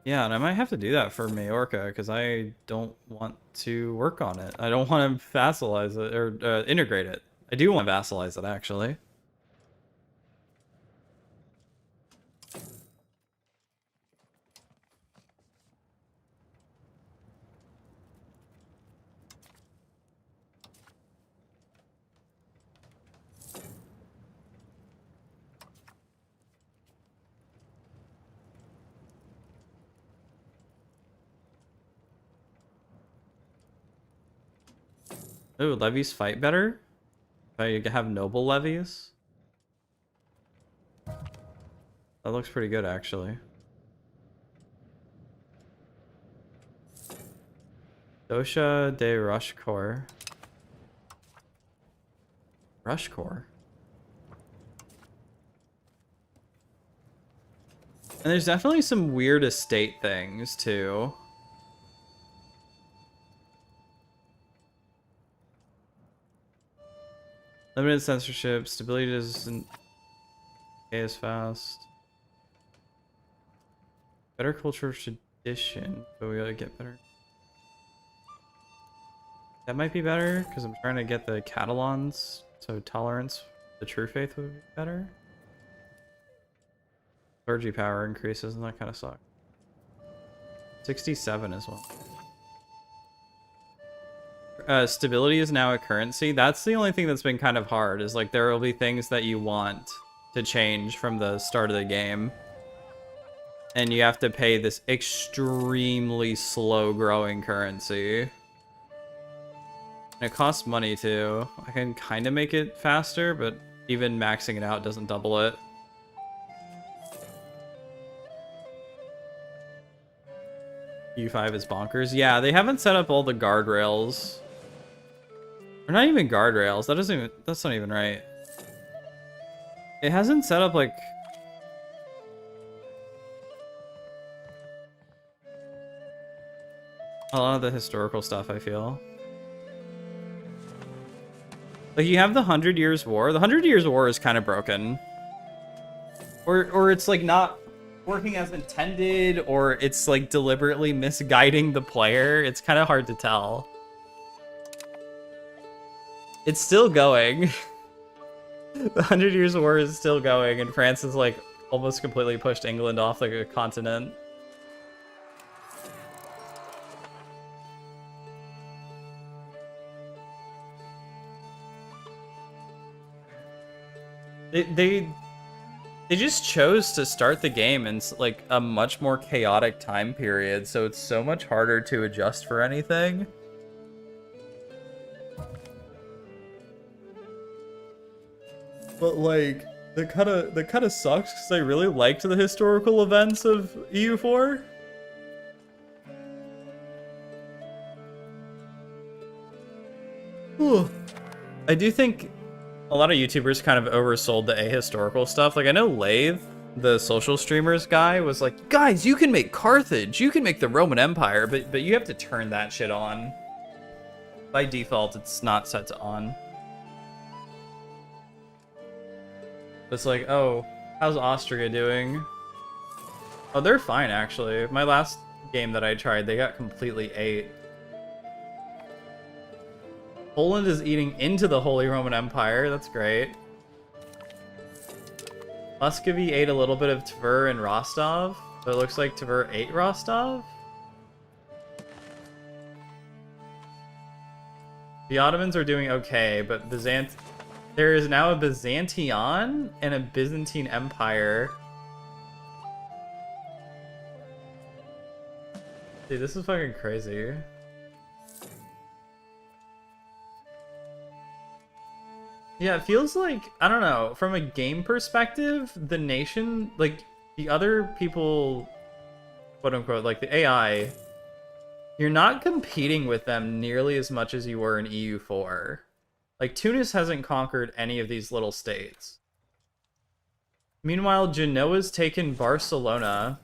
Yeah, and I might have to do that for Majorca because I don't want to work on it. I don't want to vassalize it or integrate it. I do want to vassalize it, actually. Oh, levies fight better? If I have noble levies? That looks pretty good, actually. Dosha de Rushcore. Rushcore? And there's definitely some weird estate things, too. Limited censorship, stability doesn't pay as fast. Better cultural tradition, but we gotta get better. That might be better, because I'm trying to get the Catalans, so tolerance, the true faith would be better. Clergy power increases, and that kind of sucks. 67 as well. Stability is now a currency. That's the only thing that's been kind of hard, is like there will be things that you want to change from the start of the game. And you have to pay this extremely slow growing currency. And it costs money too. I can kind of make it faster, but even maxing it out doesn't double it. U5 is bonkers. Yeah, they haven't set up all the guardrails. Or not even guardrails. That doesn't even, that's not even right. It hasn't set up like a lot of the historical stuff, I feel. Like, you have the 100 Years' War. The 100 Years' War is kind of broken. Or it's, like, not working as intended, or it's, like, deliberately misguiding the player. It's kind of hard to tell. It's still going. The 100 Years' War is still going, and France has, like, almost completely pushed England off, like, a continent. They just chose to start the game in like a much more chaotic time period, so it's so much harder to adjust for anything. But like that kind of sucks because I really liked the historical events of EU4. I do think a lot of YouTubers kind of oversold the ahistorical stuff. Like, I know Lathe, the social streamers guy, was like, guys, you can make Carthage, you can make the Roman Empire, but you have to turn that shit on. By default, it's not set to on. It's like, oh, how's Austria doing? Oh, they're fine, actually. My last game that I tried, they got completely ate. Poland is eating into the Holy Roman Empire. That's great. Muscovy ate a little bit of Tver and Rostov, but it looks like Tver ate Rostov. The Ottomans are doing okay, but there is now a Byzantion and a Byzantine Empire. Dude, this is fucking crazy. Yeah, it feels like, I don't know, from a game perspective, the nation, like, the other people, quote-unquote, like the AI, you're not competing with them nearly as much as you were in EU4. Like, Tunis hasn't conquered any of these little states. Meanwhile, Genoa's taken Barcelona.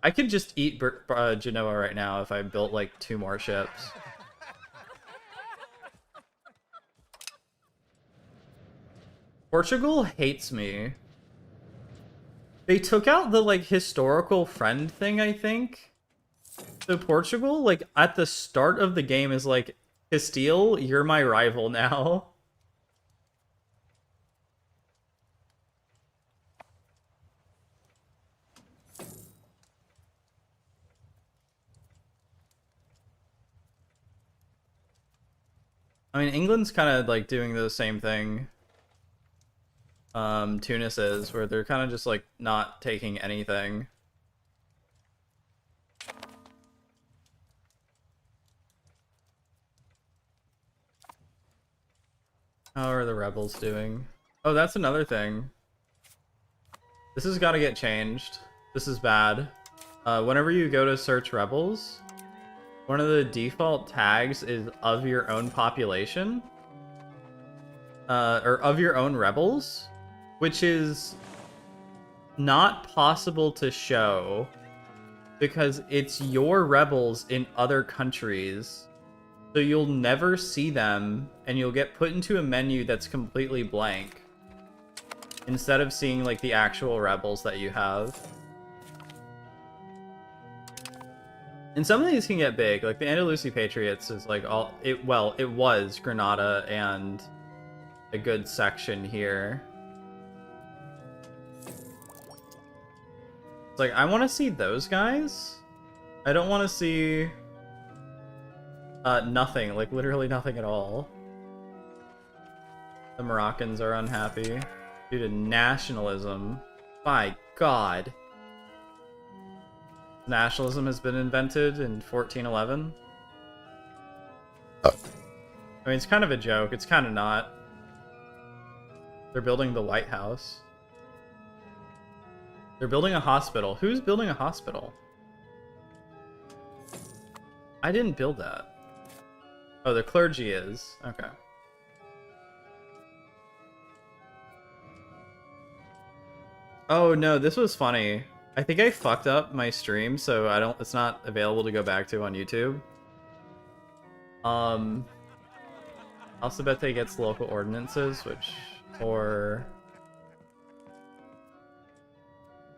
I could just eat Genoa right now if I built, like, 2 more ships. Portugal hates me. They took out the, like, historical friend thing, I think. So Portugal, like, at the start of the game is like, Castile, you're my rival now. I mean, England's kind of, like, doing the same thing. Tunis is, where they're kind of just, like, not taking anything. How are the rebels doing? Oh, that's another thing. This has got to get changed. This is bad. Whenever you go to search rebels, one of the default tags is of your own population. Or of your own rebels. Which is not possible to show because it's your rebels in other countries. So you'll never see them and you'll get put into a menu that's completely blank instead of seeing like the actual rebels that you have. And some of these can get big, like the Andalusi Patriots is like it was Granada and a good section here. Like, I want to see those guys. I don't want to see nothing, like literally nothing at all. The Moroccans are unhappy due to nationalism. My God. Nationalism has been invented in 1411. I mean, it's kind of a joke. It's kind of not. They're building the White House. They're building a hospital. Who's building a hospital? I didn't build that. Oh, the clergy is. Okay. Oh no, this was funny. I think I fucked up my stream, so it's not available to go back to on YouTube. Also bet they gets local ordinances, which, or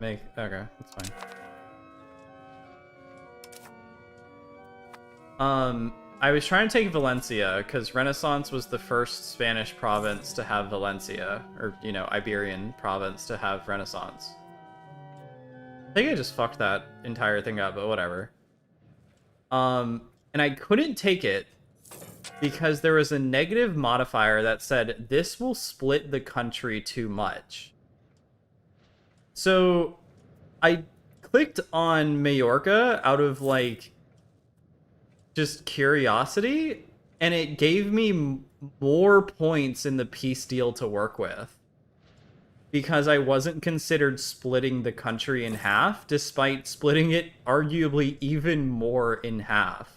make, okay, that's fine. I was trying to take Valencia, because Renaissance was the first Spanish province to have Valencia, or, you know, Iberian province to have Renaissance. I think I just fucked that entire thing up, but whatever. And I couldn't take it, because there was a negative modifier that said, this will split the country too much. So, I clicked on Majorca out of, like, just curiosity, and it gave me more points in the peace deal to work with. Because I wasn't considered splitting the country in half, despite splitting it arguably even more in half.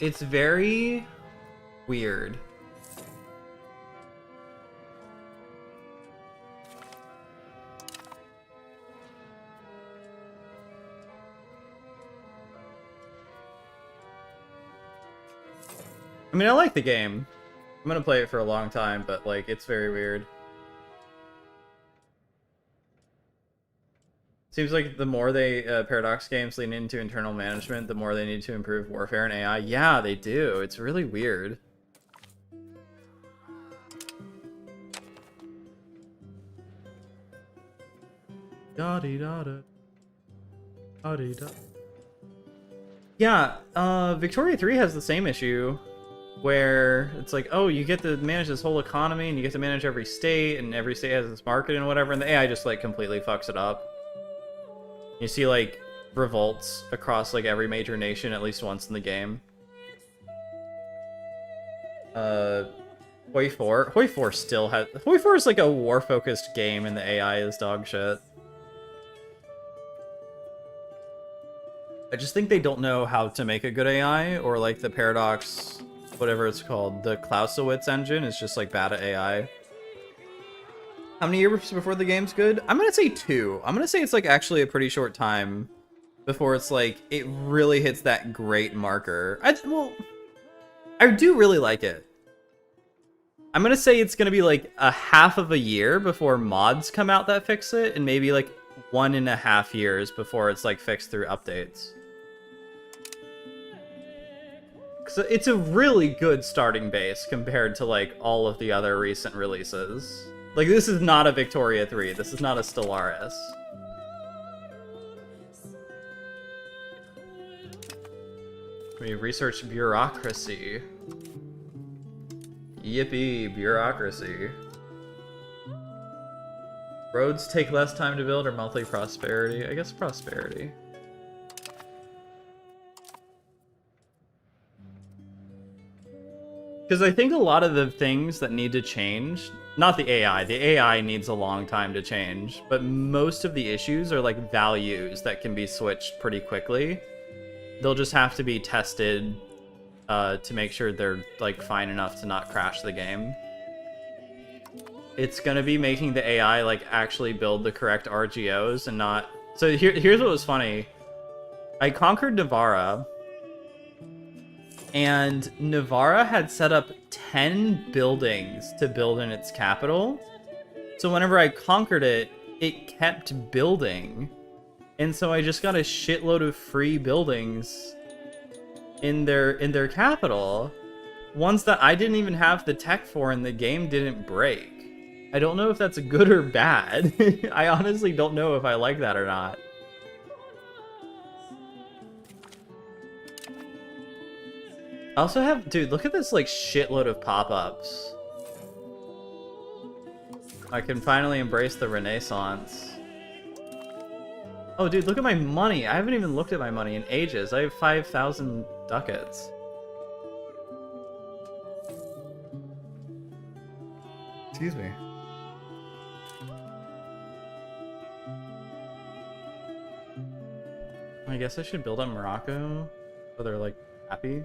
It's very weird. I mean, I like the game. I'm gonna play it for a long time, but, like, it's very weird. Seems like the more they, Paradox games lean into internal management, the more they need to improve warfare and AI. Yeah, they do. It's really weird. Da-dee-da-da. Da-dee-da. Yeah, Victoria 3 has the same issue, where it's like, oh, you get to manage this whole economy, and you get to manage every state, and every state has its market and whatever, and the AI just, like, completely fucks it up. You see, like, revolts across, like, every major nation at least once in the game. Hoi 4. Hoi 4 still has... Hoi 4 is, like, a war-focused game, and the AI is dog shit. I just think they don't know how to make a good AI, or, like, the Paradox, whatever it's called, the Clausewitz engine is just, like, bad at AI. How many years before the game's good? I'm gonna say 2. I'm gonna say it's, like, actually a pretty short time before it's, like, it really hits that great marker. Well, I do really like it. I'm gonna say it's gonna be, like, a half of a year before mods come out that fix it, and maybe, like, 1.5 years before it's, like, fixed through updates. So it's a really good starting base compared to, like, all of the other recent releases. Like, this is not a Victoria 3. This is not a Stellaris. We research bureaucracy. Yippee, bureaucracy. Roads take less time to build or monthly prosperity? I guess prosperity. Because I think a lot of the things that need to change, not the AI needs a long time to change, but most of the issues are like values that can be switched pretty quickly. They'll just have to be tested to make sure they're like fine enough to not crash the game. It's gonna be making the AI like actually build the correct RGOs and not... So here's what was funny. I conquered Navarra, and Navarra had set up 10 buildings to build in its capital. So whenever I conquered it, it kept building. And so I just got a shitload of free buildings in their capital. Ones that I didn't even have the tech for and the game didn't break. I don't know if that's good or bad. I honestly don't know if I like that or not. I also have... Dude, look at this, like, shitload of pop-ups. I can finally embrace the Renaissance. Oh, dude, look at my money. I haven't even looked at my money in ages. I have 5,000 ducats. Excuse me. I guess I should build up Morocco so they're like happy.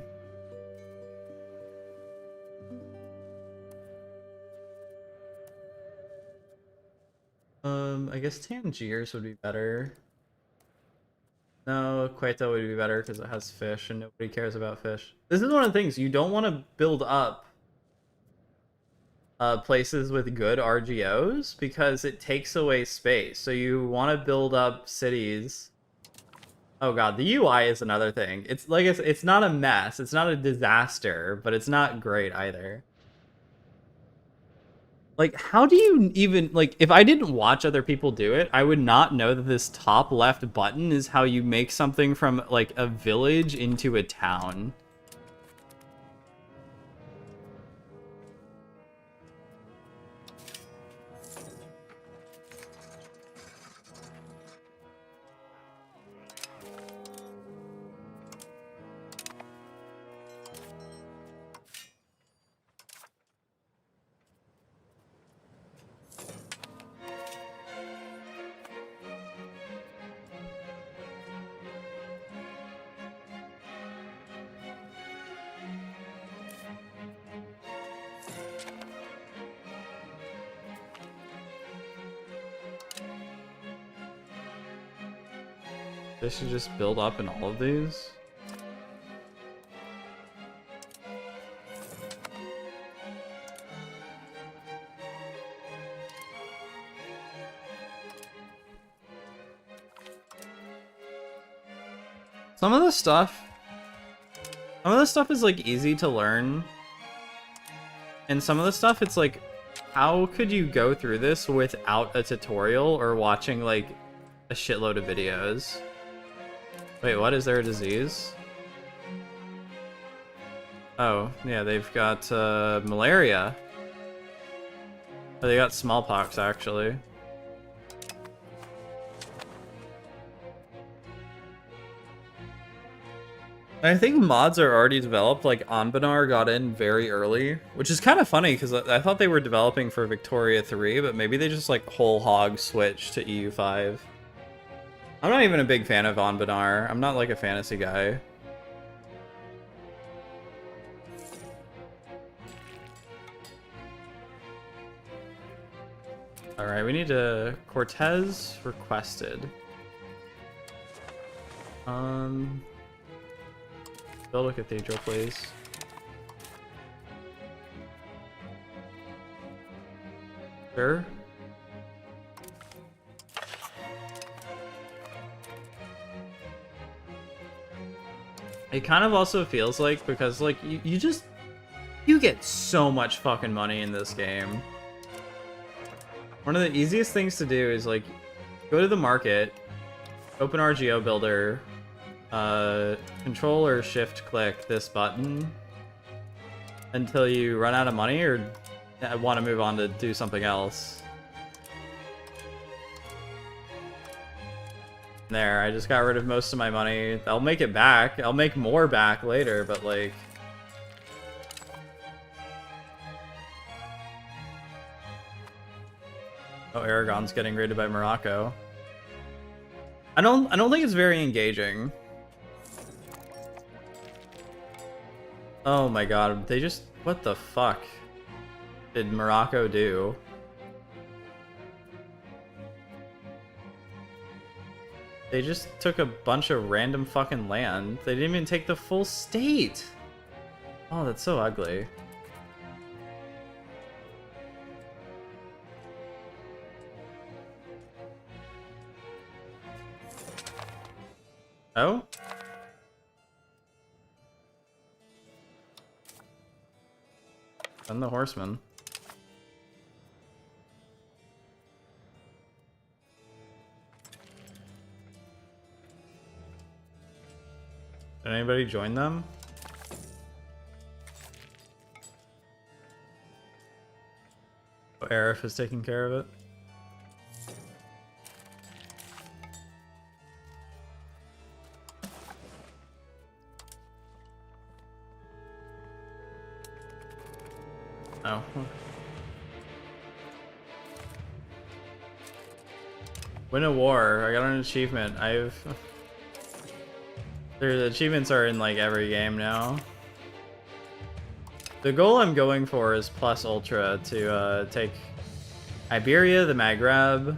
I guess Tangiers would be better. No, Quito would be better because it has fish and nobody cares about fish. This is one of the things, you don't want to build up places with good RGOs because it takes away space. So you want to build up cities. Oh god, the UI is another thing. It's like it's not a mess, it's not a disaster, but it's not great either. Like, how do you even, like, if I didn't watch other people do it, I would not know that this top left button is how you make something from, like, a village into a town. They should just build up in all of these. Some of the stuff is like easy to learn. And some of the stuff it's like, how could you go through this without a tutorial or watching like a shitload of videos? Wait, what? Is there a disease? Oh, yeah, they've got malaria. Oh, they got smallpox, actually. I think mods are already developed, like Anbanar got in very early, which is kind of funny because I thought they were developing for Victoria 3, but maybe they just like whole hog switched to EU5. I'm not even a big fan of Anbanar. I'm not like a fantasy guy. Alright, we need a Cortez requested. Build a cathedral, please. Sure. It kind of also feels like, because like you get so much fucking money in this game. One of the easiest things to do is like go to the market, open RGO builder, control or shift click this button until you run out of money or want to move on to do something else. There, I just got rid of most of my money. I'll make it back. I'll make more back later, but like... Oh, Aragon's getting raided by Morocco. I don't think it's very engaging. Oh my god, they just... What the fuck did Morocco do? They just took a bunch of random fucking land. They didn't even take the full state. Oh, that's so ugly. Oh? And the horseman. Did anybody join them? Oh, Arif is taking care of it. Oh. Win a war. I got an achievement. The achievements are in like every game now. The goal I'm going for is plus ultra to take Iberia, the Maghreb,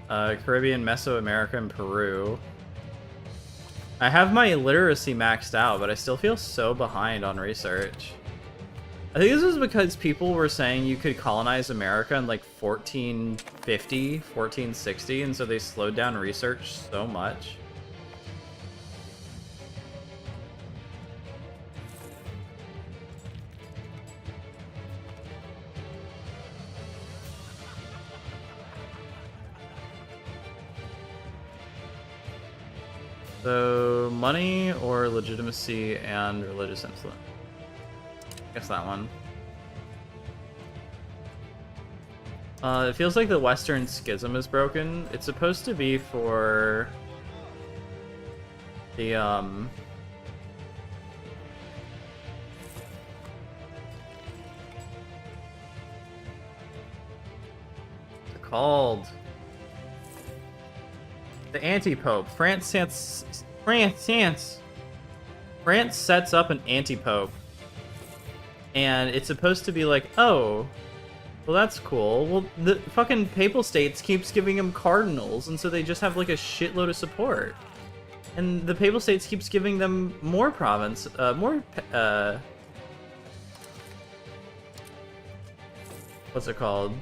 Caribbean, Mesoamerica, and Peru. I have my literacy maxed out, but I still feel so behind on research. I think this was because people were saying you could colonize America in like 1450, 1460, and so they slowed down research so much. So, money or legitimacy and religious influence? I guess that one. It feels like the Western Schism is broken. It's supposed to be for the, what's it called? The anti-pope. France sets up an anti-pope. And it's supposed to be like, oh, well that's cool. Well, the fucking Papal States keeps giving them cardinals, and so they just have like a shitload of support. And the Papal States keeps giving them more province, what's it called?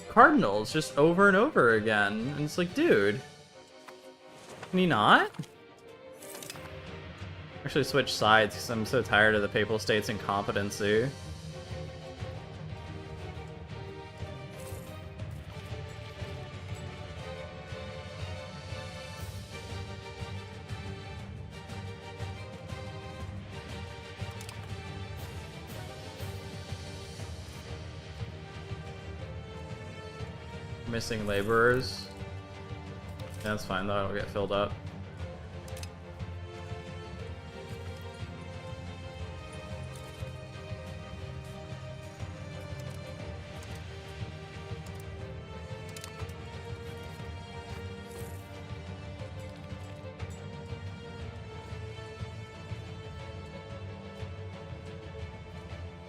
Cardinals, just over and over again. And it's like, dude, can you not? Actually switch sides because I'm so tired of the Papal States' incompetency. Missing laborers. Yeah, that's fine though, it'll get filled up.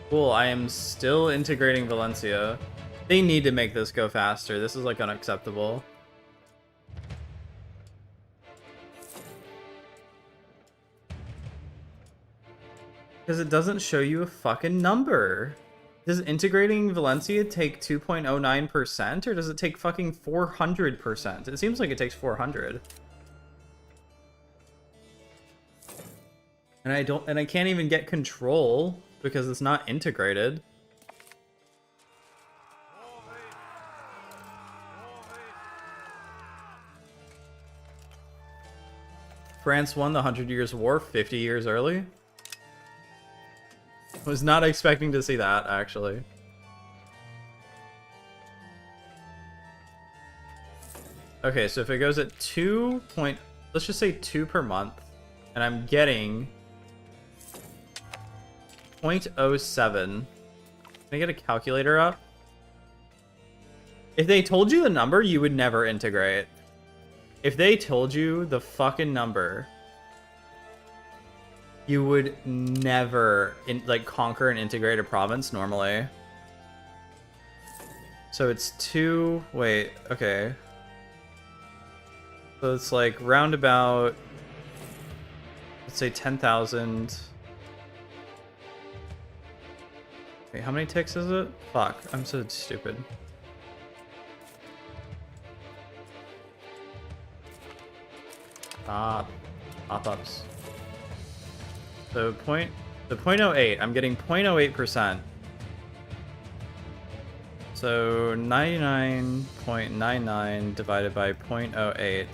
Cool, I am still integrating Valencia. They need to make this go faster. This is like unacceptable. Because it doesn't show you a fucking number. Does integrating Valencia take 2.09% or does it take fucking 400%? It seems like it takes 400. And I can't even get control because it's not integrated. France won the 100 Years' War 50 years early. Was not expecting to see that, actually. Okay, so if it goes at let's just say 2 per month, and I'm getting 0.07. Can I get a calculator up? If they told you the number, you would never integrate. If they told you the fucking number, you would never conquer and integrate a province normally. So it's 2, wait, okay. So it's like roundabout, let's say 10,000. Wait, how many ticks is it? Fuck, I'm so stupid. Pop-ups. So the 0.08, I'm getting 0.08%. So 99.99 divided by 0.08.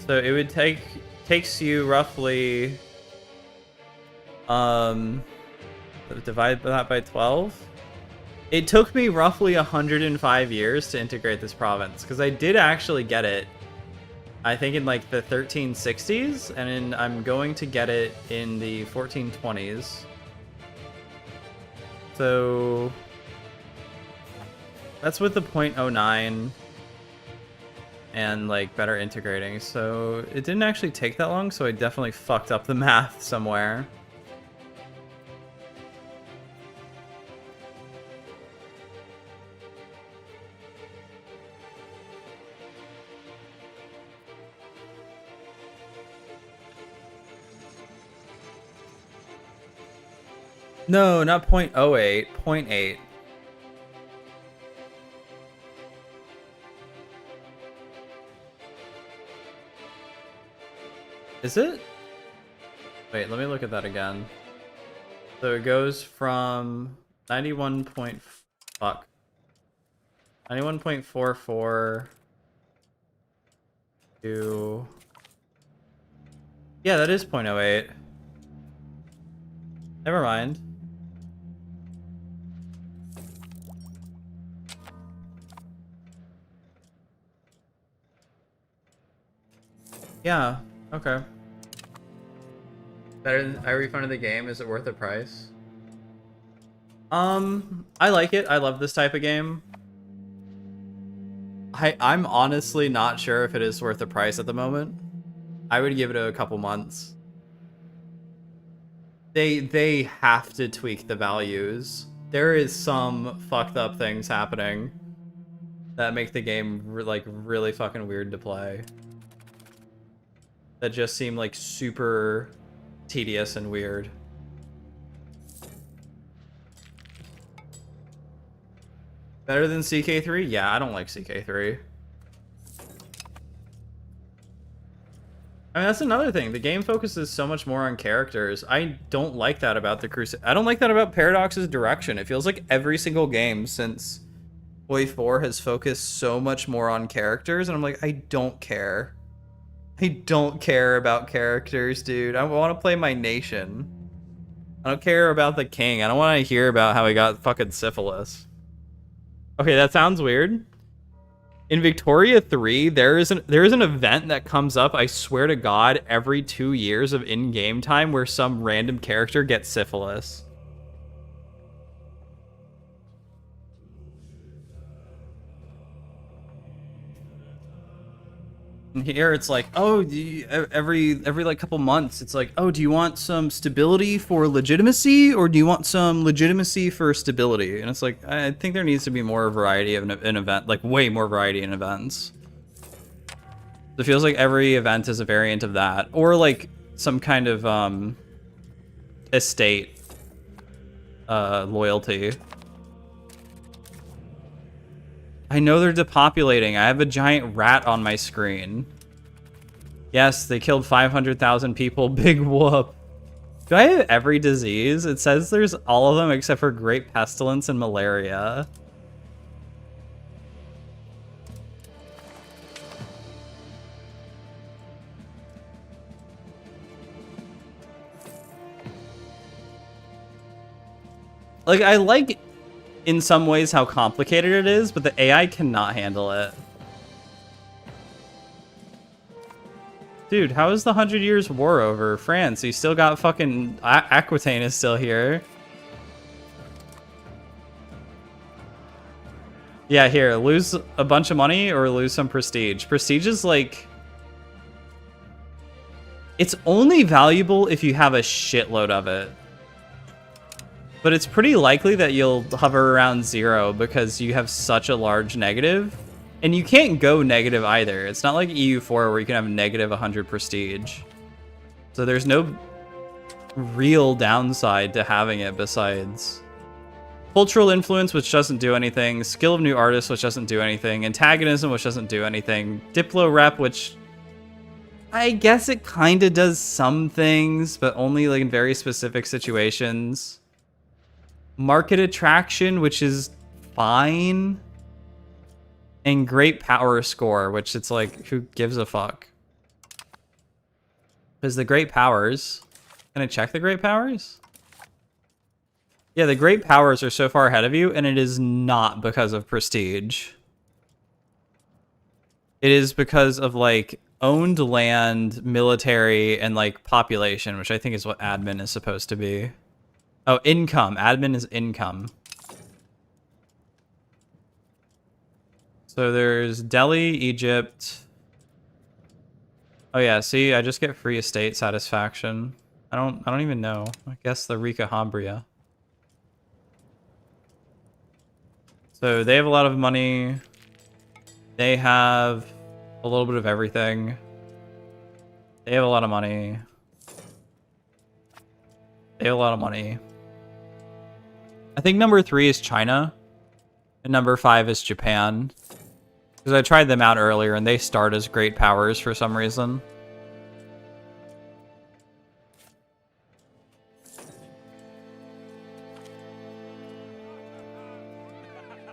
So it would takes you roughly divide that by 12. It took me roughly 105 years to integrate this province because I did actually get it, I think, in like the 1360s, and I'm going to get it in the 1420s. So That's with the 0.09 and like better integrating. So it didn't actually take that long, so I definitely fucked up the math somewhere. No, not 0.08, 0.8. Is it? Wait, let me look at that again. So it goes from 91 point... Fuck. 91.44 to... Yeah, that is 0.08. Never mind. Yeah, okay. Better than I refunded the game. Is it worth the price? I like it. I love this type of game. I'm honestly not sure if it is worth the price at the moment. I would give it a couple months. They have to tweak the values. There is some fucked up things happening that make the game like really fucking weird to play. That just seem like super tedious and weird. Better than CK3? Yeah, I don't like CK3. I mean, that's another thing. The game focuses so much more on characters. I don't like that about the Crusade. I don't like that about Paradox's direction. It feels like every single game since Wave 4 has focused so much more on characters, and I'm like, I don't care. I don't care about characters, dude. I want to play my nation. I don't care about the king. I don't want to hear about how he got fucking syphilis. Okay, that sounds weird. In Victoria 3, there is an event that comes up, I swear to God, every 2 years of in-game time where some random character gets syphilis. And here it's like, oh, every like couple months, it's like, oh, do you want some stability for legitimacy, or do you want some legitimacy for stability? And it's like, I think there needs to be more variety of an event, like way more variety in events. It feels like every event is a variant of that, or like some kind of estate loyalty. I know they're depopulating. I have a giant rat on my screen. Yes, they killed 500,000 people. Big whoop. Do I have every disease? It says there's all of them except for Great Pestilence and Malaria. Like, I like in some ways how complicated it is, but the AI cannot handle it. Dude, how is the 100 Years War over? France, you still got fucking... Aquitaine is still here. Yeah, here, lose a bunch of money or lose some prestige. Prestige is like... It's only valuable if you have a shitload of it. But it's pretty likely that you'll hover around 0 because you have such a large negative. And you can't go negative either. It's not like EU4 where you can have negative 100 prestige. So there's no real downside to having it besides cultural influence, which doesn't do anything, skill of new artists, which doesn't do anything, antagonism, which doesn't do anything, diplo rep, which I guess it kind of does some things, but only like in very specific situations. Market attraction, which is fine. And great power score, which it's like, who gives a fuck? Because the great powers... Can I check the great powers? Yeah, the great powers are so far ahead of you, and it is not because of prestige. It is because of, like, owned land, military, and, like, population, which I think is what admin is supposed to be. Oh, income. Admin is income. So there's Delhi, Egypt. Oh yeah, see, I just get free estate satisfaction. I don't even know. I guess the Rika Hambria. So they have a lot of money. They have a little bit of everything. They have a lot of money. They have a lot of money. I think number 3 is China. And number 5 is Japan. Because I tried them out earlier and they start as great powers for some reason.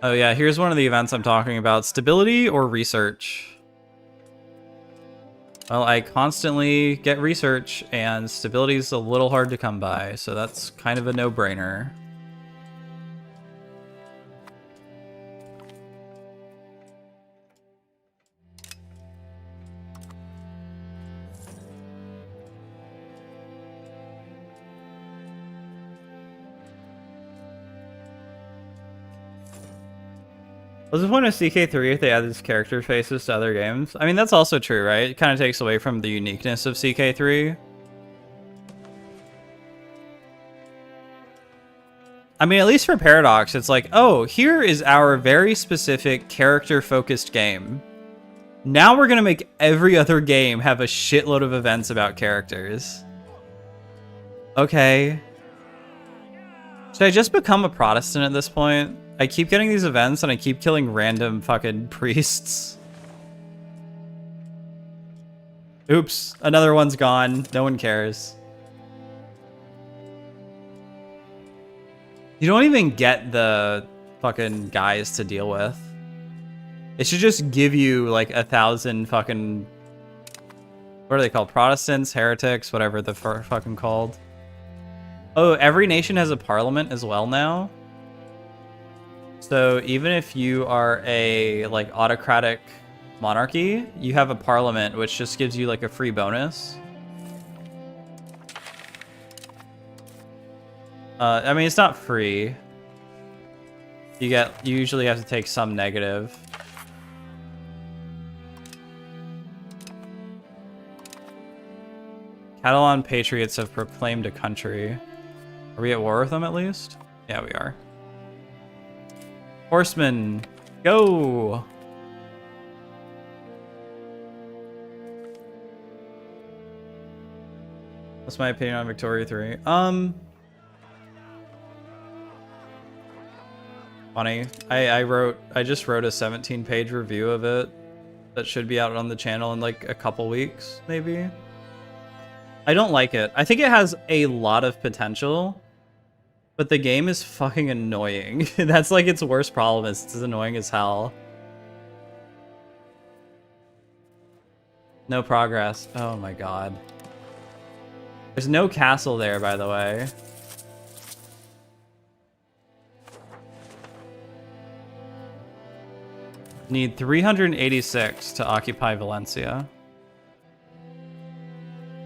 Oh yeah, here's one of the events I'm talking about. Stability or research? Well, I constantly get research and stability is a little hard to come by, so that's kind of a no-brainer. What's the point of CK3 if they add these character faces to other games? I mean, that's also true, right? It kind of takes away from the uniqueness of CK3. I mean, at least for Paradox, it's like, oh, here is our very specific character-focused game. Now we're going to make every other game have a shitload of events about characters. Okay. Should I just become a Protestant at this point? I keep getting these events and I keep killing random fucking priests. Oops, another one's gone. No one cares. You don't even get the fucking guys to deal with. It should just give you like 1,000 fucking... What are they called? Protestants, heretics, whatever they're fucking called. Oh, every nation has a parliament as well now. So even if you are a like autocratic monarchy, you have a parliament which just gives you like a free bonus. I mean, it's not free. You usually have to take some negative. Catalan patriots have proclaimed a country. Are we at war with them at least? Yeah, we are. Horsemen, go! What's my opinion on Victoria 3? Funny. I just wrote a 17-page review of it that should be out on the channel in like a couple weeks, maybe. I don't like it. I think it has a lot of potential, but the game is fucking annoying. That's like its worst problem, is it's annoying as hell. No progress. Oh my god. There's no castle there, by the way. Need 386 to occupy Valencia.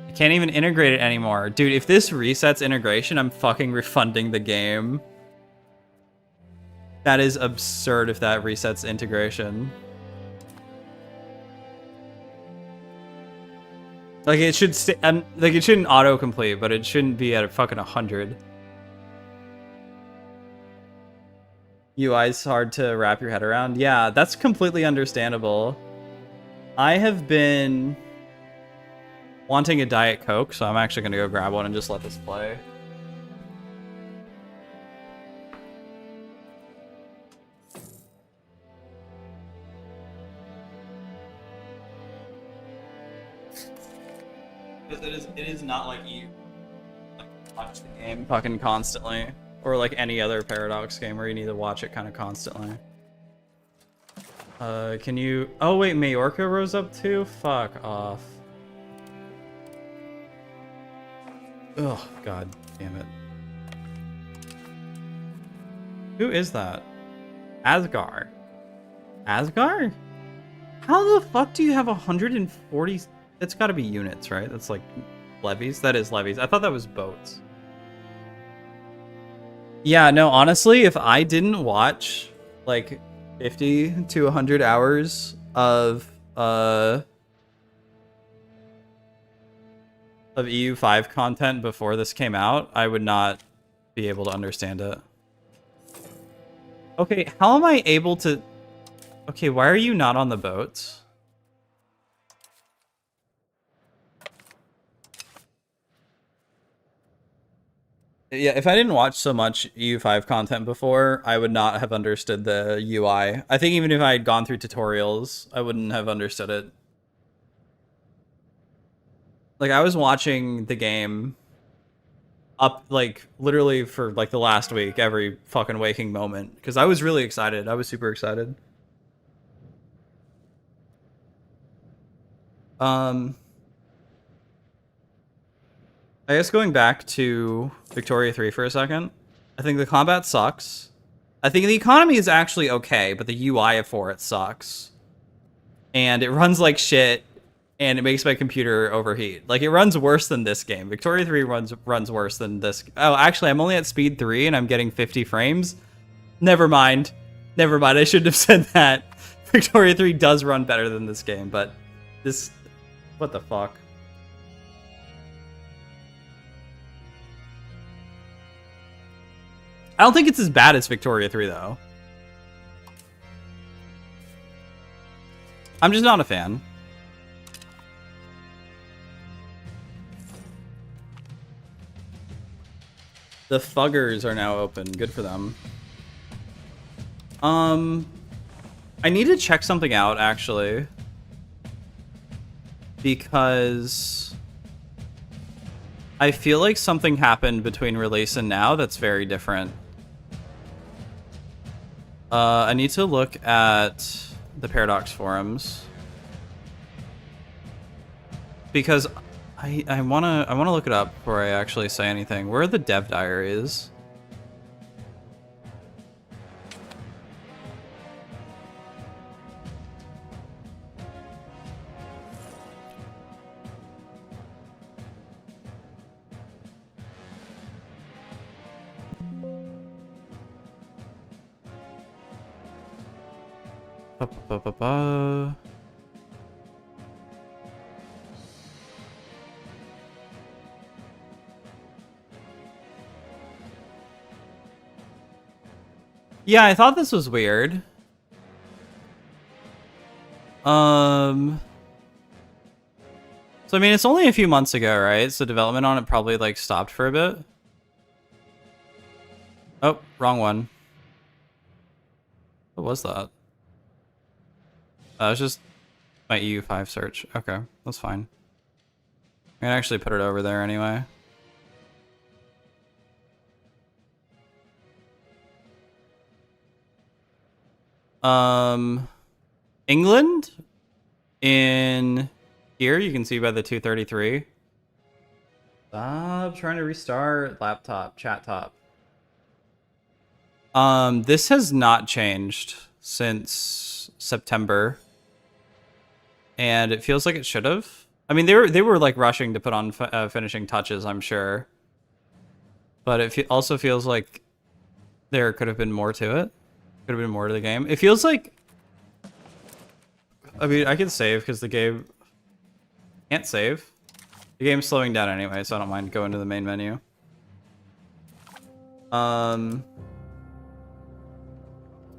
I can't even integrate it anymore. Dude, if this resets integration, I'm fucking refunding the game. That is absurd if that resets integration. Like it should like it shouldn't autocomplete, but it shouldn't be at a fucking 100. UI's hard to wrap your head around. Yeah, that's completely understandable. I have been wanting a Diet Coke, so I'm actually gonna go grab one and just let this play. Because it is not like you watch the game fucking constantly, or like any other Paradox game where you need to watch it kind of constantly. Can you... Oh wait, Majorca rose up too? Fuck off. Oh, god damn it. Who is that? Asgar. Asgar? How the fuck do you have 140... It's gotta be units, right? That's like levies? That is levies. I thought that was boats. Yeah, no, honestly, if I didn't watch, like, 50 to 100 hours of EU5 content before this came out, I would not be able to understand it. Okay, how am I able to... Okay, why are you not on the boat? Yeah, if I didn't watch so much EU5 content before, I would not have understood the UI. I think even if I had gone through tutorials, I wouldn't have understood it. Like, I was watching the game up, like, literally for, like, the last week, every fucking waking moment. Because I was really excited. I was super excited. I guess going back to Victoria 3 for a second, I think the combat sucks. I think the economy is actually okay, but the UI for it sucks. And it runs like shit, and it makes my computer overheat. Like, it runs worse than this game. Victoria 3 runs worse than this. Oh, actually, I'm only at speed 3, and I'm getting 50 frames. Never mind. Never mind, I shouldn't have said that. Victoria 3 does run better than this game, but this... What the fuck? I don't think it's as bad as Victoria 3, though. I'm just not a fan. The Fuggers are now open. Good for them. I need to check something out, actually. Because I feel like something happened between release and now that's very different. I need to look at the Paradox forums. Because I wanna look it up before I actually say anything. Where are the dev diaries? Yeah, I thought this was weird. So, I mean, it's only a few months ago, right? So development on it probably, like, stopped for a bit. Oh, wrong one. What was that? That was just my EU5 search. Okay, that's fine. I can actually put it over there anyway. England in here, you can see by the 233. Stop trying to restart laptop, chat top. This has not changed since September. And it feels like it should have. I mean, they were like rushing to put on finishing touches, I'm sure. But it also feels like there could have been more to it. Could have been more to the game. It feels like... I mean, I can save because the game... Can't save. The game's slowing down anyway, so I don't mind going to the main menu.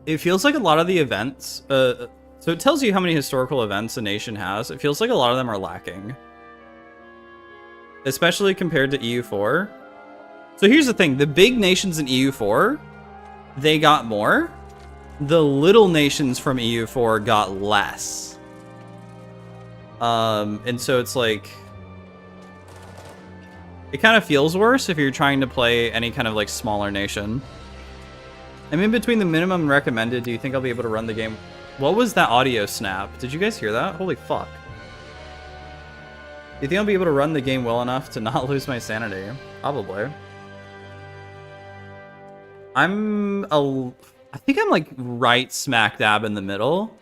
It feels like a lot of the events... so it tells you how many historical events a nation has. It feels like a lot of them are lacking. Especially compared to EU4. So here's the thing. The big nations in EU4, they got more. The little nations from EU4 got less. And so it's like... It kind of feels worse if you're trying to play any kind of like smaller nation. I'm in between the minimum and recommended. Do you think I'll be able to run the game? What was that audio snap? Did you guys hear that? Holy fuck. Do you think I'll be able to run the game well enough to not lose my sanity? Probably. I think I'm like right smack dab in the middle.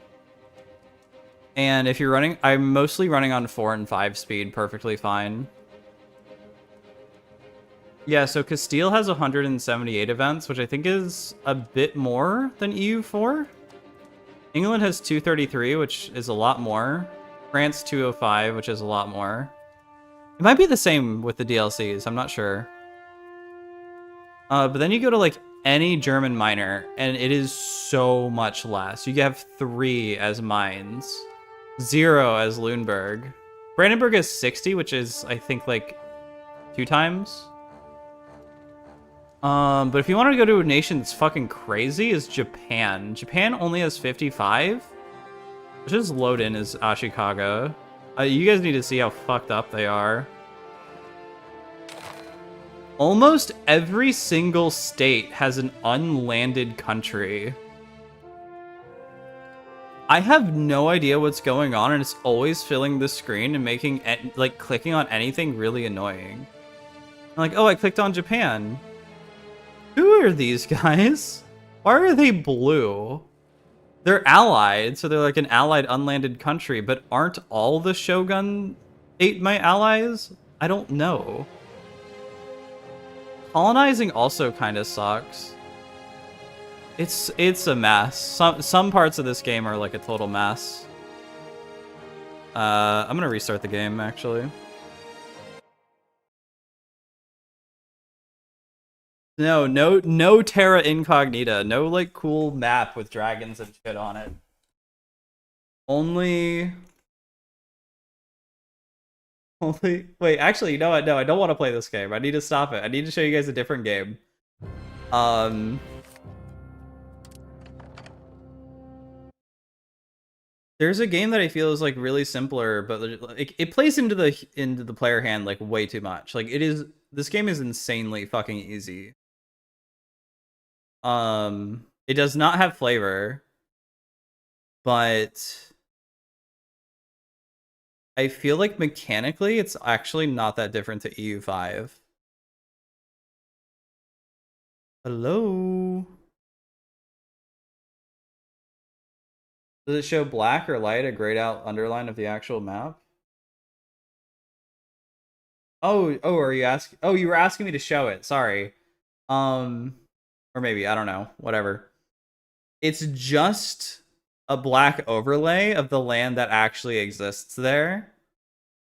And if you're running, I'm mostly running on 4 and 5 speed perfectly fine. Yeah, so Castile has 178 events, which I think is a bit more than EU4. England has 233, which is a lot more. France 205, which is a lot more. It might be the same with the DLCs, I'm not sure. But then you go to like any German minor, and it is so much less. You have 3 as mines, 0 as Lüneburg. Brandenburg is 60, which is I think like 2 times. But if you want to go to a nation that's fucking crazy, is Japan. Japan only has 55. Let's just load in as Ashikaga. You guys need to see how fucked up they are. Almost every single state has an unlanded country. I have no idea what's going on, and it's always filling the screen and making, like, clicking on anything really annoying. I'm like, oh, I clicked on Japan. Who are these guys? Why are they blue? They're allied, so they're like an allied unlanded country, but aren't all the Shogun 8 my allies? I don't know. Colonizing also kind of sucks. It's a mess. Some parts of this game are like a total mess. I'm gonna restart the game actually. No Terra Incognita. No like cool map with dragons and shit on it. Only wait, actually, you know what? No, I don't want to play this game. I need to stop it. I need to show you guys a different game. There's a game that I feel is like really simpler, but it plays into the player hand like way too much. Like this game is insanely fucking easy. It does not have flavor, but I feel like mechanically it's actually not that different to EU5. Hello? Does it show black or light, a grayed out underline of the actual map? Oh, are you asking? Oh, you were asking me to show it. Sorry. Or maybe, I don't know. Whatever. It's just a black overlay of the land that actually exists there.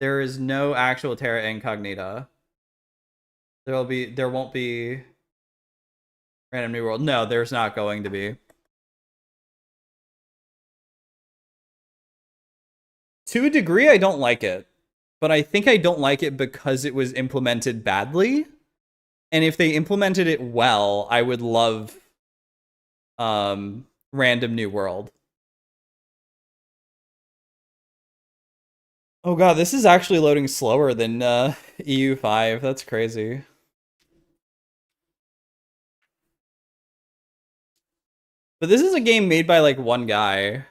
There is no actual Terra Incognita. There won't be Random New World. No, there's not going to be. To a degree, I don't like it. But I think I don't like it because it was implemented badly. And if they implemented it well, I would love Random New World. Oh god, this is actually loading slower than EU5. That's crazy. But this is a game made by like one guy.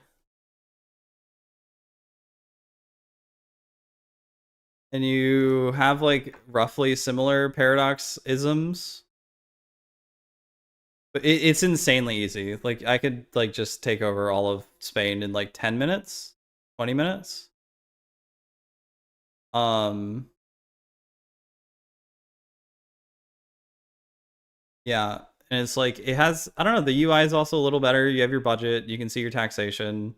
And you have like roughly similar paradox isms. But it's insanely easy. Like I could like just take over all of Spain in like 10 minutes, 20 minutes. Yeah, and it's like it has, I don't know, the UI is also a little better. You have your budget, you can see your taxation.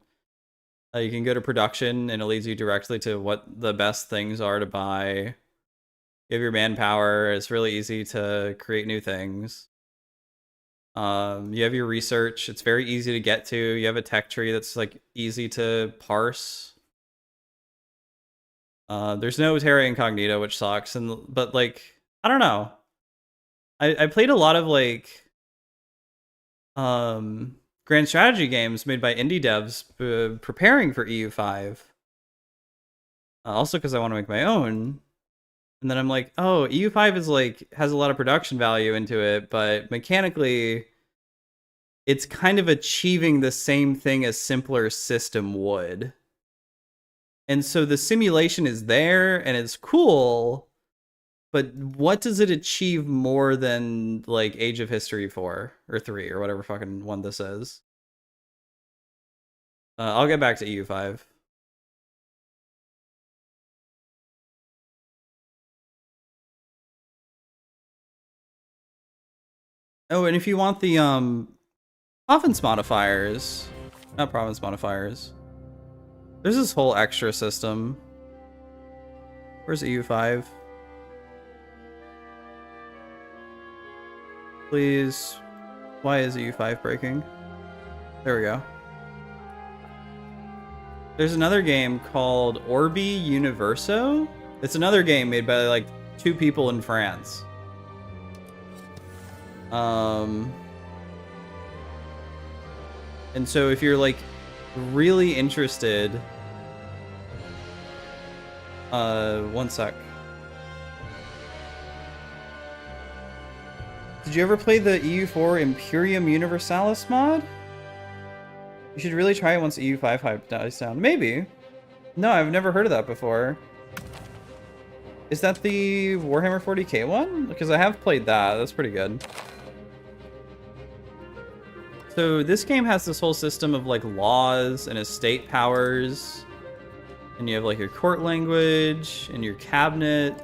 You can go to production and it leads you directly to what the best things are to buy. You have your manpower. It's really easy to create new things. You have your research. It's very easy to get to. You have a tech tree that's like easy to parse. There's no Terra Incognita, which sucks. But like, I don't know. I played a lot of like grand strategy games made by indie devs preparing for EU5. Also because I want to make my own. And then I'm like, oh, EU5 is like has a lot of production value into it, but mechanically it's kind of achieving the same thing a simpler system would. And so the simulation is there and it's cool, but what does it achieve more than like Age of History 4 or 3 or whatever fucking one this is? I'll get back to EU5. Oh, and if you want the province modifiers, Not province modifiers. There's this whole extra system. Where's EU5? Please. Why is EU5 breaking? There we go. There's another game called Europa Universalis. It's another game made by like 2 people in France. And so if you're like really interested, one sec. Did you ever play the EU4 Imperium Universalis mod? You should really try it once EU5 hype dies down. Maybe. No, I've never heard of that before. Is that the Warhammer 40k one? Because I have played that. That's pretty good. So this game has this whole system of like laws and estate powers. And you have like your court language and your cabinet,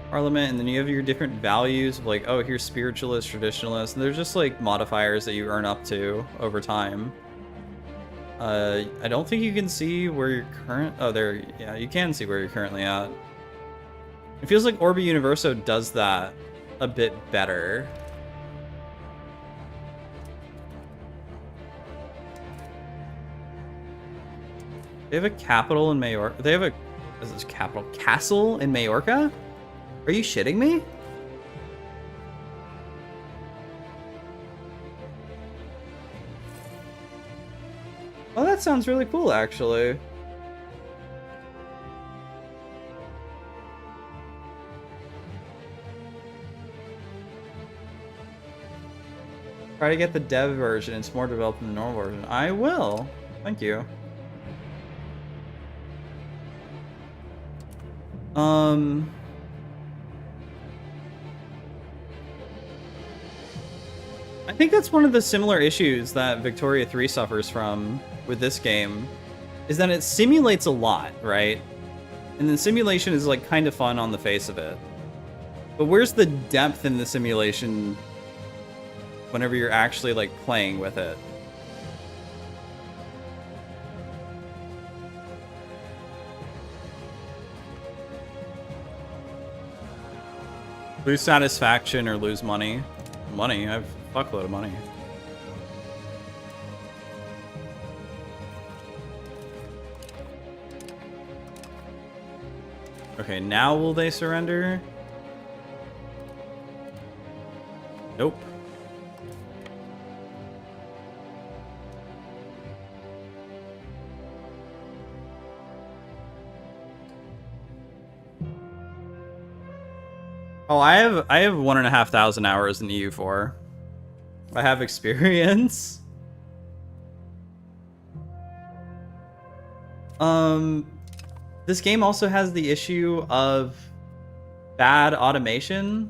parliament, and then you have your different values of like, oh, here's spiritualist, traditionalist, and there's just like modifiers that you earn up to over time. I don't think you can see where you're oh, there, yeah, you can see where you're currently at. It feels like Europa Universalis does that a bit better. They have a capital in Majorca. They have a, is this capital? Castle in Majorca? Are you shitting me? Oh, that sounds really cool, actually. Try to get the dev version. It's more developed than the normal version. I will. Thank you. I think that's one of the similar issues that Victoria 3 suffers from with this game, is that it simulates a lot, right? And the simulation is like kind of fun on the face of it. But where's the depth in the simulation whenever you're actually like playing with it? Lose satisfaction or lose money? Money? I have a fuckload of money. Okay, now will they surrender? Nope. Oh, I have 1,500 hours in EU4. I have experience. This game also has the issue of bad automation.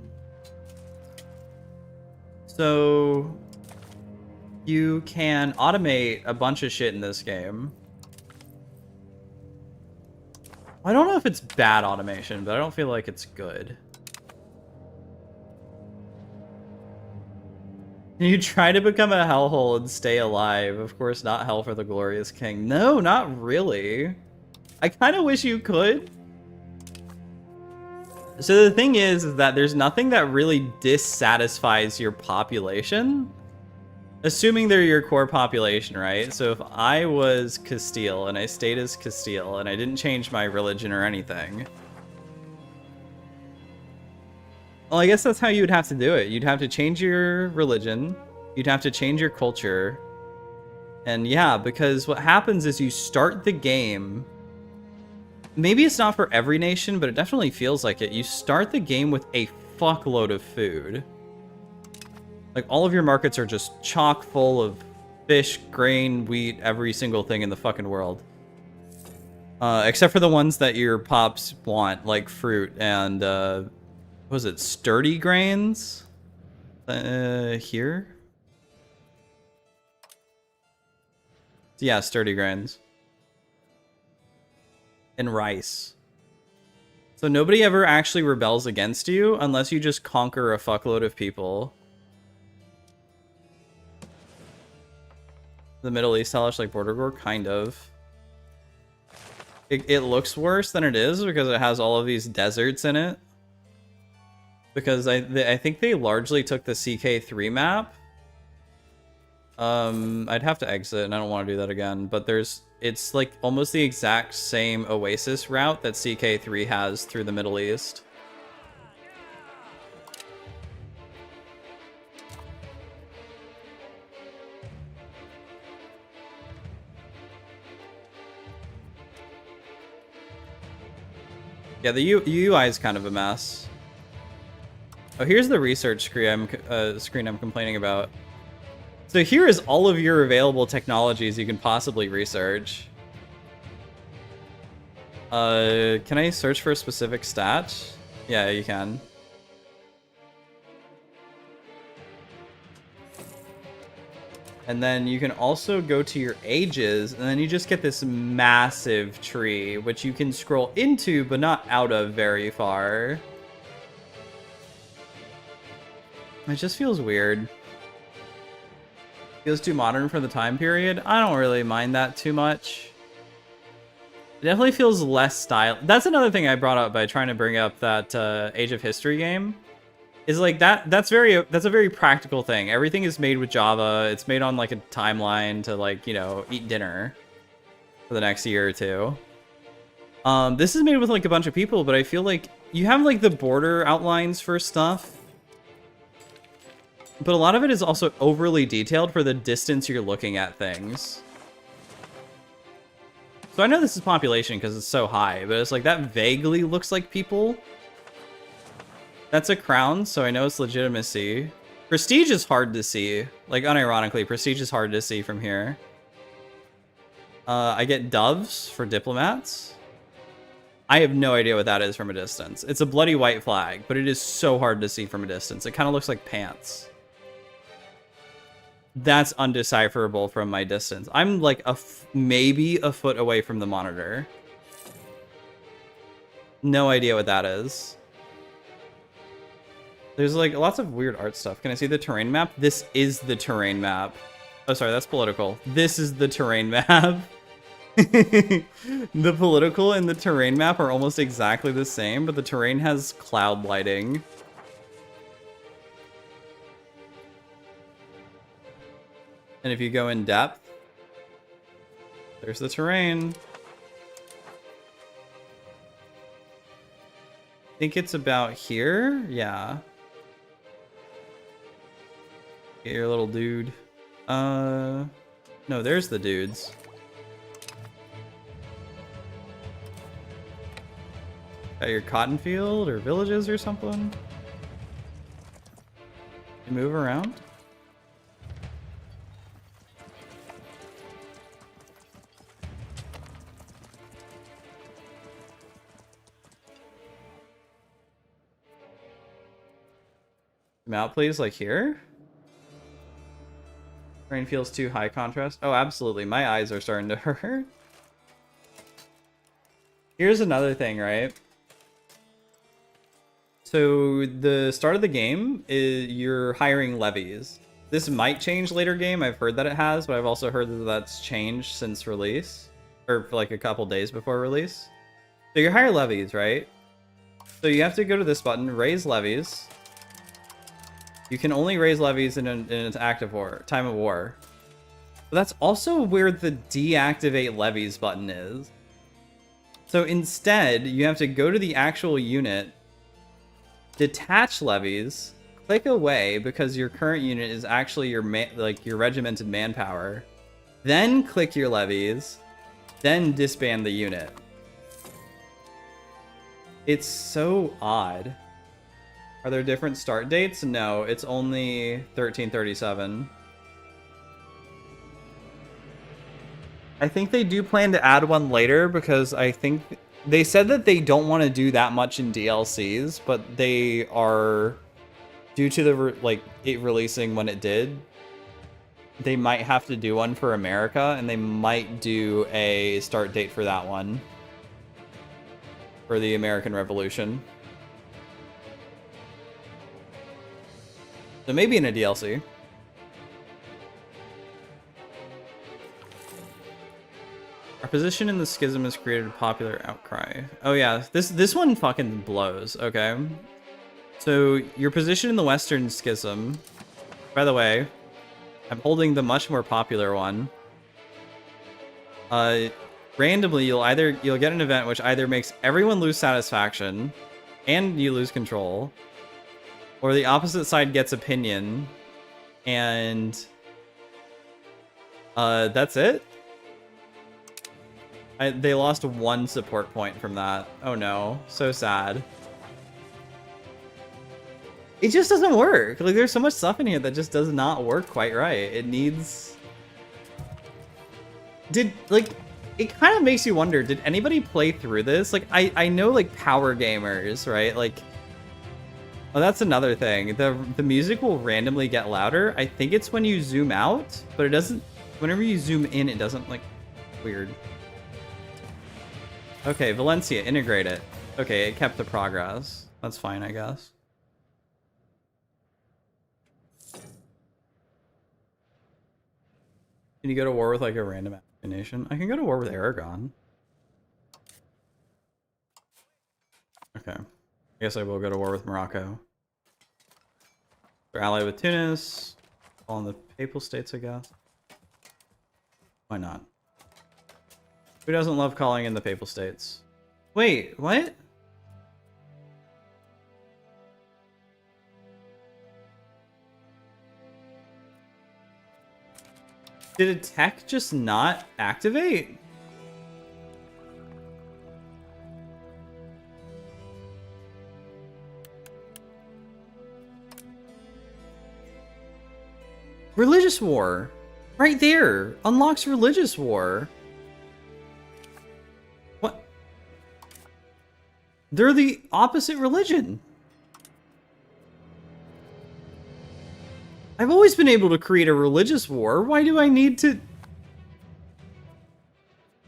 So you can automate a bunch of shit in this game. I don't know if it's bad automation, but I don't feel like it's good. You try to become a hellhole and stay alive. Of course, not hell for the glorious king. No, not really. I kind of wish you could. So the thing is that there's nothing that really dissatisfies your population. Assuming they're your core population, right? So if I was Castile and I stayed as Castile and I didn't change my religion or anything, well, I guess that's how you would have to do it. You'd have to change your religion. You'd have to change your culture. And yeah, because what happens is you start the game. Maybe it's not for every nation, but it definitely feels like it. You start the game with a fuckload of food. Like, all of your markets are just chock full of fish, grain, wheat, every single thing in the fucking world. Except for the ones that your pops want, like fruit and, what was it, sturdy grains? Here? Yeah, sturdy grains. And rice. So nobody ever actually rebels against you unless you just conquer a fuckload of people. The Middle East hellish like border gore, kind of. It looks worse than it is because it has all of these deserts in it. Because I think they largely took the CK3 map. I'd have to exit, and I don't want to do that again. But it's like almost the exact same Oasis route that CK3 has through the Middle East. Yeah, the UI is kind of a mess. Oh, here's the research screen I'm complaining about. So here is all of your available technologies you can possibly research. Can I search for a specific stat? Yeah, you can. And then you can also go to your ages, and then you just get this massive tree, which you can scroll into, but not out of very far. It just feels weird. Feels too modern for the time period. I don't really mind that too much. It definitely feels less style. That's another thing I brought up by trying to bring up that Age of History game. Is like that's a very practical thing. Everything is made with Java. It's made on like a timeline to like, you know, eat dinner for the next year or two. This is made with like a bunch of people, but I feel like you have like the border outlines for stuff. But a lot of it is also overly detailed for the distance you're looking at things. So I know this is population because it's so high, but it's like that vaguely looks like people. That's a crown, so I know it's legitimacy. Prestige is hard to see. Like, unironically, prestige is hard to see from here. I get doves for diplomats. I have no idea what that is from a distance. It's a bloody white flag, but it is so hard to see from a distance. It kind of looks like pants. That's undecipherable from my distance. I'm like maybe a foot away from the monitor. No idea what that is. There's like lots of weird art stuff. Can I see the terrain map? This is the terrain map. Oh, sorry, that's political. This is the terrain map. The political and the terrain map are almost exactly the same, but the terrain has cloud lighting. And if you go in depth, there's the terrain. I think it's about here. Yeah. Get your little dude. No, there's the dudes. Got your cotton field or villages or something. You move around. Come out, please, like here. Rain feels too high contrast. Oh, absolutely. My eyes are starting to hurt. Here's another thing, right? So the start of the game is you're hiring levies. This might change later game. I've heard that it has, but I've also heard that that's changed since release, or for like a couple days before release. So you hire levies, right? So you have to go to this button, raise levies. You can only raise levies in an active war, time of war. But that's also where the deactivate levies button is. So instead, you have to go to the actual unit, detach levies, click away because your current unit is actually your your regimented manpower. Then click your levies, then disband the unit. It's so odd. Are there different start dates? No, it's only 1337. I think they do plan to add one later because I think they said that they don't want to do that much in DLCs, but they are, due to the it releasing when it did, they might have to do one for America, and they might do a start date for that one for the American Revolution. So maybe in a DLC. Our position in the schism has created a popular outcry. Oh yeah, this one fucking blows, okay? So, your position in the Western Schism... By the way, I'm holding the much more popular one. Randomly, you'll get an event which either makes everyone lose satisfaction, and you lose control, or the opposite side gets opinion, and... that's it? They lost 1 support point from that. Oh no, so sad. It just doesn't work. Like, there's so much stuff in here that just does not work quite right. It needs... it kind of makes you wonder, did anybody play through this? Like, I know, like, power gamers, right? Like... Oh, that's another thing. The music will randomly get louder. I think it's when you zoom out, but it doesn't... Whenever you zoom in, it doesn't, like... Weird. Okay, Valencia, integrate it. Okay, it kept the progress. That's fine, I guess. Can you go to war with, like, a random nation? I can go to war with Aragon. Okay. I guess I will go to war with Morocco. We're allied with Tunis. All in the Papal States, I guess. Why not? Who doesn't love calling in the Papal States? Wait, what? Did a tech just not activate? Religious war. Right there. Unlocks religious war. What? They're the opposite religion. I've always been able to create a religious war. Why do I need to...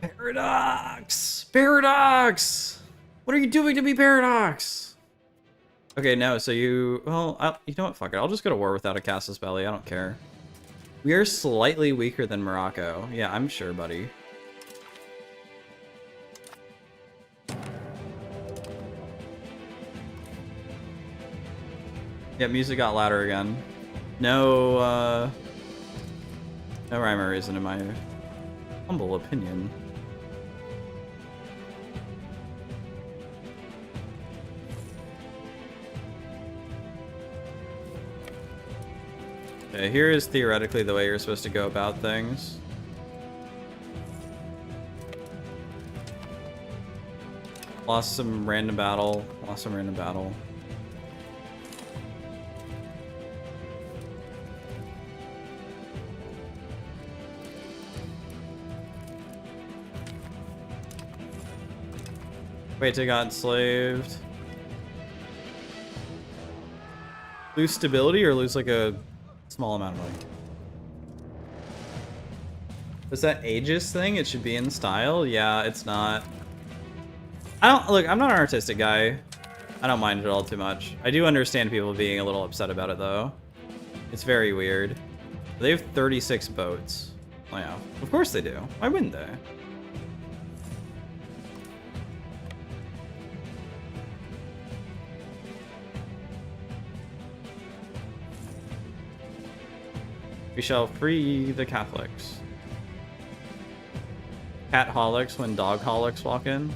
Paradox! Paradox! What are you doing to me, Paradox? Okay, no, so you... Well, you know what? Fuck it. I'll just go to war without a Casus Belli. I don't care. We are slightly weaker than Morocco. Yeah, I'm sure, buddy. Yeah, music got louder again. No rhyme or reason in my humble opinion. Okay, here is theoretically the way you're supposed to go about things. Lost some random battle. Lost some random battle. Wait, they got enslaved. Lose stability or lose like a small amount of money? Is that Aegis thing? It should be in style? Yeah, it's not. Look, I'm not an artistic guy. I don't mind it all too much. I do understand people being a little upset about it though. It's very weird. They have 36 boats. Oh yeah, of course they do. Why wouldn't they? We shall free the Catholics. Cat-holics when dog-holics walk in.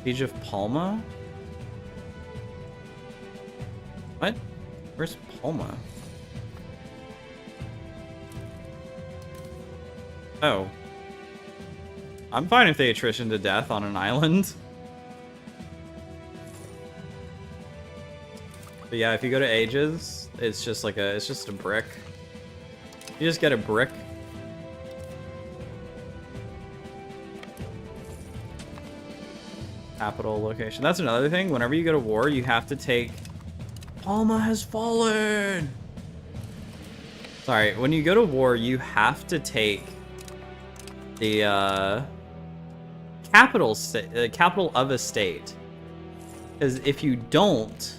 Siege of Palma? What? Where's Palma? Oh. I'm fine if they attrition to death on an island. But yeah, if you go to Ages, it's just like it's just a brick. You just get a brick. Capital location. That's another thing. Whenever you go to war, you have to take... Palma has fallen! Sorry, when you go to war, you have to take the capital of a state. Because if you don't,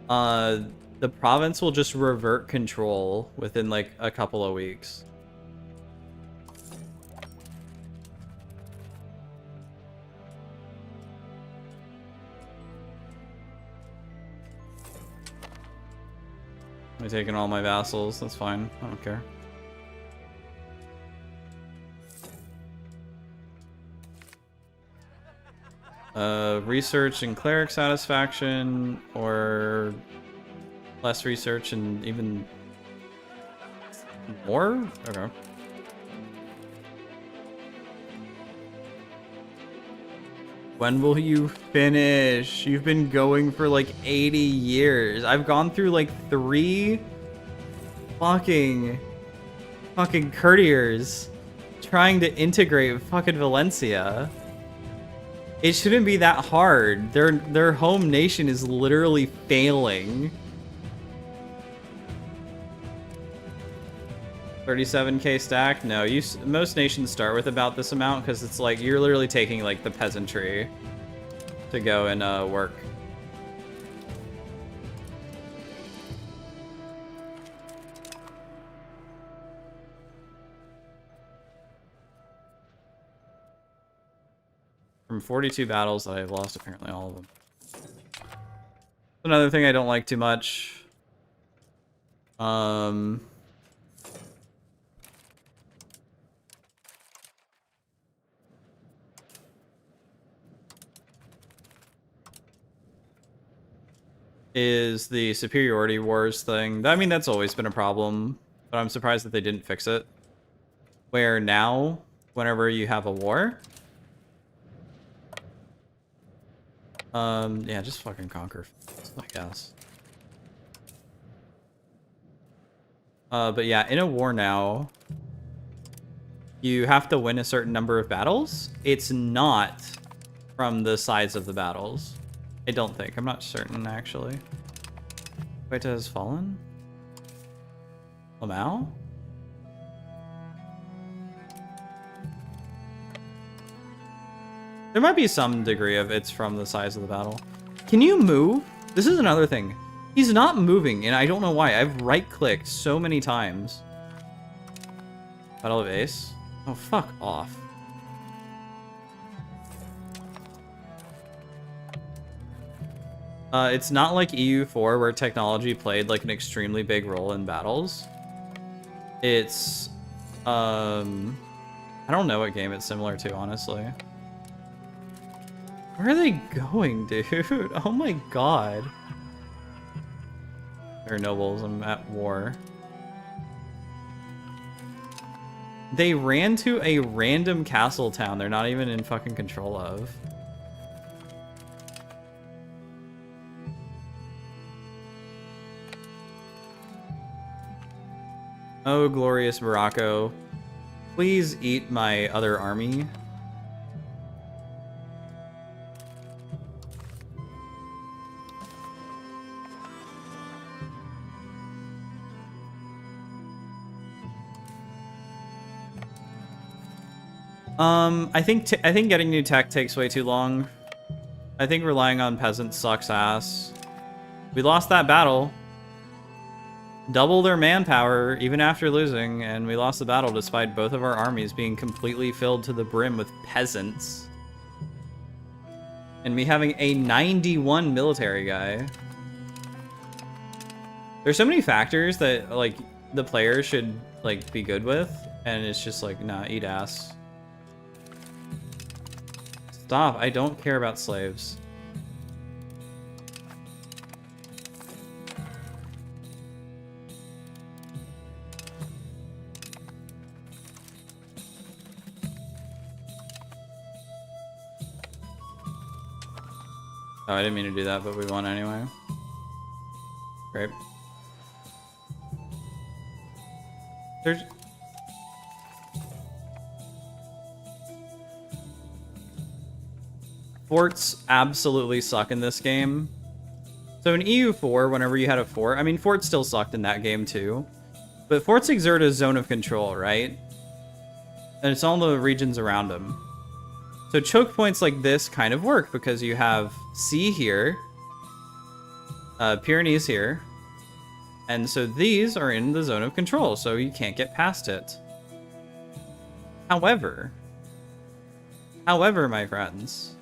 the province will just revert control within like a couple of weeks. I'm taking all my vassals. That's fine. I don't care. Research and cleric satisfaction, or less research and even more? Okay. When will you finish? You've been going for like 80 years. I've gone through like 3 fucking courtiers trying to integrate fucking Valencia. It shouldn't be that hard. Their home nation is literally failing. 37k stack? No, most nations start with about this amount because it's like you're literally taking like the peasantry to go and work. From 42 battles that I've lost, apparently all of them. Another thing I don't like too much. Is the superiority wars thing. I mean, that's always been a problem, but I'm surprised that they didn't fix it. Where now, whenever you have a war, yeah, just fucking conquer, I guess. But yeah, in a war now, you have to win a certain number of battles. It's not from the size of the battles. I don't think. I'm not certain, actually. Queta has fallen? Lamau? There might be some degree of it's from the size of the battle. Can you move? This is another thing. He's not moving, and I don't know why. I've right-clicked so many times. Battle of Ace? Oh, fuck off. It's not like EU4 where technology played like an extremely big role in battles. It's, I don't know what game it's similar to, honestly. Where are they going, dude? Oh my god. They're nobles, I'm at war. They ran to a random castle town they're not even in fucking control of. Oh, glorious Morocco. Please eat my other army. I think getting new tech takes way too long. I think relying on peasants sucks ass. We lost that battle. Double their manpower even after losing, and we lost the battle despite both of our armies being completely filled to the brim with peasants. And me having a 91 military guy. There's so many factors that like the player should like be good with, and it's just like, nah, eat ass. Stop, I don't care about slaves. Oh, I didn't mean to do that, but we won anyway. Great. There's... Forts absolutely suck in this game. So in EU4, whenever you had a fort, I mean, forts still sucked in that game too. But forts exert a zone of control, right? And it's all the regions around them. So choke points like this kind of work because you have sea here, Pyrenees here, and so these are in the zone of control, so you can't get past it. However, my friends,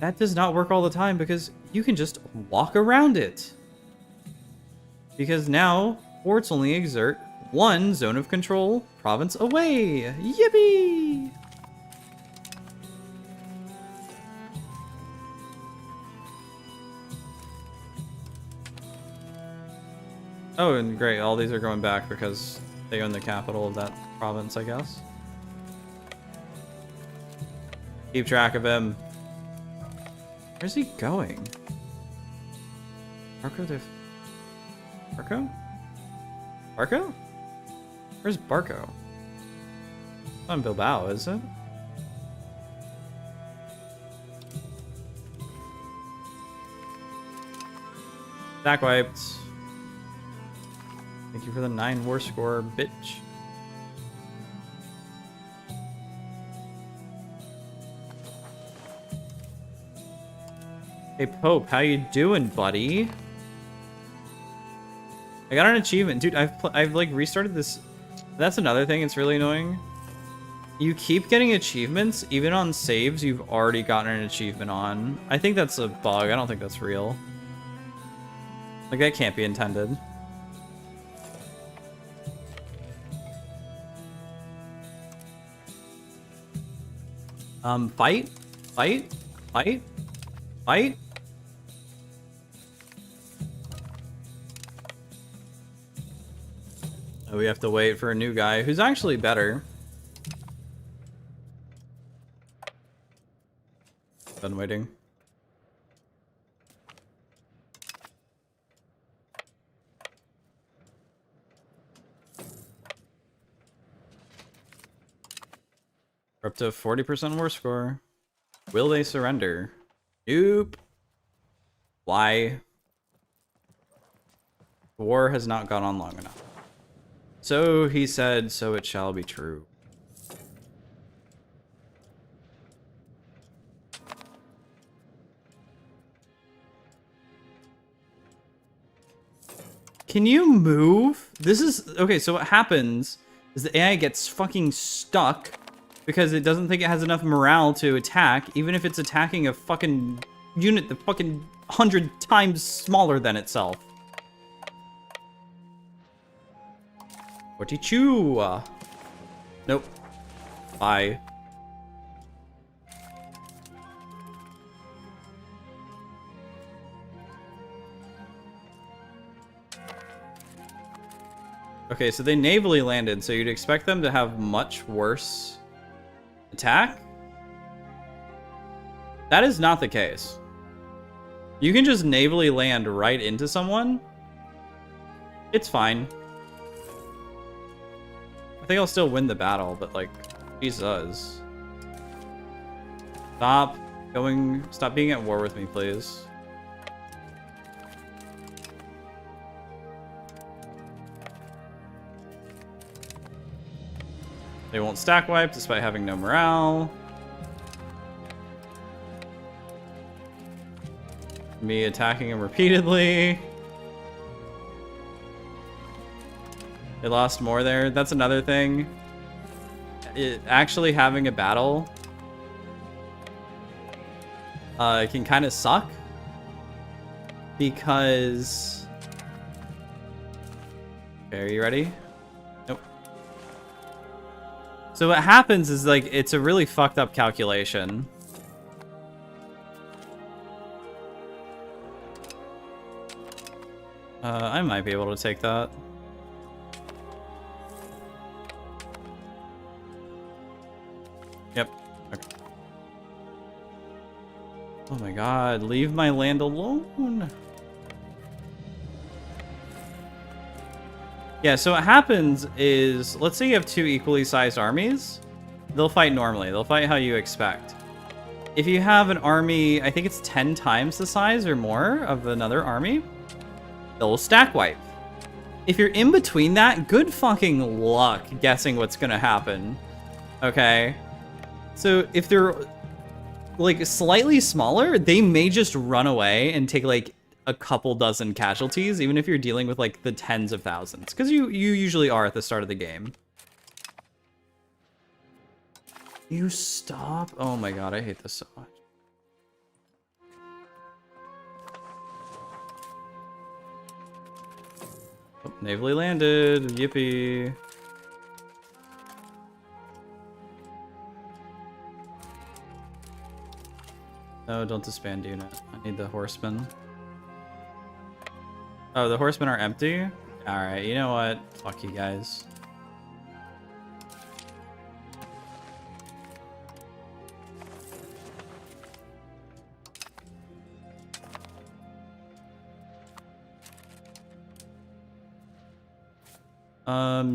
that does not work all the time because you can just walk around it. Because now, forts only exert one zone of control province away. Yippee! Oh, and great, all these are going back because they own the capital of that province, I guess. Keep track of him. Where's he going? Barco? Barco? Where's Barco? It's on Bilbao, is it? Stack wiped. Thank you for the 9 war score, bitch. Hey Pope, how you doing, buddy? I got an achievement, dude. I've like restarted this. That's another thing. It's really annoying. You keep getting achievements even on saves you've already gotten an achievement on. I think that's a bug. I don't think that's real. Like that can't be intended. Fight? Fight? Fight? Fight? Oh, we have to wait for a new guy who's actually better. Done waiting. We're up to 40% war score. Will they surrender? Nope. Why? The war has not gone on long enough. So he said, so it shall be true. Can you move? This is... Okay, so what happens is the AI gets fucking stuck because it doesn't think it has enough morale to attack, even if it's attacking a fucking unit that's fucking 100 times smaller than itself. 42. Nope. Bye. Okay, so they navally landed, so you'd expect them to have much worse attack? That is not the case. You can just navally land right into someone. It's fine. I think I'll still win the battle, but like, Jesus. Stop being at war with me, please. They won't stack wipe despite having no morale. Me attacking him repeatedly. They lost more there. That's another thing. Actually having a battle can kind of suck. Because... Okay, are you ready? Nope. So what happens is, like, it's a really fucked up calculation. I might be able to take that. Yep. Okay. Oh my god, leave my land alone. Yeah, so what happens is, let's say you have 2 equally sized armies. They'll fight normally. They'll fight how you expect. If you have an army, I think it's 10 times the size or more of another army, they'll stack wipe. If you're in between that, good fucking luck guessing what's gonna happen. Okay? So if they're like slightly smaller, they may just run away and take like a couple dozen casualties, even if you're dealing with like the tens of thousands, because you usually are at the start of the game. You stop? Oh my god, I hate this so much. Oh, navally landed. Yippee. No, don't disband unit. I need the horsemen. Oh, the horsemen are empty? Alright, you know what? Fuck you guys.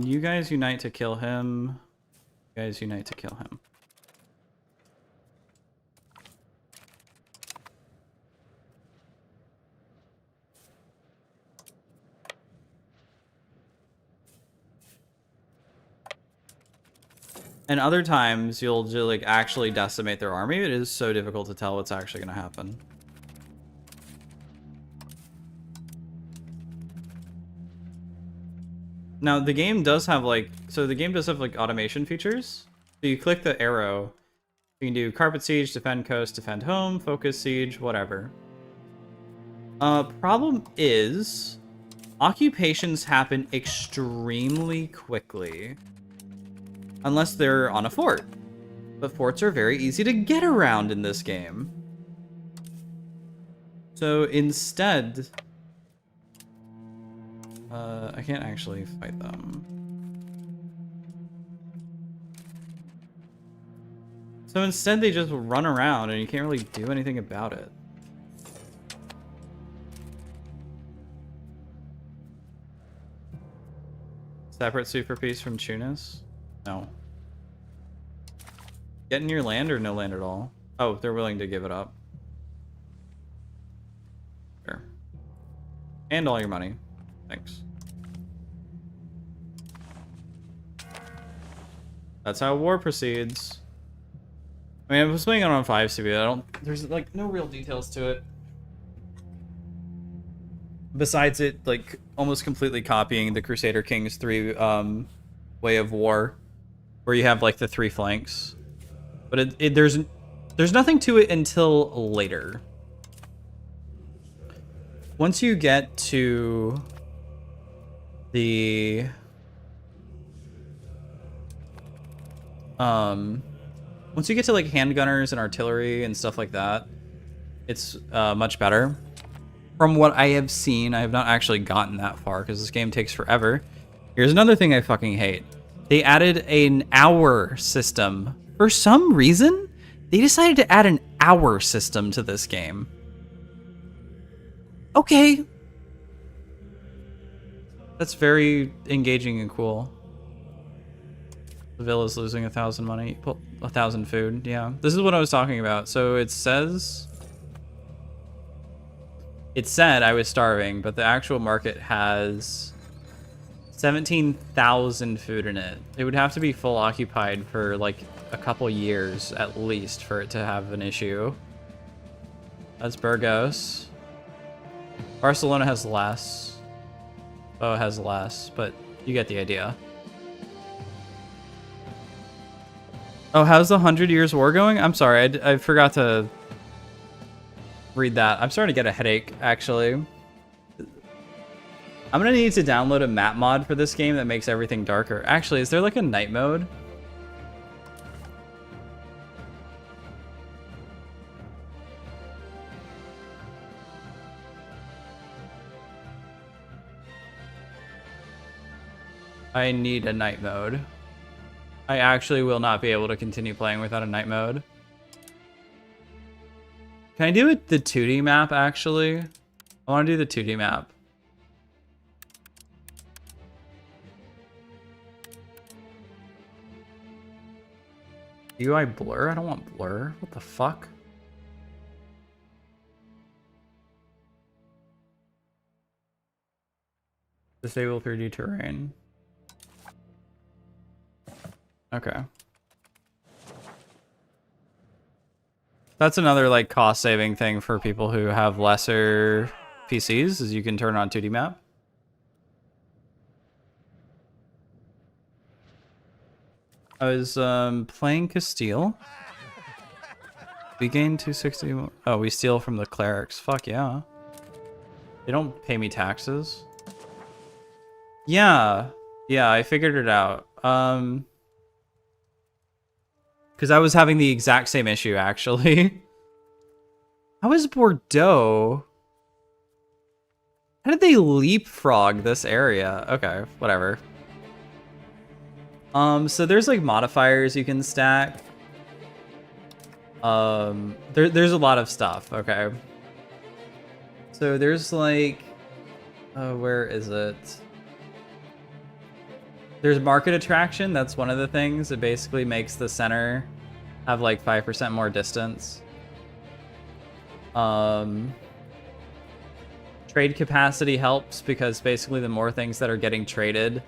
You guys unite to kill him. You guys unite to kill him. And other times you'll just like actually decimate their army. It is so difficult to tell what's actually going to happen. Now the game does have like, so the game does have like automation features. So you click the arrow, you can do carpet siege, defend coast, defend home, focus siege, whatever. Problem is, occupations happen extremely quickly. Unless they're on a fort. But forts are very easy to get around in this game. So instead... I can't actually fight them. So instead they just run around and you can't really do anything about it. Separate super piece from Tunis? No. Getting your land or no land at all? Oh, they're willing to give it up. Sure. And all your money. Thanks. That's how war proceeds. I mean, I was playing it on 5 CPU. There's like no real details to it. Besides it, like, almost completely copying the Crusader Kings 3 way of war. Where you have like the 3 flanks, but there's nothing to it until later. Once you get to the once you get to like handgunners and artillery and stuff like that, it's much better. From what I have seen, I have not actually gotten that far because this game takes forever. Here's another thing I fucking hate. They added an hour system. For some reason, they decided to add an hour system to this game. Okay. That's very engaging and cool. The villa's losing 1,000 money. Well, 1,000 food, yeah. This is what I was talking about. So it says... It said I was starving, but the actual market has... 17,000 food in it. It would have to be full occupied for like a couple years at least for it to have an issue. That's Burgos. Barcelona has less. Oh, it has less, but you get the idea. Oh, how's the 100 Years War going? I'm sorry, I forgot to read that. I'm starting to get a headache, actually. I'm gonna need to download a map mod for this game that makes everything darker. Actually, is there like a night mode? I need a night mode. I actually will not be able to continue playing without a night mode. Can I do it the 2D map, actually? I want to do the 2D map. UI blur? I don't want blur. What the fuck? Disable 3D terrain. Okay. That's another like cost saving thing for people who have lesser PCs, is you can turn on 2D map. I was playing Castile. We gain 260. Oh, we steal from the clerics. Fuck yeah. They don't pay me taxes. Yeah. Yeah, I figured it out. Because I was having the exact same issue, actually. How is Bordeaux? How did they leapfrog this area? Okay, whatever. So there's like modifiers you can stack. There's a lot of stuff, okay? So there's like, where is it? There's market attraction, that's one of the things. It basically makes the center have like 5% more distance. Trade capacity helps because basically the more things that are getting traded,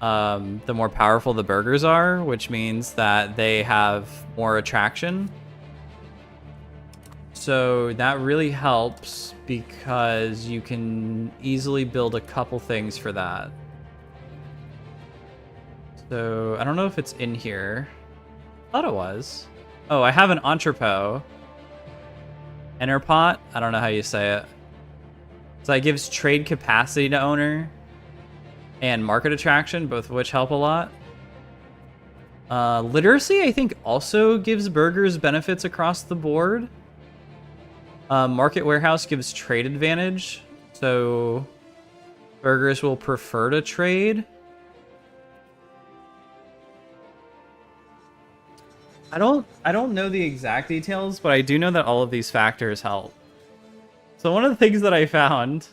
the more powerful the burgers are, which means that they have more attraction. So that really helps because you can easily build a couple things for that. So I don't know if it's in here. I thought it was. Oh, I have an entrepot. Enterpot? I don't know how you say it. So that gives trade capacity to owner and market attraction, both of which help a lot. Literacy, I think, also gives burgers benefits across the board. Market warehouse gives trade advantage, so burgers will prefer to trade. I don't know the exact details, but I do know that all of these factors help. So one of the things that I found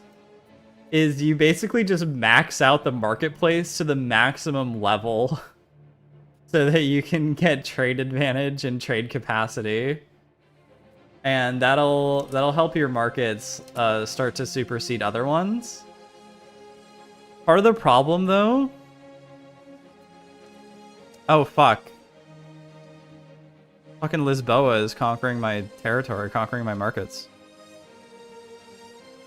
is you basically just max out the marketplace to the maximum level so that you can get trade advantage and trade capacity. And that'll help your markets start to supersede other ones. Part of the problem, though... Oh, fuck. Fucking Lisboa is conquering my territory, conquering my markets.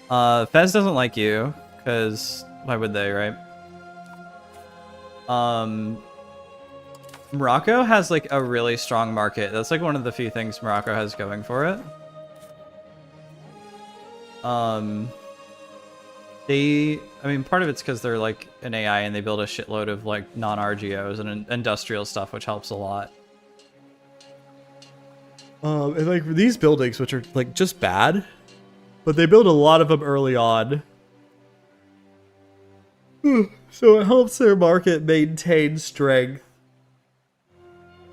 Fez doesn't like you, because why would they, right? Morocco has like a really strong market. That's like one of the few things Morocco has going for it. I mean, part of it's because they're like an AI and they build a shitload of like non-RGOs and industrial stuff, which helps a lot. And like these buildings, which are like just bad, but they build a lot of them early on. So it helps their market maintain strength.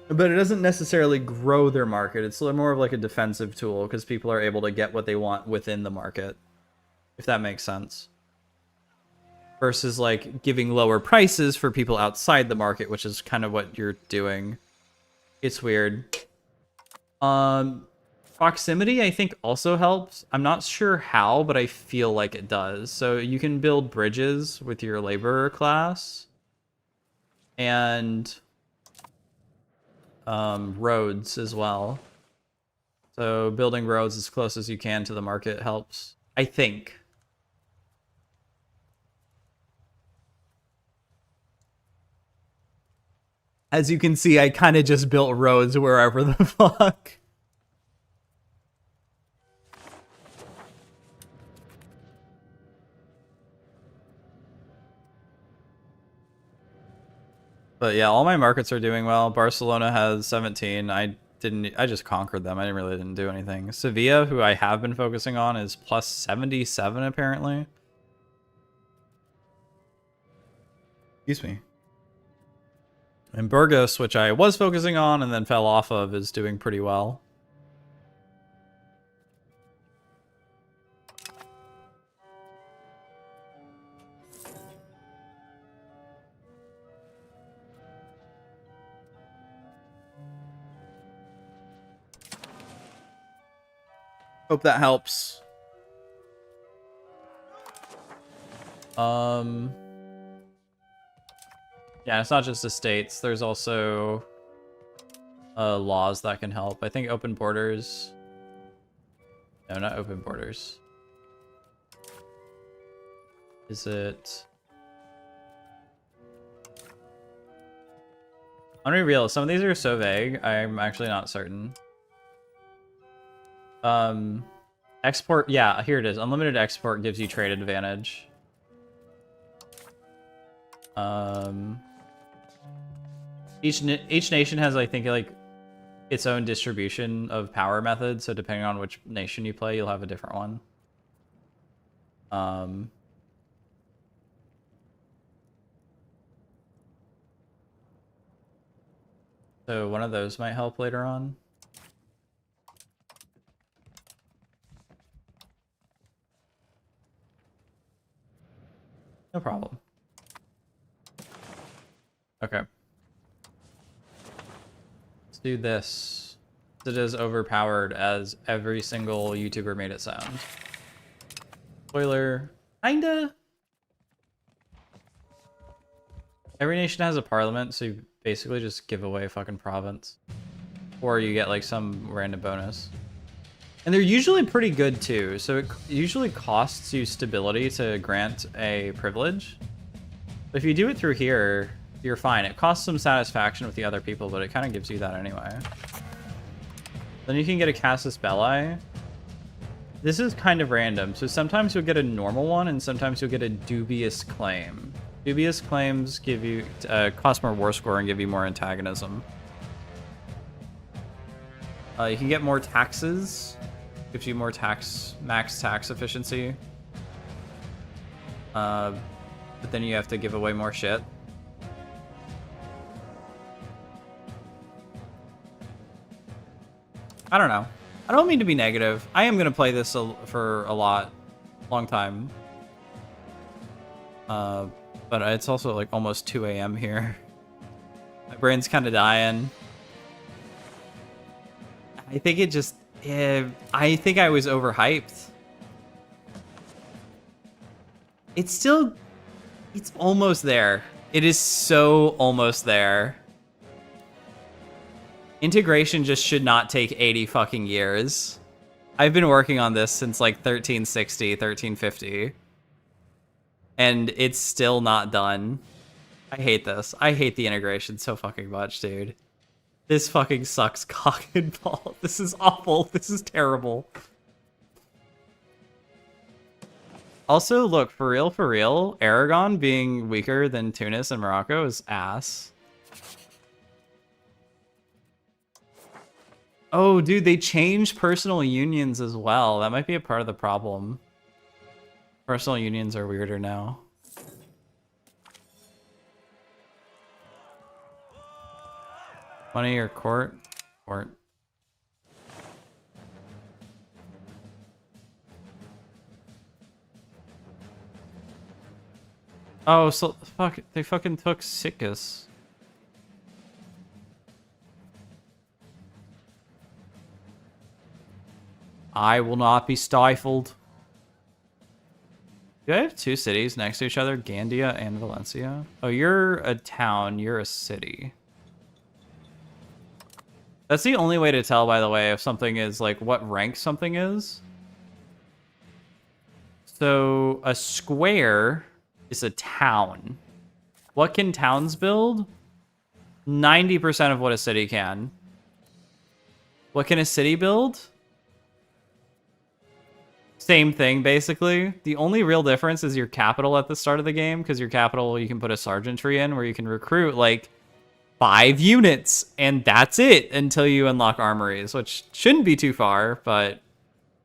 But it doesn't necessarily grow their market. It's more of like a defensive tool because people are able to get what they want within the market. If that makes sense. Versus like giving lower prices for people outside the market, which is kind of what you're doing. It's weird. Proximity, I think, also helps. I'm not sure how, but I feel like it does. So you can build bridges with your laborer class. And roads as well. So building roads as close as you can to the market helps, I think. As you can see, I kind of just built roads wherever the fuck. But yeah, all my markets are doing well. Barcelona has 17. I just conquered them. I didn't do anything. Sevilla, who I have been focusing on, is plus 77 apparently. Excuse me. And Burgos, which I was focusing on and then fell off of, is doing pretty well. Hope that helps. Yeah, it's not just estates. There's also laws that can help. I think open borders. No, not open borders. Is it? I'm gonna be real. Some of these are so vague. I'm actually not certain. Export. Yeah, here it is. Unlimited export gives you trade advantage. Um, each nation has, I think, like its own distribution of power methods. So depending on which nation you play, you'll have a different one. So one of those might help later on. No problem. Okay. Let's do this. It is overpowered as every single YouTuber made it sound. Spoiler. Kinda. Every nation has a parliament, so you basically just give away a fucking province. Or you get like some random bonus. And they're usually pretty good too, so it usually costs you stability to grant a privilege. But if you do it through here, you're fine. It costs some satisfaction with the other people, but it kind of gives you that anyway. Then you can get a Casus Belli. This is kind of random, so sometimes you'll get a normal one, and sometimes you'll get a dubious claim. Dubious claims give you cost more war score and give you more antagonism. You can get more taxes, gives you more max tax efficiency. But then you have to give away more shit. I don't know. I don't mean to be negative. I am gonna play this for a long time. But it's also like almost 2 a.m. here. My brain's kind of dying. I think it just... I think I was overhyped. It's almost there. It is so almost there. Integration just should not take 80 fucking years. I've been working on this since like 1360, 1350. And it's still not done. I hate this. I hate the integration so fucking much, dude. This fucking sucks cock and ball. This is awful. This is terrible. Also, look, for real, Aragon being weaker than Tunis and Morocco is ass. Oh, dude, they changed personal unions as well. That might be a part of the problem. Personal unions are weirder now. Money or court? Court. Oh, so fuck, they fucking took Sikis. I will not be stifled. Do I have two cities next to each other? Gandia and Valencia? Oh, you're a town. You're a city. That's the only way to tell, by the way, if something is, like, what rank something is. So, a square is a town. What can towns build? 90% of what a city can. What can a city build? Same thing, basically. The only real difference is your capital at the start of the game, because your capital, you can put a sergeantry in where you can recruit, like, 5 units, and that's it until you unlock armories, which shouldn't be too far, but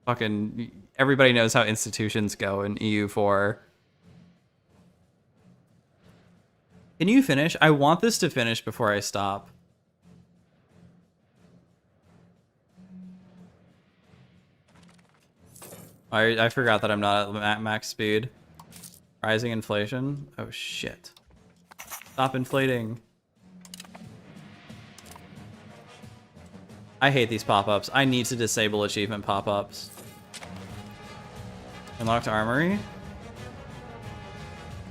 fucking everybody knows how institutions go in EU4. Can you finish? I want this to finish before I stop. I forgot that I'm not at max speed. Rising inflation. Oh shit. Stop inflating. I hate these pop-ups. I need to disable achievement pop-ups. Unlocked armory.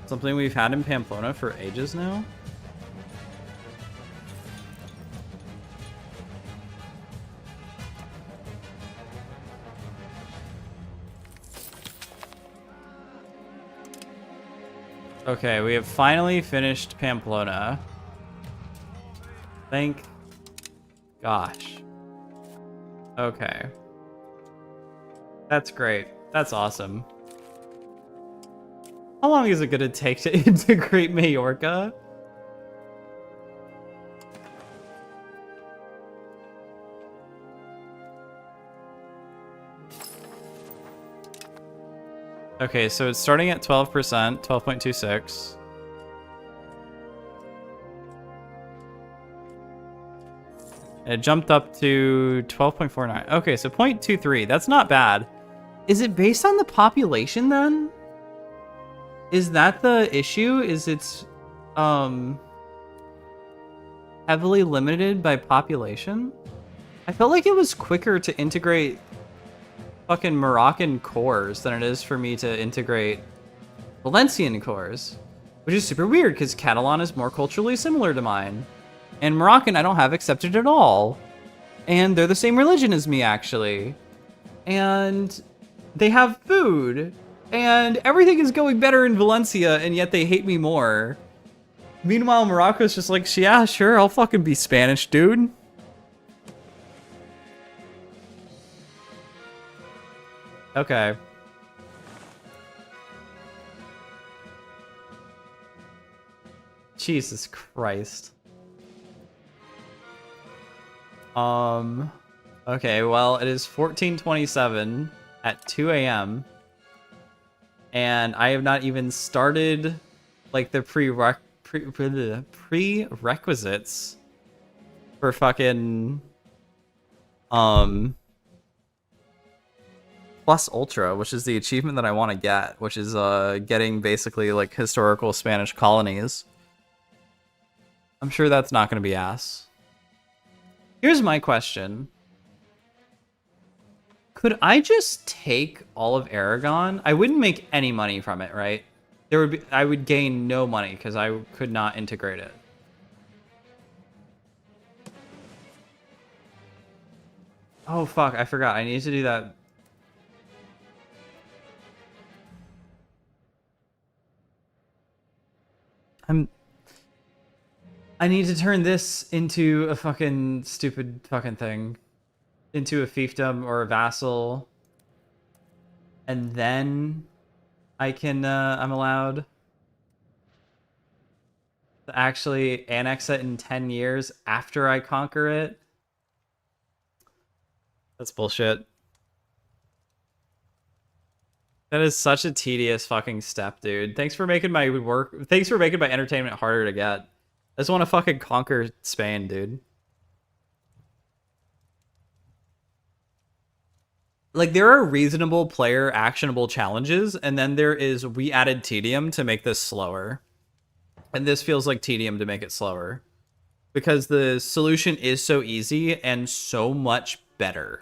Something we've had in Pamplona for ages now. Okay, we have finally finished Pamplona. Thank gosh. Okay. That's great. That's awesome. How long is it gonna take to integrate Majorca? Okay, so it's starting at 12%, 12.26. It jumped up to 12.49. Okay, so 0.23. That's not bad. Is it based on the population then? Is that the issue? Is it's heavily limited by population? I felt like it was quicker to integrate fucking Moroccan cores than it is for me to integrate Valencian cores, which is super weird because Catalan is more culturally similar to mine. And Moroccan I don't have accepted at all. And they're the same religion as me, actually. And they have food. And everything is going better in Valencia, and yet they hate me more. Meanwhile, Morocco's just like, yeah, sure, I'll fucking be Spanish, dude. Okay. Jesus Christ. Okay, well, it is 14:27 at 2 a.m. And I have not even started, like, the prerequisites for fucking, Plus Ultra, which is the achievement that I want to get, which is, getting basically, like, historical Spanish colonies. I'm sure that's not going to be ass. Here's my question. Could I just take all of Aragon? I wouldn't make any money from it, right? I would gain no money because I could not integrate it. Oh fuck, I forgot. I need to do that. I need to turn this into a fucking stupid fucking thing. Into a fiefdom or a vassal. And then I can, I'm allowed to actually annex it in 10 years after I conquer it. That's bullshit. That is such a tedious fucking step, dude. Thanks for making my entertainment harder to get. I just want to fucking conquer Spain, dude. Like, there are reasonable player actionable challenges, and then there is we added tedium to make this slower. And this feels like tedium to make it slower. Because the solution is so easy and so much better.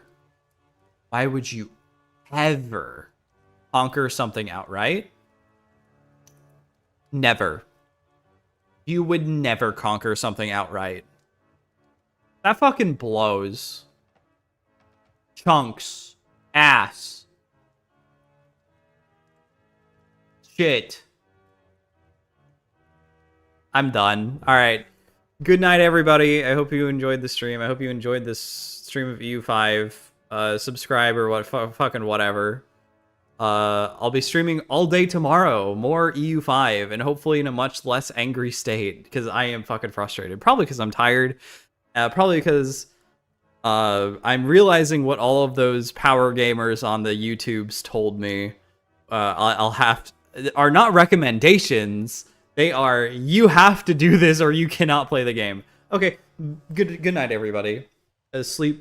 Why would you ever conquer something outright? Never. You would never conquer something outright. That fucking blows. Chunks. Ass. Shit. I'm done. Alright. Good night, everybody. I hope you enjoyed the stream. I hope you enjoyed this stream of EU5. Subscribe or what, fucking whatever. I'll be streaming all day tomorrow, more EU5, and hopefully in a much less angry state, because I am fucking frustrated. Probably because I'm tired. Probably because I'm realizing what all of those power gamers on the YouTubes told me. Are not recommendations. They are, you have to do this or you cannot play the game. Okay, good night, everybody. Sleep.